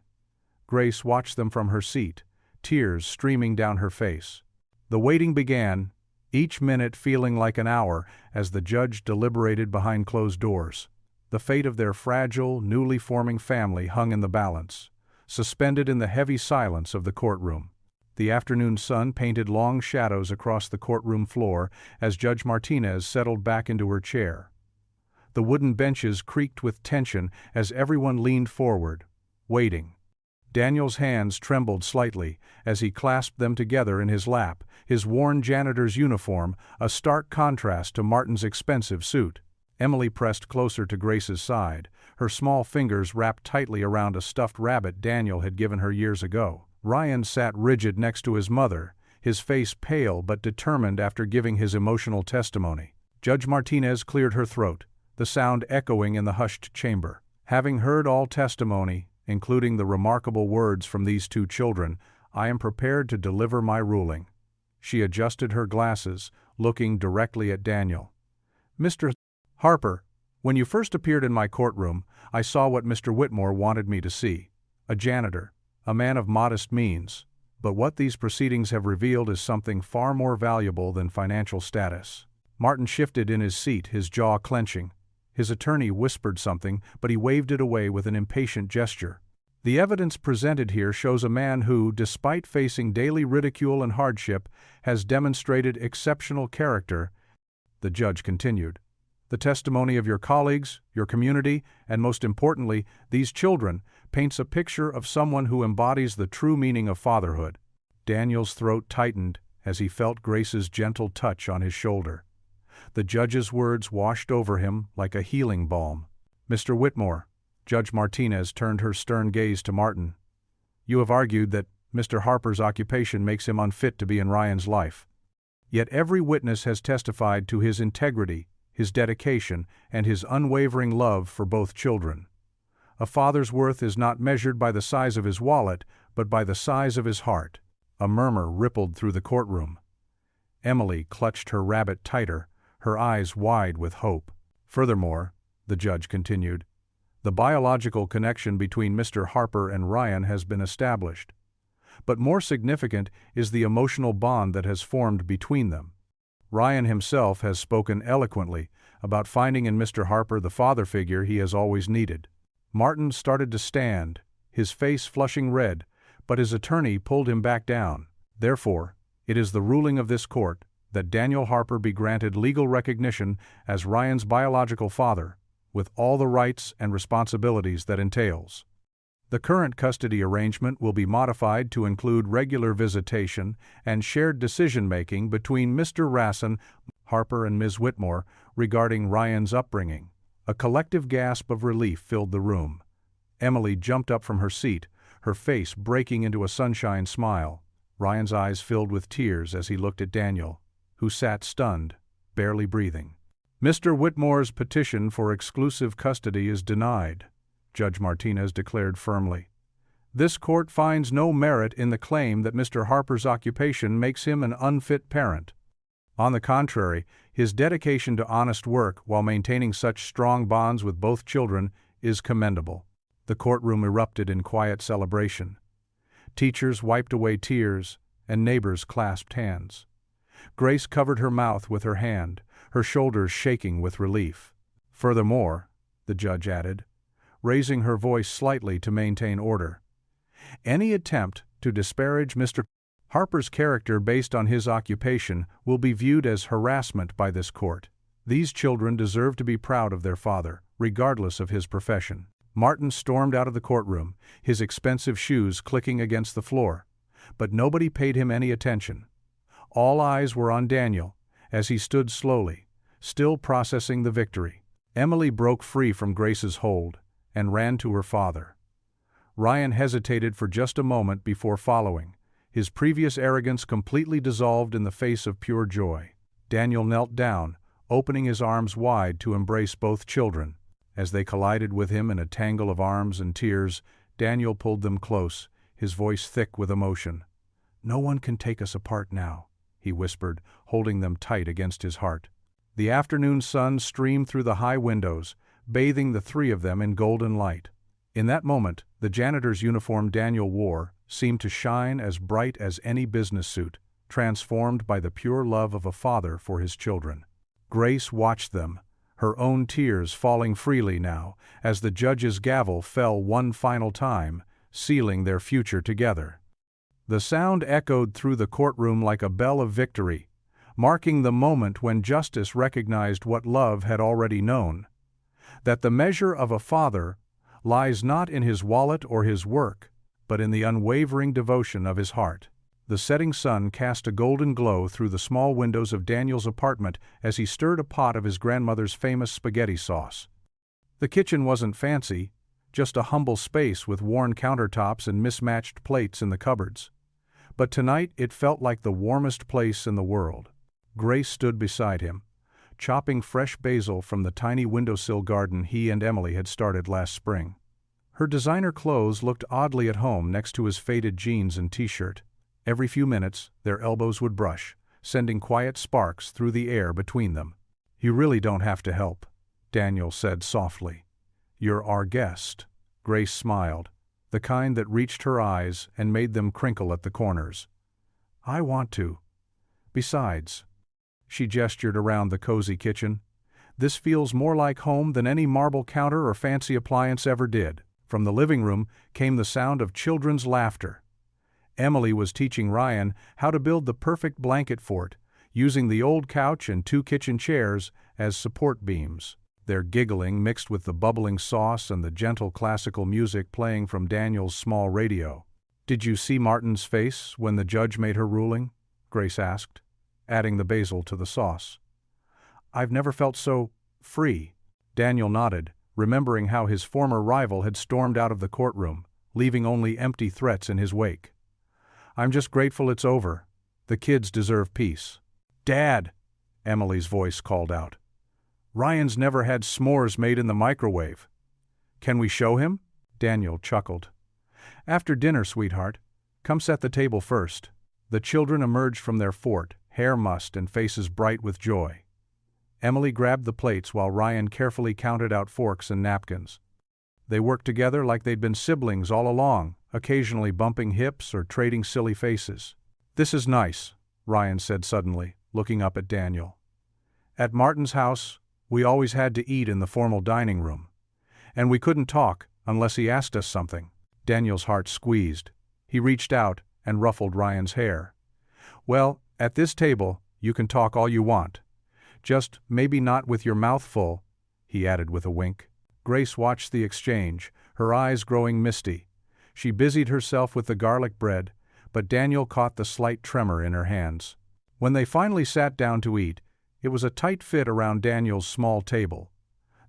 Grace watched them from her seat, tears streaming down her face. The waiting began, each minute feeling like an hour as the judge deliberated behind closed doors. The fate of their fragile, newly forming family hung in the balance, suspended in the heavy silence of the courtroom. The afternoon sun painted long shadows across the courtroom floor as Judge Martinez settled back into her chair. The wooden benches creaked with tension as everyone leaned forward, waiting. Daniel's hands trembled slightly as he clasped them together in his lap, his worn janitor's uniform a stark contrast to Martin's expensive suit. Emily pressed closer to Grace's side, her small fingers wrapped tightly around a stuffed rabbit Daniel had given her years ago. Ryan sat rigid next to his mother, his face pale but determined after giving his emotional testimony. Judge Martinez cleared her throat, the sound echoing in the hushed chamber. "Having heard all testimony, including the remarkable words from these two children, I am prepared to deliver my ruling." She adjusted her glasses, looking directly at Daniel. "Mr. Harper, when you first appeared in my courtroom, I saw what Mr. Whitmore wanted me to see. A janitor, a man of modest means. But what these proceedings have revealed is something far more valuable than financial status." Martin shifted in his seat, his jaw clenching. His attorney whispered something, but he waved it away with an impatient gesture. "The evidence presented here shows a man who, despite facing daily ridicule and hardship, has demonstrated exceptional character," the judge continued. The testimony of your colleagues, your community, and most importantly, these children, paints a picture of someone who embodies the true meaning of fatherhood. Daniel's throat tightened as he felt Grace's gentle touch on his shoulder. The judge's words washed over him like a healing balm. "Mr. Whitmore," Judge Martinez turned her stern gaze to Martin, "you have argued that Mr. Harper's occupation makes him unfit to be in Ryan's life. Yet every witness has testified to his integrity, his dedication, and his unwavering love for both children. A father's worth is not measured by the size of his wallet, but by the size of his heart." A murmur rippled through the courtroom. Emily clutched her rabbit tighter, her eyes wide with hope. "Furthermore," the judge continued, "the biological connection between Mr. Harper and Ryan has been established. But more significant is the emotional bond that has formed between them. Ryan himself has spoken eloquently about finding in Mr. Harper the father figure he has always needed." Martin started to stand, his face flushing red, but his attorney pulled him back down. "Therefore, it is the ruling of this court that Daniel Harper be granted legal recognition as Ryan's biological father, with all the rights and responsibilities that entails. The current custody arrangement will be modified to include regular visitation and shared decision-making between Mr. Rasson, Harper, and Ms. Whitmore regarding Ryan's upbringing." A collective gasp of relief filled the room. Emily jumped up from her seat, her face breaking into a sunshine smile. Ryan's eyes filled with tears as he looked at Daniel, who sat stunned, barely breathing. "Mr. Whitmore's petition for exclusive custody is denied," Judge Martinez declared firmly. "This court finds no merit in the claim that Mr. Harper's occupation makes him an unfit parent. On the contrary, his dedication to honest work while maintaining such strong bonds with both children is commendable." The courtroom erupted in quiet celebration. Teachers wiped away tears, and neighbors clasped hands. Grace covered her mouth with her hand, her shoulders shaking with relief. "Furthermore," the judge added, raising her voice slightly to maintain order, "any attempt to disparage Mr. Harper's character based on his occupation will be viewed as harassment by this court. These children deserve to be proud of their father, regardless of his profession." Martin stormed out of the courtroom, his expensive shoes clicking against the floor. But nobody paid him any attention. All eyes were on Daniel, as he stood slowly, still processing the victory. Emily broke free from Grace's hold and ran to her father. Ryan hesitated for just a moment before following, his previous arrogance completely dissolved in the face of pure joy. Daniel knelt down, opening his arms wide to embrace both children. As they collided with him in a tangle of arms and tears, Daniel pulled them close, his voice thick with emotion. "No one can take us apart now," he whispered, holding them tight against his heart. The afternoon sun streamed through the high windows, bathing the three of them in golden light. In that moment, the janitor's uniform Daniel wore seemed to shine as bright as any business suit, transformed by the pure love of a father for his children. Grace watched them, her own tears falling freely now, as the judge's gavel fell one final time, sealing their future together. The sound echoed through the courtroom like a bell of victory, marking the moment when justice recognized what love had already known: that the measure of a father lies not in his wallet or his work, but in the unwavering devotion of his heart. The setting sun cast a golden glow through the small windows of Daniel's apartment as he stirred a pot of his grandmother's famous spaghetti sauce. The kitchen wasn't fancy, just a humble space with worn countertops and mismatched plates in the cupboards. But tonight it felt like the warmest place in the world. Grace stood beside him, chopping fresh basil from the tiny windowsill garden he and Emily had started last spring. Her designer clothes looked oddly at home next to his faded jeans and t-shirt. Every few minutes, their elbows would brush, sending quiet sparks through the air between them. "You really don't have to help," Daniel said softly. "You're our guest." Grace smiled, the kind that reached her eyes and made them crinkle at the corners. "I want to. Besides," she gestured around the cozy kitchen, "this feels more like home than any marble counter or fancy appliance ever did." From the living room came the sound of children's laughter. Emily was teaching Ryan how to build the perfect blanket fort, using the old couch and 2 kitchen chairs as support beams. Their giggling mixed with the bubbling sauce and the gentle classical music playing from Daniel's small radio. "Did you see Martin's face when the judge made her ruling?" Grace asked, adding the basil to the sauce. "I've never felt so free." Daniel nodded, remembering how his former rival had stormed out of the courtroom, leaving only empty threats in his wake. "I'm just grateful it's over. The kids deserve peace." "Dad!" Emily's voice called out. "Ryan's never had s'mores made in the microwave. Can we show him?" Daniel chuckled. "After dinner, sweetheart. Come set the table first." The children emerged from their fort, hair mussed and faces bright with joy. Emily grabbed the plates while Ryan carefully counted out forks and napkins. They worked together like they'd been siblings all along, occasionally bumping hips or trading silly faces. "This is nice," Ryan said suddenly, looking up at Daniel. "At Martin's house, we always had to eat in the formal dining room. And we couldn't talk unless he asked us something." Daniel's heart squeezed. He reached out and ruffled Ryan's hair. "Well, at this table, you can talk all you want. Just maybe not with your mouth full," he added with a wink. Grace watched the exchange, her eyes growing misty. She busied herself with the garlic bread, but Daniel caught the slight tremor in her hands. When they finally sat down to eat, it was a tight fit around Daniel's small table.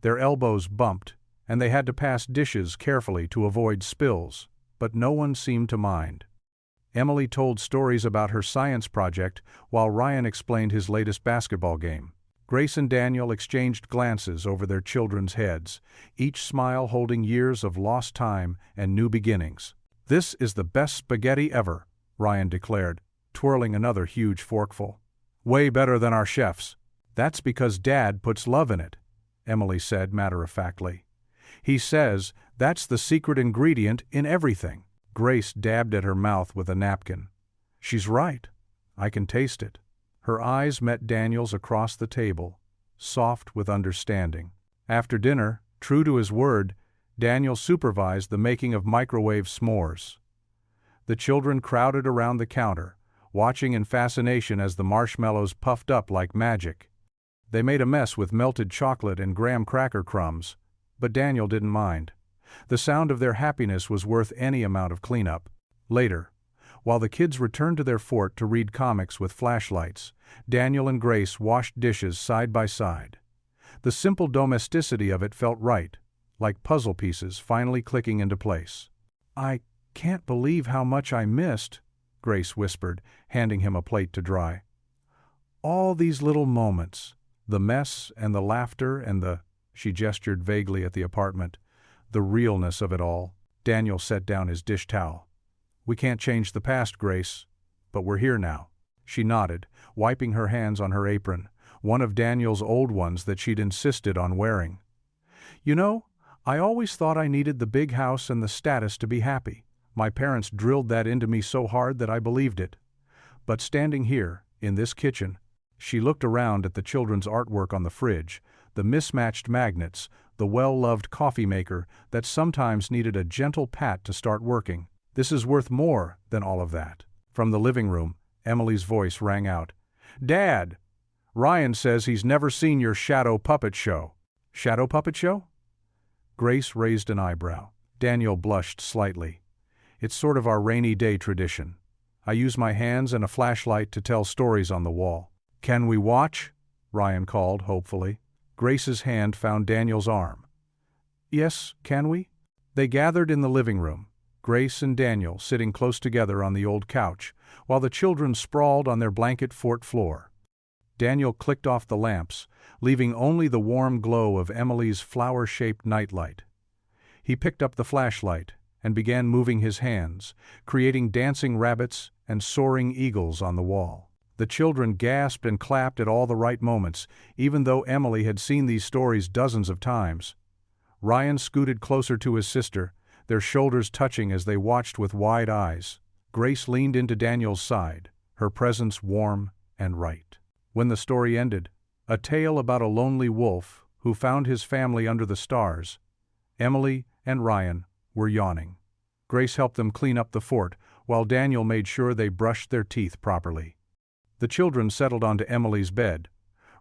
Their elbows bumped, and they had to pass dishes carefully to avoid spills, but no one seemed to mind. Emily told stories about her science project while Ryan explained his latest basketball game. Grace and Daniel exchanged glances over their children's heads, each smile holding years of lost time and new beginnings. "This is the best spaghetti ever," Ryan declared, twirling another huge forkful. "Way better than our chef's." "That's because Dad puts love in it," Emily said matter-of-factly. "He says that's the secret ingredient in everything." Grace dabbed at her mouth with a napkin. "She's right. I can taste it." Her eyes met Daniel's across the table, soft with understanding. After dinner, true to his word, Daniel supervised the making of microwave s'mores. The children crowded around the counter, watching in fascination as the marshmallows puffed up like magic. They made a mess with melted chocolate and graham cracker crumbs, but Daniel didn't mind. The sound of their happiness was worth any amount of cleanup. Later, while the kids returned to their fort to read comics with flashlights, Daniel and Grace washed dishes side by side. The simple domesticity of it felt right, like puzzle pieces finally clicking into place. "I can't believe how much I missed," Grace whispered, handing him a plate to dry. "All these little moments, the mess and the laughter and the," she gestured vaguely at the apartment, "the realness of it all." Daniel set down his dish towel. "We can't change the past, Grace, but we're here now." She nodded, wiping her hands on her apron, one of Daniel's old ones that she'd insisted on wearing. "You know, I always thought I needed the big house and the status to be happy. My parents drilled that into me so hard that I believed it. But standing here, in this kitchen," she looked around at the children's artwork on the fridge, the mismatched magnets, the well-loved coffee maker that sometimes needed a gentle pat to start working. "This is worth more than all of that." From the living room, Emily's voice rang out. "Dad! Ryan says he's never seen your shadow puppet show." "Shadow puppet show?" Grace raised an eyebrow. Daniel blushed slightly. "It's sort of our rainy day tradition. I use my hands and a flashlight to tell stories on the wall." "Can we watch?" Ryan called, hopefully. Grace's hand found Daniel's arm. "Yes, can we?" They gathered in the living room, Grace and Daniel sitting close together on the old couch, while the children sprawled on their blanket fort floor. Daniel clicked off the lamps, leaving only the warm glow of Emily's flower-shaped nightlight. He picked up the flashlight and began moving his hands, creating dancing rabbits and soaring eagles on the wall. The children gasped and clapped at all the right moments, even though Emily had seen these stories dozens of times. Ryan scooted closer to his sister, their shoulders touching as they watched with wide eyes. Grace leaned into Daniel's side, her presence warm and right. When the story ended, a tale about a lonely wolf who found his family under the stars, Emily and Ryan were yawning. Grace helped them clean up the fort, while Daniel made sure they brushed their teeth properly. The children settled onto Emily's bed.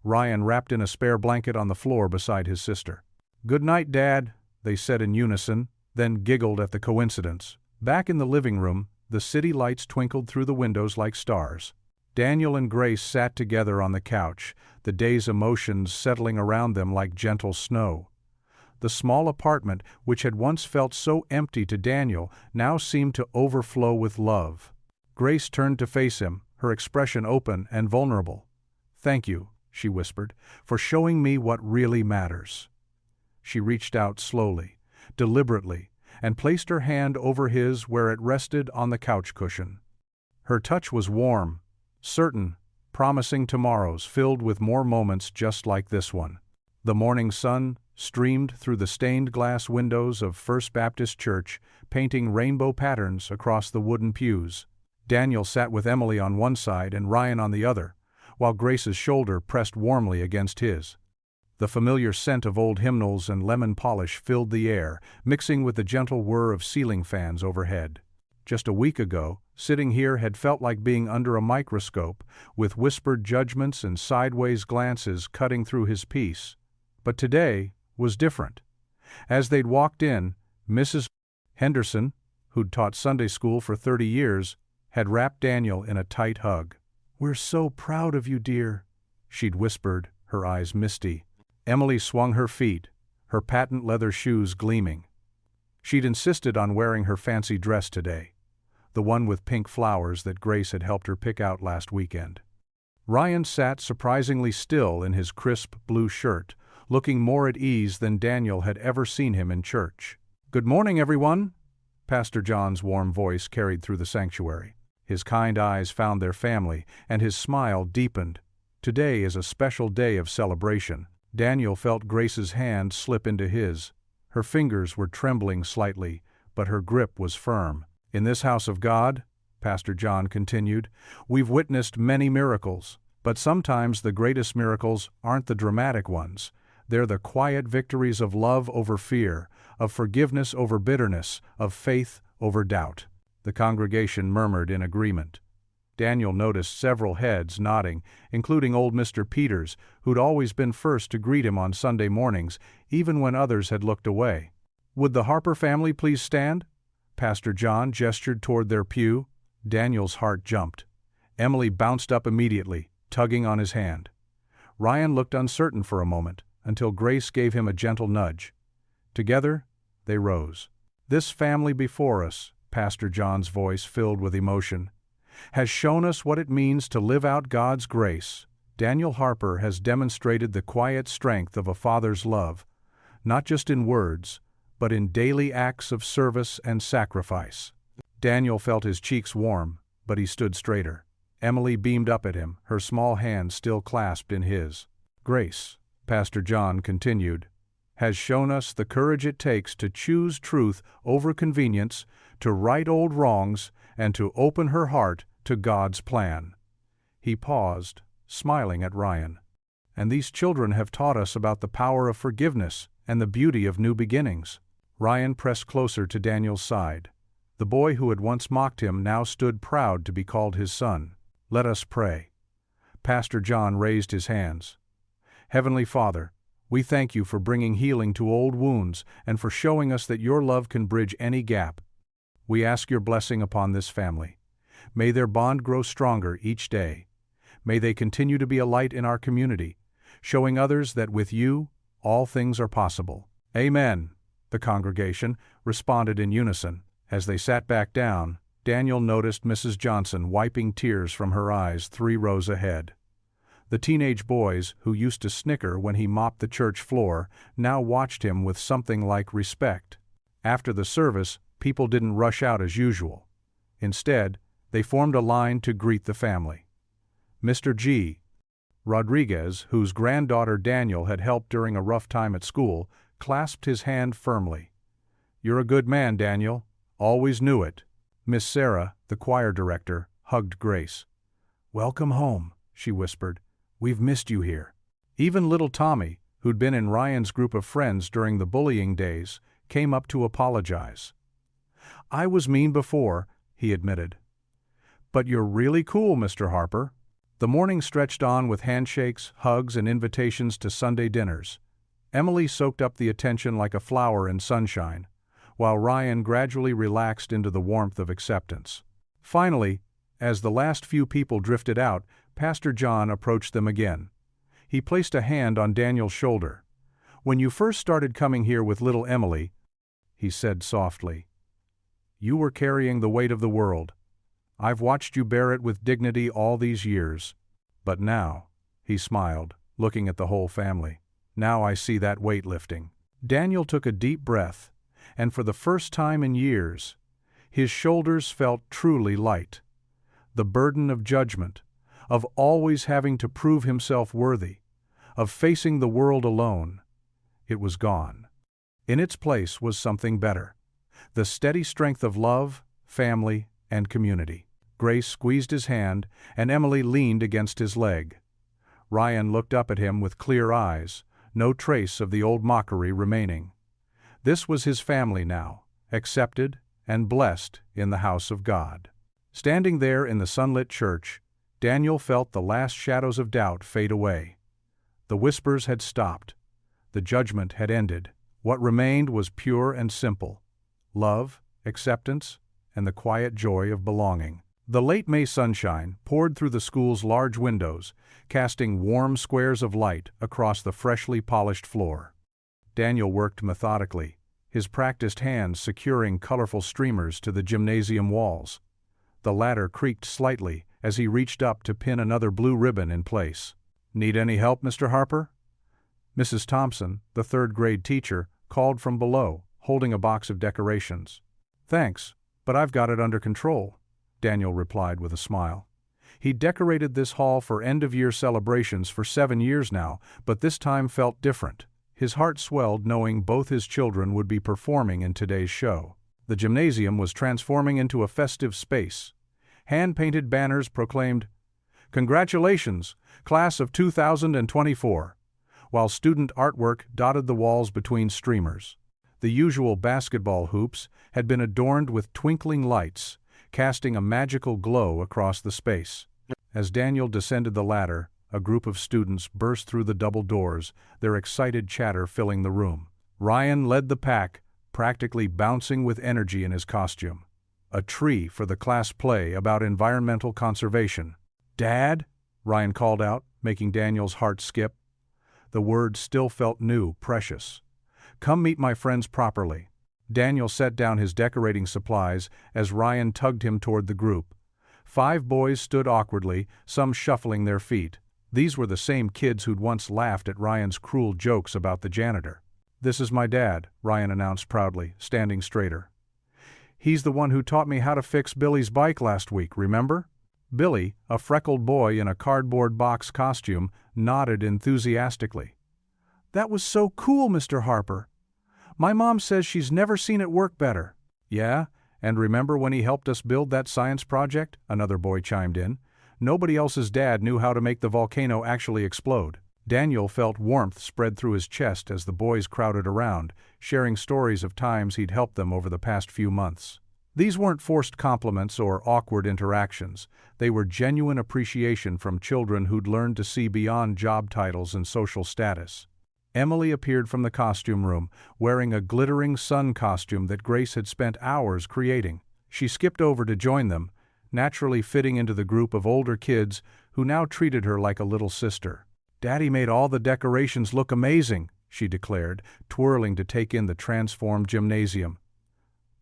Ryan wrapped in a spare blanket on the floor beside his sister. "Good night, Dad," they said in unison, then giggled at the coincidence. Back in the living room, the city lights twinkled through the windows like stars. Daniel and Grace sat together on the couch, the day's emotions settling around them like gentle snow. The small apartment, which had once felt so empty to Daniel, now seemed to overflow with love. Grace turned to face him, her expression open and vulnerable. "Thank you," she whispered, "for showing me what really matters." She reached out slowly, deliberately, and placed her hand over his where it rested on the couch cushion. Her touch was warm, certain, promising tomorrows filled with more moments just like this one. The morning sun streamed through the stained glass windows of First Baptist Church, painting rainbow patterns across the wooden pews. Daniel sat with Emily on one side and Ryan on the other, while Grace's shoulder pressed warmly against his. The familiar scent of old hymnals and lemon polish filled the air, mixing with the gentle whir of ceiling fans overhead. Just a week ago, sitting here had felt like being under a microscope, with whispered judgments and sideways glances cutting through his peace. But today was different. As they'd walked in, Mrs. Henderson, who'd taught Sunday school for 30 years, had wrapped Daniel in a tight hug. "We're so proud of you, dear," she'd whispered, her eyes misty. Emily swung her feet, her patent leather shoes gleaming. She'd insisted on wearing her fancy dress today, the one with pink flowers that Grace had helped her pick out last weekend. Ryan sat surprisingly still in his crisp blue shirt, looking more at ease than Daniel had ever seen him in church. "Good morning, everyone," Pastor John's warm voice carried through the sanctuary. His kind eyes found their family, and his smile deepened. Today is a special day of celebration. Daniel felt Grace's hand slip into his. Her fingers were trembling slightly, but her grip was firm. "In this house of God," Pastor John continued, "we've witnessed many miracles, but sometimes the greatest miracles aren't the dramatic ones. They're the quiet victories of love over fear, of forgiveness over bitterness, of faith over doubt." The congregation murmured in agreement. Daniel noticed several heads nodding, including old Mr. Peters, who'd always been first to greet him on Sunday mornings, even when others had looked away. "Would the Harper family please stand?" Pastor John gestured toward their pew. Daniel's heart jumped. Emily bounced up immediately, tugging on his hand. Ryan looked uncertain for a moment, until Grace gave him a gentle nudge. Together, they rose. "This family before us," Pastor John's voice filled with emotion, "has shown us what it means to live out God's grace. Daniel Harper has demonstrated the quiet strength of a father's love, not just in words, but in daily acts of service and sacrifice." Daniel felt his cheeks warm, but he stood straighter. Emily beamed up at him, her small hand still clasped in his. "Grace," Pastor John continued, "has shown us the courage it takes to choose truth over convenience, to right old wrongs, and to open her heart to God's plan." He paused, smiling at Ryan. "And these children have taught us about the power of forgiveness and the beauty of new beginnings." Ryan pressed closer to Daniel's side. The boy who had once mocked him now stood proud to be called his son. "Let us pray." Pastor John raised his hands. "Heavenly Father, we thank you for bringing healing to old wounds and for showing us that your love can bridge any gap. We ask your blessing upon this family. May their bond grow stronger each day. May they continue to be a light in our community, showing others that with you, all things are possible. Amen." The congregation responded in unison. As they sat back down, Daniel noticed Mrs. Johnson wiping tears from her eyes 3 rows ahead. The teenage boys, who used to snicker when he mopped the church floor, now watched him with something like respect. After the service, people didn't rush out as usual. Instead, they formed a line to greet the family. Mr. G. Rodriguez, whose granddaughter Daniel had helped during a rough time at school, clasped his hand firmly. "You're a good man, Daniel. Always knew it." Miss Sarah, the choir director, hugged Grace. "Welcome home," she whispered. "We've missed you here." Even little Tommy, who'd been in Ryan's group of friends during the bullying days, came up to apologize. "I was mean before," he admitted. "But you're really cool, Mr. Harper." The morning stretched on with handshakes, hugs, and invitations to Sunday dinners. Emily soaked up the attention like a flower in sunshine, while Ryan gradually relaxed into the warmth of acceptance. Finally, as the last few people drifted out, Pastor John approached them again. He placed a hand on Daniel's shoulder. "When you first started coming here with little Emily," he said softly, "you were carrying the weight of the world. I've watched you bear it with dignity all these years. But now," he smiled, looking at the whole family, "now I see that weight lifting." Daniel took a deep breath, and for the first time in years, his shoulders felt truly light. The burden of judgment, of always having to prove himself worthy, of facing the world alone, it was gone. In its place was something better: the steady strength of love, family, and community. Grace squeezed his hand, and Emily leaned against his leg. Ryan looked up at him with clear eyes, no trace of the old mockery remaining. This was his family now, accepted and blessed in the house of God. Standing there in the sunlit church, Daniel felt the last shadows of doubt fade away. The whispers had stopped. The judgment had ended. What remained was pure and simple: love, acceptance, and the quiet joy of belonging. The late May sunshine poured through the school's large windows, casting warm squares of light across the freshly polished floor. Daniel worked methodically, his practiced hands securing colorful streamers to the gymnasium walls. The ladder creaked slightly as he reached up to pin another blue ribbon in place. "Need any help, Mr. Harper?" Mrs. Thompson, the third-grade teacher, called from below, holding a box of decorations. "Thanks, but I've got it under control," Daniel replied with a smile. He'd decorated this hall for end-of-year celebrations for 7 years now, but this time felt different. His heart swelled knowing both his children would be performing in today's show. The gymnasium was transforming into a festive space. Hand-painted banners proclaimed, "Congratulations, Class of 2024," while student artwork dotted the walls between streamers. The usual basketball hoops had been adorned with twinkling lights, casting a magical glow across the space. As Daniel descended the ladder, a group of students burst through the double doors, their excited chatter filling the room. Ryan led the pack, practically bouncing with energy in his costume. A tree for the class play about environmental conservation. "Dad?" Ryan called out, making Daniel's heart skip. The words still felt new, precious. "Come meet my friends properly." Daniel set down his decorating supplies as Ryan tugged him toward the group. 5 boys stood awkwardly, some shuffling their feet. These were the same kids who'd once laughed at Ryan's cruel jokes about the janitor. "This is my dad," Ryan announced proudly, standing straighter. "He's the one who taught me how to fix Billy's bike last week, remember?" Billy, a freckled boy in a cardboard box costume, nodded enthusiastically. "That was so cool, Mr. Harper. My mom says she's never seen it work better." "Yeah, and remember when he helped us build that science project?" another boy chimed in. "Nobody else's dad knew how to make the volcano actually explode." Daniel felt warmth spread through his chest as the boys crowded around, sharing stories of times he'd helped them over the past few months. These weren't forced compliments or awkward interactions. They were genuine appreciation from children who'd learned to see beyond job titles and social status. Emily appeared from the costume room, wearing a glittering sun costume that Grace had spent hours creating. She skipped over to join them, naturally fitting into the group of older kids who now treated her like a little sister. "Daddy made all the decorations look amazing," she declared, twirling to take in the transformed gymnasium.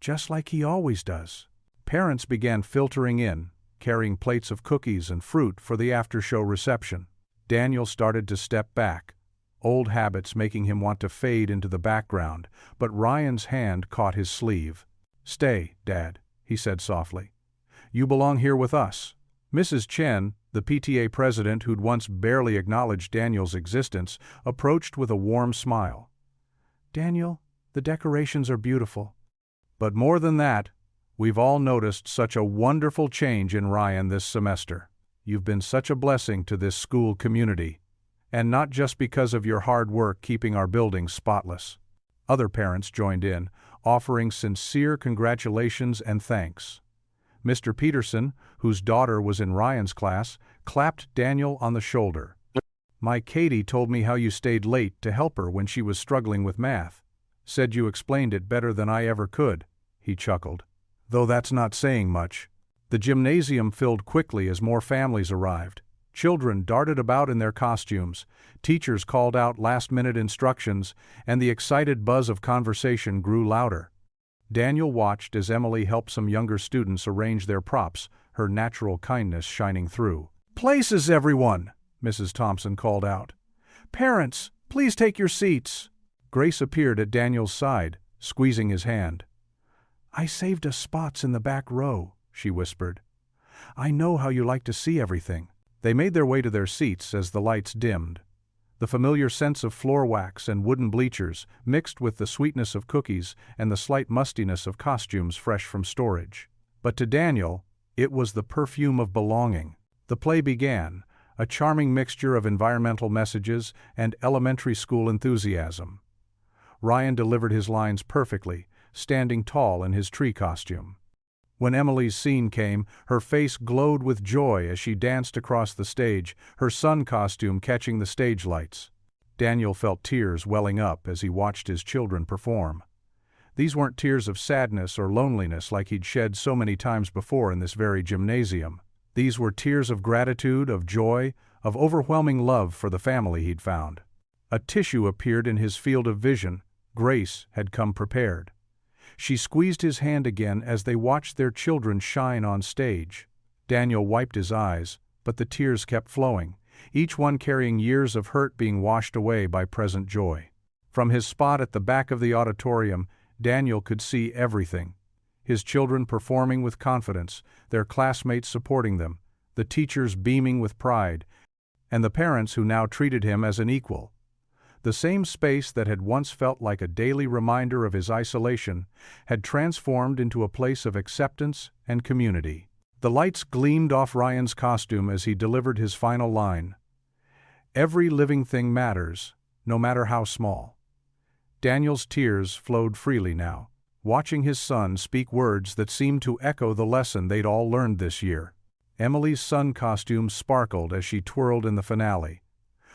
"Just like he always does." Parents began filtering in, carrying plates of cookies and fruit for the after-show reception. Daniel started to step back, old habits making him want to fade into the background, but Ryan's hand caught his sleeve. "Stay, Dad," he said softly. "You belong here with us." Mrs. Chen, the PTA president who'd once barely acknowledged Daniel's existence, approached with a warm smile. "Daniel, the decorations are beautiful. But more than that, we've all noticed such a wonderful change in Ryan this semester. You've been such a blessing to this school community. And not just because of your hard work keeping our buildings spotless." Other parents joined in, offering sincere congratulations and thanks. Mr. Peterson, whose daughter was in Ryan's class, clapped Daniel on the shoulder. "My Katie told me how you stayed late to help her when she was struggling with math. Said you explained it better than I ever could," he chuckled. Though that's not saying much. The gymnasium filled quickly as more families arrived. Children darted about in their costumes, teachers called out last-minute instructions, and the excited buzz of conversation grew louder. Daniel watched as Emily helped some younger students arrange their props, her natural kindness shining through. "Places, everyone!" Mrs. Thompson called out. "Parents, please take your seats." Grace appeared at Daniel's side, squeezing his hand. "I saved us spots in the back row," she whispered. "I know how you like to see everything." They made their way to their seats as the lights dimmed. The familiar scents of floor wax and wooden bleachers mixed with the sweetness of cookies and the slight mustiness of costumes fresh from storage. But to Daniel, it was the perfume of belonging. The play began, a charming mixture of environmental messages and elementary school enthusiasm. Ryan delivered his lines perfectly, standing tall in his tree costume. When Emily's scene came, her face glowed with joy as she danced across the stage, her sun costume catching the stage lights. Daniel felt tears welling up as he watched his children perform. These weren't tears of sadness or loneliness like he'd shed so many times before in this very gymnasium. These were tears of gratitude, of joy, of overwhelming love for the family he'd found. A tissue appeared in his field of vision. Grace had come prepared. She squeezed his hand again as they watched their children shine on stage. Daniel wiped his eyes, but the tears kept flowing, each one carrying years of hurt being washed away by present joy. From his spot at the back of the auditorium, Daniel could see everything. His children performing with confidence, their classmates supporting them, the teachers beaming with pride, and the parents who now treated him as an equal. The same space that had once felt like a daily reminder of his isolation had transformed into a place of acceptance and community. The lights gleamed off Ryan's costume as he delivered his final line. "Every living thing matters, no matter how small." Daniel's tears flowed freely now, watching his son speak words that seemed to echo the lesson they'd all learned this year. Emily's sun costume sparkled as she twirled in the finale,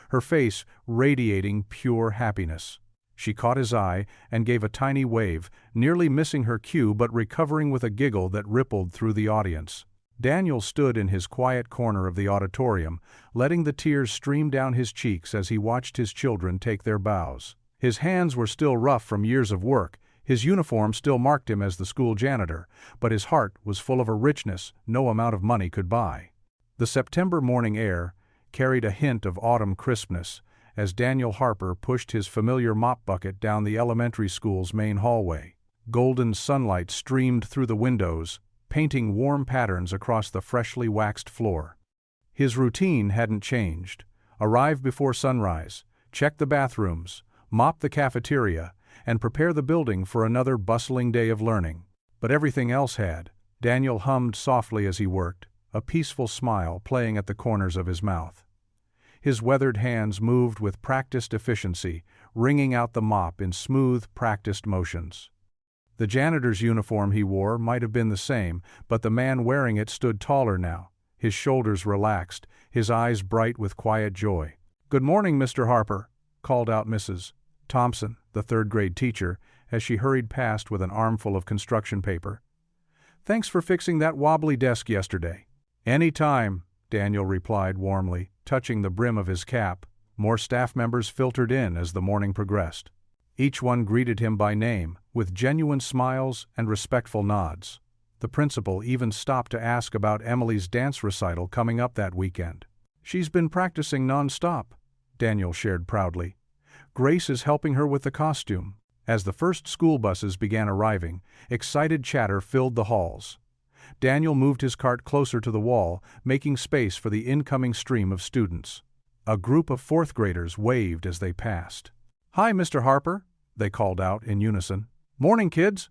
her face radiating pure happiness. She caught his eye and gave a tiny wave, nearly missing her cue but recovering with a giggle that rippled through the audience. Daniel stood in his quiet corner of the auditorium, letting the tears stream down his cheeks as he watched his children take their bows. His hands were still rough from years of work, his uniform still marked him as the school janitor, but his heart was full of a richness no amount of money could buy. The September morning air carried a hint of autumn crispness as Daniel Harper pushed his familiar mop bucket down the elementary school's main hallway. Golden sunlight streamed through the windows, painting warm patterns across the freshly waxed floor. His routine hadn't changed. Arrive before sunrise, check the bathrooms, mop the cafeteria, and prepare the building for another bustling day of learning. But everything else had. Daniel hummed softly as he worked, a peaceful smile playing at the corners of his mouth. His weathered hands moved with practiced efficiency, wringing out the mop in smooth, practiced motions. The janitor's uniform he wore might have been the same, but the man wearing it stood taller now, his shoulders relaxed, his eyes bright with quiet joy. "Good morning, Mr. Harper," called out Mrs. Thompson, the third-grade teacher, as she hurried past with an armful of construction paper. "Thanks for fixing that wobbly desk yesterday." "Any time," Daniel replied warmly, touching the brim of his cap. More staff members filtered in as the morning progressed. Each one greeted him by name, with genuine smiles and respectful nods. The principal even stopped to ask about Emily's dance recital coming up that weekend. "She's been practicing non-stop," Daniel shared proudly. "Grace is helping her with the costume." As the first school buses began arriving, excited chatter filled the halls. Daniel moved his cart closer to the wall, making space for the incoming stream of students. A group of fourth graders waved as they passed. "Hi, Mr. Harper," they called out in unison. "Morning, kids."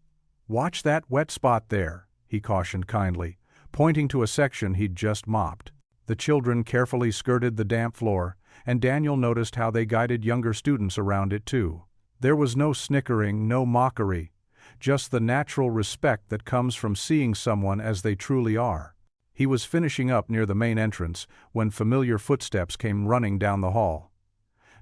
"Watch that wet spot there," he cautioned kindly, pointing to a section he'd just mopped. The children carefully skirted the damp floor, and Daniel noticed how they guided younger students around it too. There was no snickering, no mockery, just the natural respect that comes from seeing someone as they truly are. He was finishing up near the main entrance when familiar footsteps came running down the hall.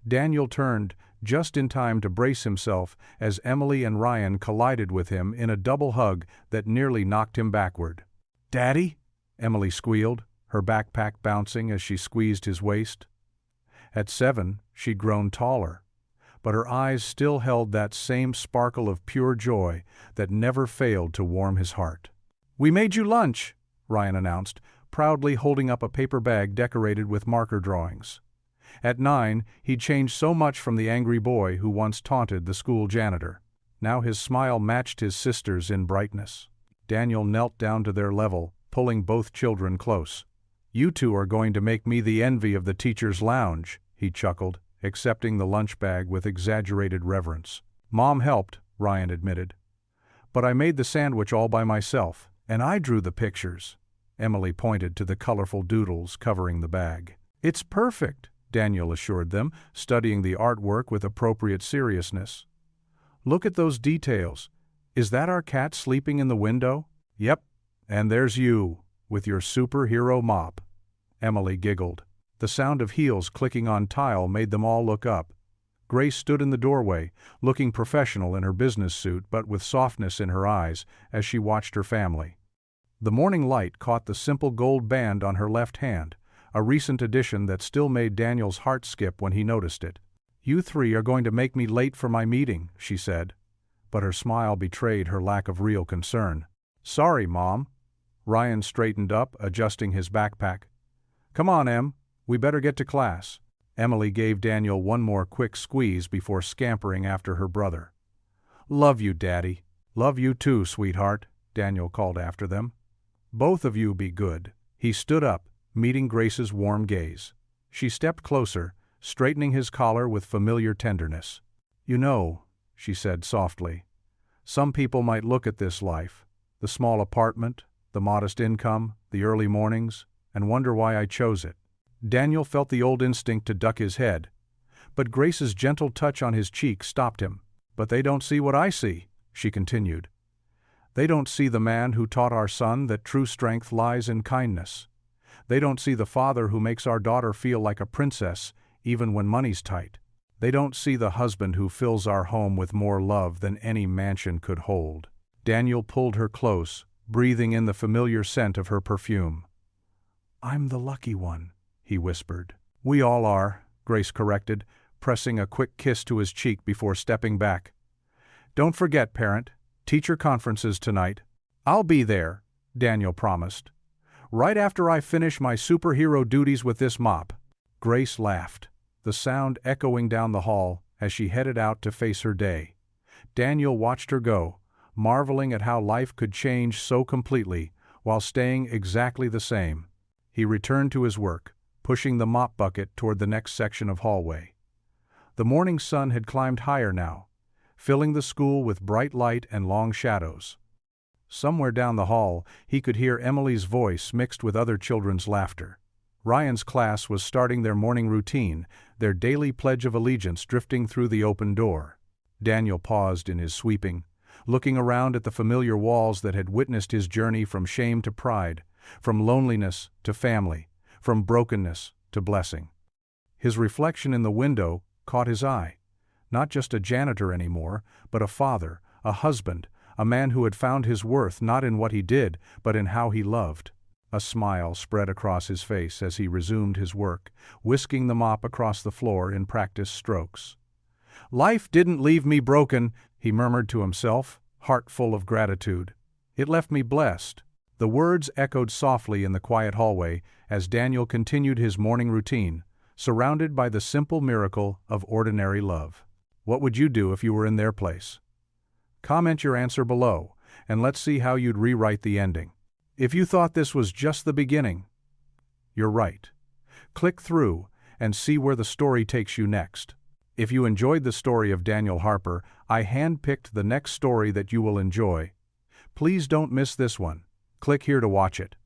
Daniel turned, just in time to brace himself as Emily and Ryan collided with him in a double hug that nearly knocked him backward. "Daddy?" Emily squealed, her backpack bouncing as she squeezed his waist. At 7, she'd grown taller, but her eyes still held that same sparkle of pure joy that never failed to warm his heart. "We made you lunch," Ryan announced, proudly holding up a paper bag decorated with marker drawings. At 9, he'd changed so much from the angry boy who once taunted the school janitor. Now his smile matched his sister's in brightness. Daniel knelt down to their level, pulling both children close. "You two are going to make me the envy of the teacher's lounge," he chuckled, accepting the lunch bag with exaggerated reverence. "Mom helped," Ryan admitted. "But I made the sandwich all by myself, and I drew the pictures." Emily pointed to the colorful doodles covering the bag. "It's perfect," Daniel assured them, studying the artwork with appropriate seriousness. "Look at those details. Is that our cat sleeping in the window?" "Yep, and there's you, with your superhero mop." Emily giggled. The sound of heels clicking on tile made them all look up. Grace stood in the doorway, looking professional in her business suit but with softness in her eyes as she watched her family. The morning light caught the simple gold band on her left hand, a recent addition that still made Daniel's heart skip when he noticed it. "You three are going to make me late for my meeting," she said, but her smile betrayed her lack of real concern. "Sorry, Mom." Ryan straightened up, adjusting his backpack. "Come on, Em. We better get to class." Emily gave Daniel one more quick squeeze before scampering after her brother. "Love you, Daddy." "Love you too, sweetheart," Daniel called after them. "Both of you be good." He stood up, meeting Grace's warm gaze. She stepped closer, straightening his collar with familiar tenderness. "You know," she said softly, "some people might look at this life, the small apartment, the modest income, the early mornings, and wonder why I chose it." Daniel felt the old instinct to duck his head, but Grace's gentle touch on his cheek stopped him. "But they don't see what I see," she continued. "They don't see the man who taught our son that true strength lies in kindness. They don't see the father who makes our daughter feel like a princess even when money's tight. They don't see the husband who fills our home with more love than any mansion could hold." Daniel pulled her close, breathing in the familiar scent of her perfume. "I'm the lucky one," he whispered. "We all are," Grace corrected, pressing a quick kiss to his cheek before stepping back. "Don't forget, parent, teacher conferences tonight." "I'll be there," Daniel promised. "Right after I finish my superhero duties with this mop." Grace laughed, the sound echoing down the hall as she headed out to face her day. Daniel watched her go, marveling at how life could change so completely while staying exactly the same. He returned to his work, pushing the mop bucket toward the next section of hallway. The morning sun had climbed higher now, filling the school with bright light and long shadows. Somewhere down the hall, he could hear Emily's voice mixed with other children's laughter. Ryan's class was starting their morning routine, their daily pledge of allegiance drifting through the open door. Daniel paused in his sweeping, looking around at the familiar walls that had witnessed his journey from shame to pride, from loneliness to family, from brokenness to blessing. His reflection in the window caught his eye. Not just a janitor anymore, but a father, a husband, a man who had found his worth not in what he did, but in how he loved. A smile spread across his face as he resumed his work, whisking the mop across the floor in practiced strokes. "Life didn't leave me broken," he murmured to himself, heart full of gratitude. "It left me blessed." The words echoed softly in the quiet hallway as Daniel continued his morning routine, surrounded by the simple miracle of ordinary love. What would you do if you were in their place? Comment your answer below, and let's see how you'd rewrite the ending. If you thought this was just the beginning, you're right. Click through and see where the story takes you next. If you enjoyed the story of Daniel Harper, I handpicked the next story that you will enjoy. Please don't miss this one. Click here to watch it.